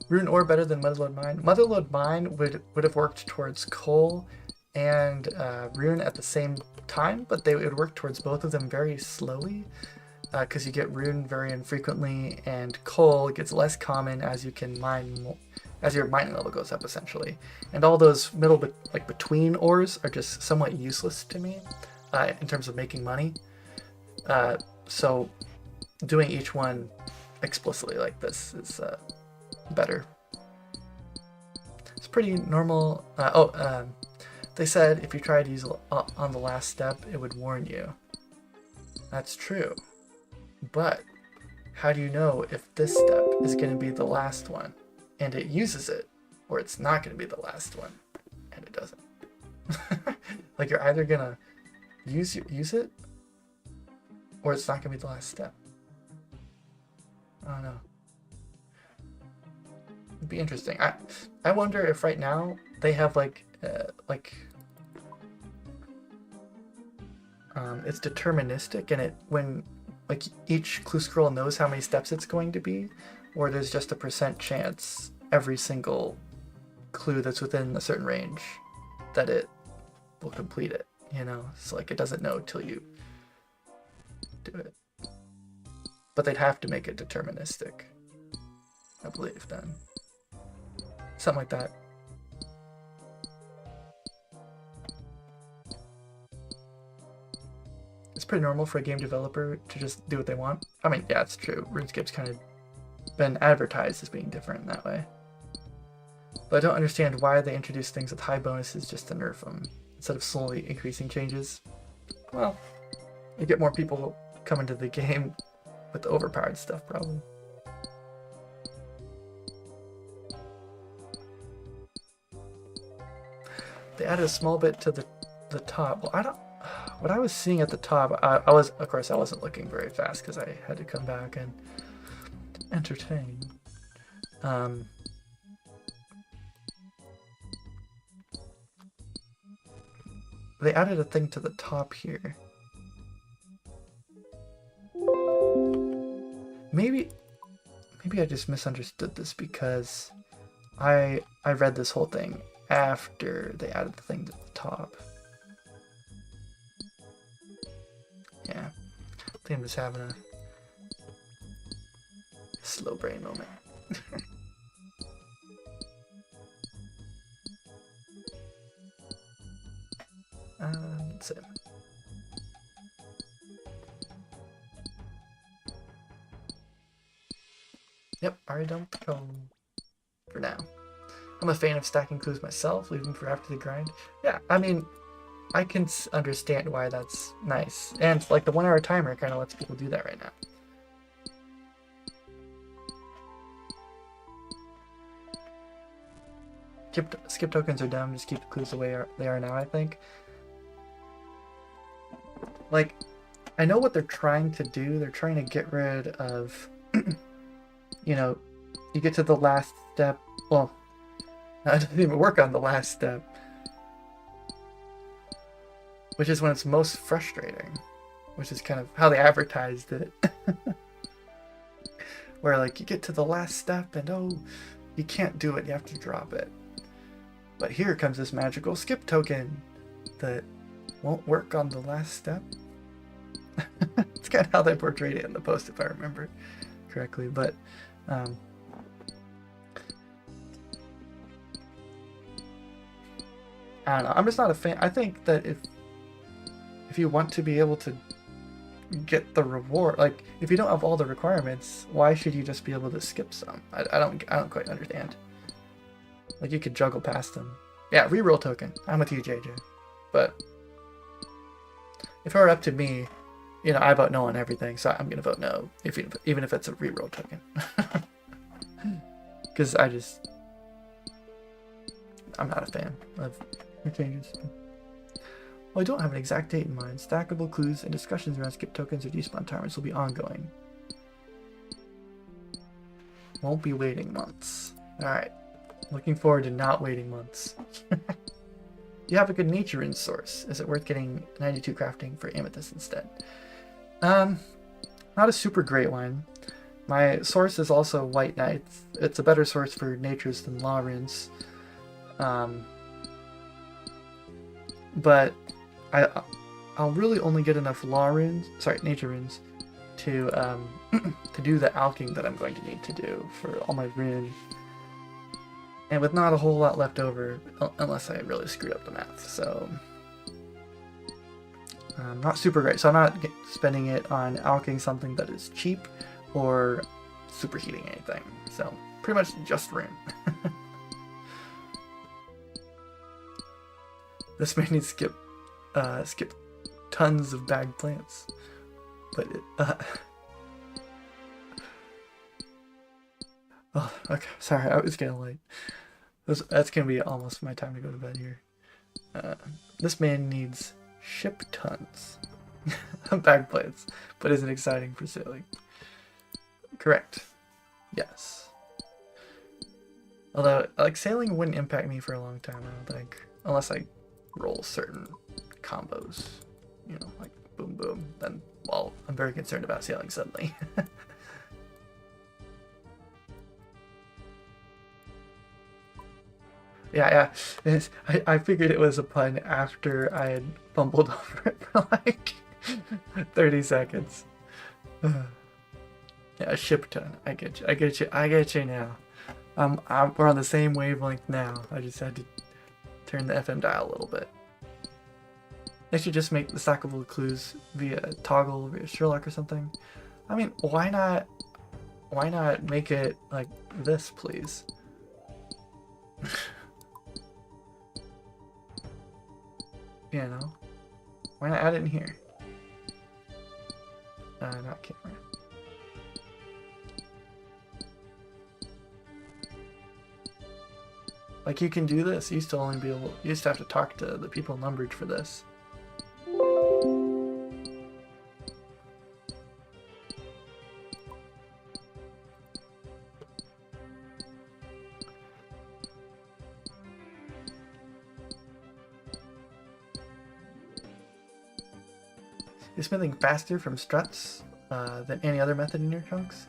Rune ore better than Motherlode Mine. Motherlode Mine would have worked towards coal and Rune at the same time, but they would work towards both of them very slowly, because you get Rune very infrequently, and coal gets less common as you can mine more, as your mining level goes up, essentially. And all those middle, like between ores, are just somewhat useless to me in terms of making money. So doing each one explicitly like this is better. It's pretty normal. They said if you tried to use on the last step, it would warn you. That's true. But how do you know if this step is going to be the last one and it uses it, or it's not going to be the last one and it doesn't? Like, you're either going to use it, or it's not going to be the last step. I don't know. It'd be interesting. I wonder if right now they have it's deterministic, and when each clue scroll knows how many steps it's going to be, or there's just a % chance every single clue that's within a certain range that it will complete it, you know? So like, it doesn't know till you do it. But they'd have to make it deterministic, I believe, then. Something like that. It's pretty normal for a game developer to just do what they want. I mean, yeah, it's true. RuneScape's kind of been advertised as being different in that way. But I don't understand why they introduce things with high bonuses just to nerf them, instead of slowly increasing changes. Well, you get more people coming to the game with the overpowered stuff, probably. They added a small bit to the top. Well, what I was seeing at the top, I wasn't looking very fast because I had to come back and entertain. They added a thing to the top here. Maybe I just misunderstood this, because I read this whole thing after they added the thing to the top. Yeah, I think I'm just having a slow brain moment. Let's see. Yep, already done with the code for now. I'm a fan of stacking clues myself, leaving for after the grind. Yeah, I mean, I can understand why that's nice. And like, the 1 hour timer kind of lets people do that right now. Skip tokens are dumb, just keep the clues the way they are now, I think. Like, I know what they're trying to do. They're trying to get rid of, you know, you get to the last step. Well, it doesn't even work on the last step, which is when it's most frustrating, which is kind of how they advertised it. Where like, you get to the last step and oh, you can't do it, you have to drop it. But here comes this magical skip token that won't work on the last step. It's kind of how they portrayed it in the post, if I remember correctly. But I don't know. I'm just not a fan. I think that if you want to be able to get the reward, like, if you don't have all the requirements, why should you just be able to skip some? I don't quite understand. Like, you could juggle past them. Yeah, reroll token. I'm with you, JJ. But if it were up to me, you know, I vote no on everything, so I'm gonna vote no, even if it's a reroll token. Because I'm not a fan of changes. Well, I don't have an exact date in mind. Stackable clues and discussions around skip tokens or despawn timers will be ongoing. Won't be waiting months. Alright. Looking forward to not waiting months. Do you have a good nature rune source? Is it worth getting 92 crafting for amethyst instead? Not a super great one. My source is also white knight. It's a better source for natures than law runes. but I'll really only get enough nature runes, to to do the alching that I'm going to need to do for all my rune, and with not a whole lot left over, unless I really screw up the math. So not super great. So I'm not spending it on alching something that is cheap or superheating anything. So pretty much just rune. This may need to skip tons of bagged plants, but oh, okay, sorry, I was getting late. That's gonna be almost my time to go to bed here. This man needs ship tons of bagged plants, but isn't exciting for sailing. Correct. Yes. Although, like, sailing wouldn't impact me for a long time, I don't think, unless I roll certain combos, you know, like boom boom, then, well, I'm very concerned about sailing suddenly. Yeah. I figured it was a pun after I had fumbled over it for like 30 seconds. Yeah, a ship ton. I get you now. We're on the same wavelength now. I just had to turn the FM dial a little bit. They should just make the stackable clues via toggle, via Sherlock or something. I mean, why not make it like this, please? You know? Why not add it in here? Not camera. Like, you can do this. You used to have to talk to the people numbered for this. Is smithing faster from struts than any other method in your chunks?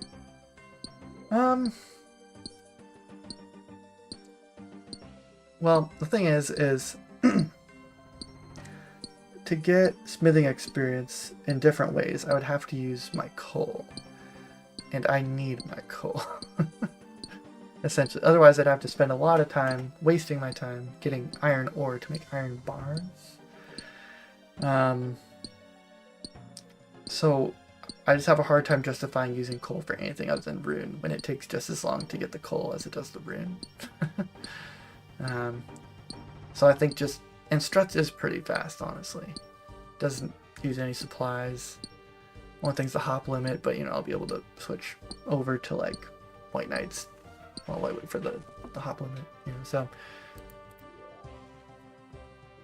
Well, the thing is to get smithing experience in different ways, I would have to use my coal. And I need my coal. Essentially. Otherwise, I'd have to spend a lot of time, wasting my time, getting iron ore to make iron bars. So I just have a hard time justifying using coal for anything other than rune when it takes just as long to get the coal as it does the rune. So I think and struts is pretty fast, honestly. Doesn't use any supplies. One thing's the hop limit, but you know, I'll be able to switch over to like white knights while I wait for the hop limit, you know, so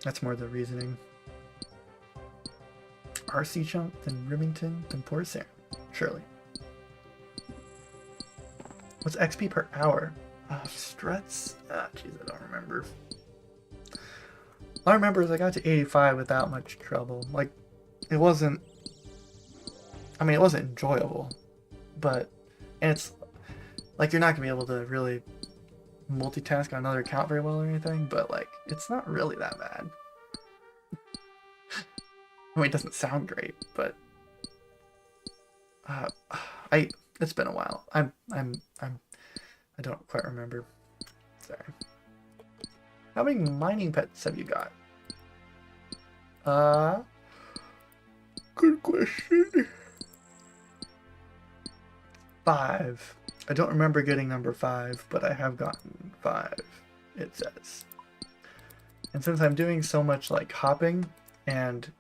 that's more the reasoning. RC chunk, then Remington, then Port Sam. Surely. What's XP per hour? Struts? Jeez, I don't remember. All I remember is I got to 85 without much trouble. Like, it wasn't enjoyable, and it's, like, you're not gonna be able to really multitask on another account very well or anything, but, like, it's not really that bad. I mean, it doesn't sound great, but it's been a while. I don't quite remember. Sorry. How many mining pets have you got? Good question. 5. I don't remember getting number 5, but I have gotten 5, it says. And since I'm doing so much like hopping, and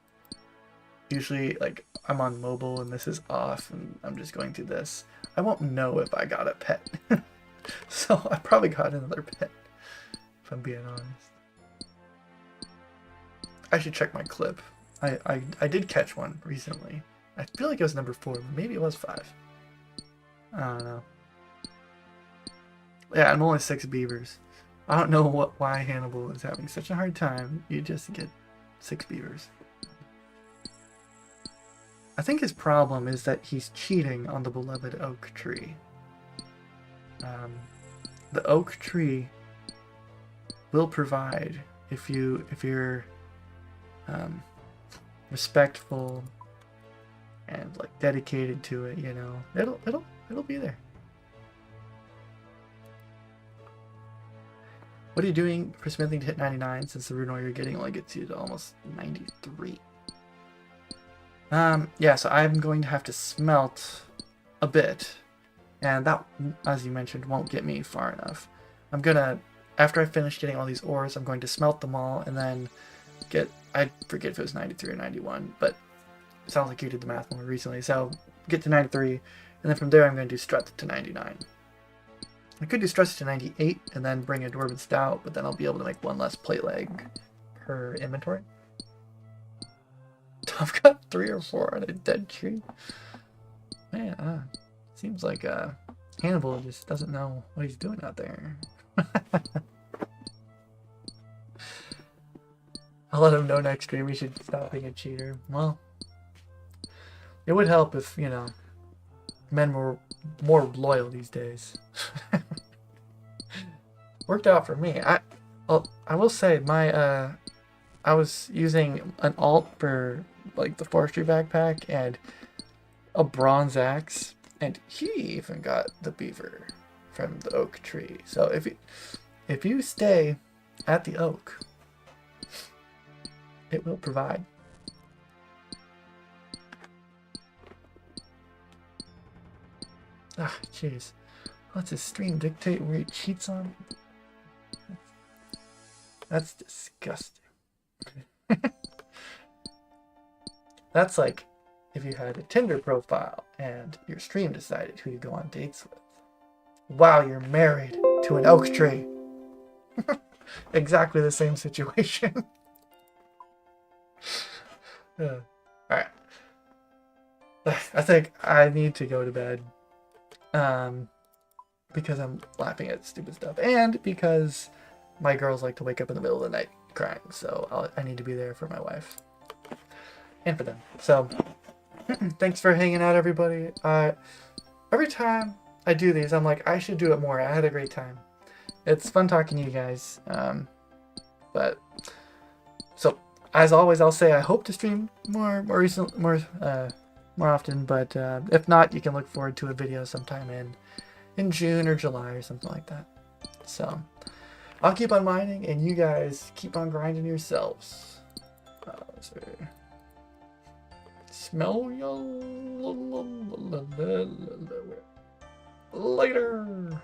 usually like I'm on mobile and this is off and I'm just going through this, I won't know if I got a pet. So I probably got another pet, if I'm being honest. I should check my clip. I did catch one recently. I feel like it was number 4, but maybe it was 5. I don't know. Yeah, I'm only 6 beavers. I don't know why Hannibal is having such a hard time. You just get 6 beavers. I think his problem is that he's cheating on the beloved oak tree. The oak tree will provide if you're respectful and like dedicated to it, you know, it'll be there. What are you doing for smithing to hit 99 since the rune ore you're getting only gets you to almost 93? Yeah, so I'm going to have to smelt a bit, and that, as you mentioned, won't get me far enough. I'm gonna, after I finish getting all these ores, I'm going to smelt them all and then get, I forget if it was 93 or 91, but it sounds like you did the math more recently, so get to 93, and then from there I'm going to do strut to 99. I could do stress to 98 and then bring a dwarven stout, but then I'll be able to make one less plate leg per inventory. I've got 3 or 4 on a dead tree. Man, seems like Hannibal just doesn't know what he's doing out there. I'll let him know next stream he should stop being a cheater. Well, it would help if, you know, men were more loyal these days. Worked out for me. I will say my I was using an alt for like the forestry backpack and a bronze axe, and he even got the beaver from the oak tree. So if you stay at the oak, it will provide. Ah, jeez. Let's his stream dictate where he cheats on? That's disgusting. That's like if you had a Tinder profile and your stream decided who you go on dates with. Wow, you're married to an oak tree. Exactly the same situation. Alright. I think I need to go to bed. Because I'm laughing at stupid stuff, and because my girls like to wake up in the middle of the night crying, so I need to be there for my wife and for them. So thanks for hanging out, everybody. Every time I do these, I'm like, I should do it more. I had a great time. It's fun talking to you guys. But so as always, I'll say I hope to stream more often, but if not, you can look forward to a video sometime in June or July or something like that. So I'll keep on mining, and you guys keep on grinding yourselves. Smell you later.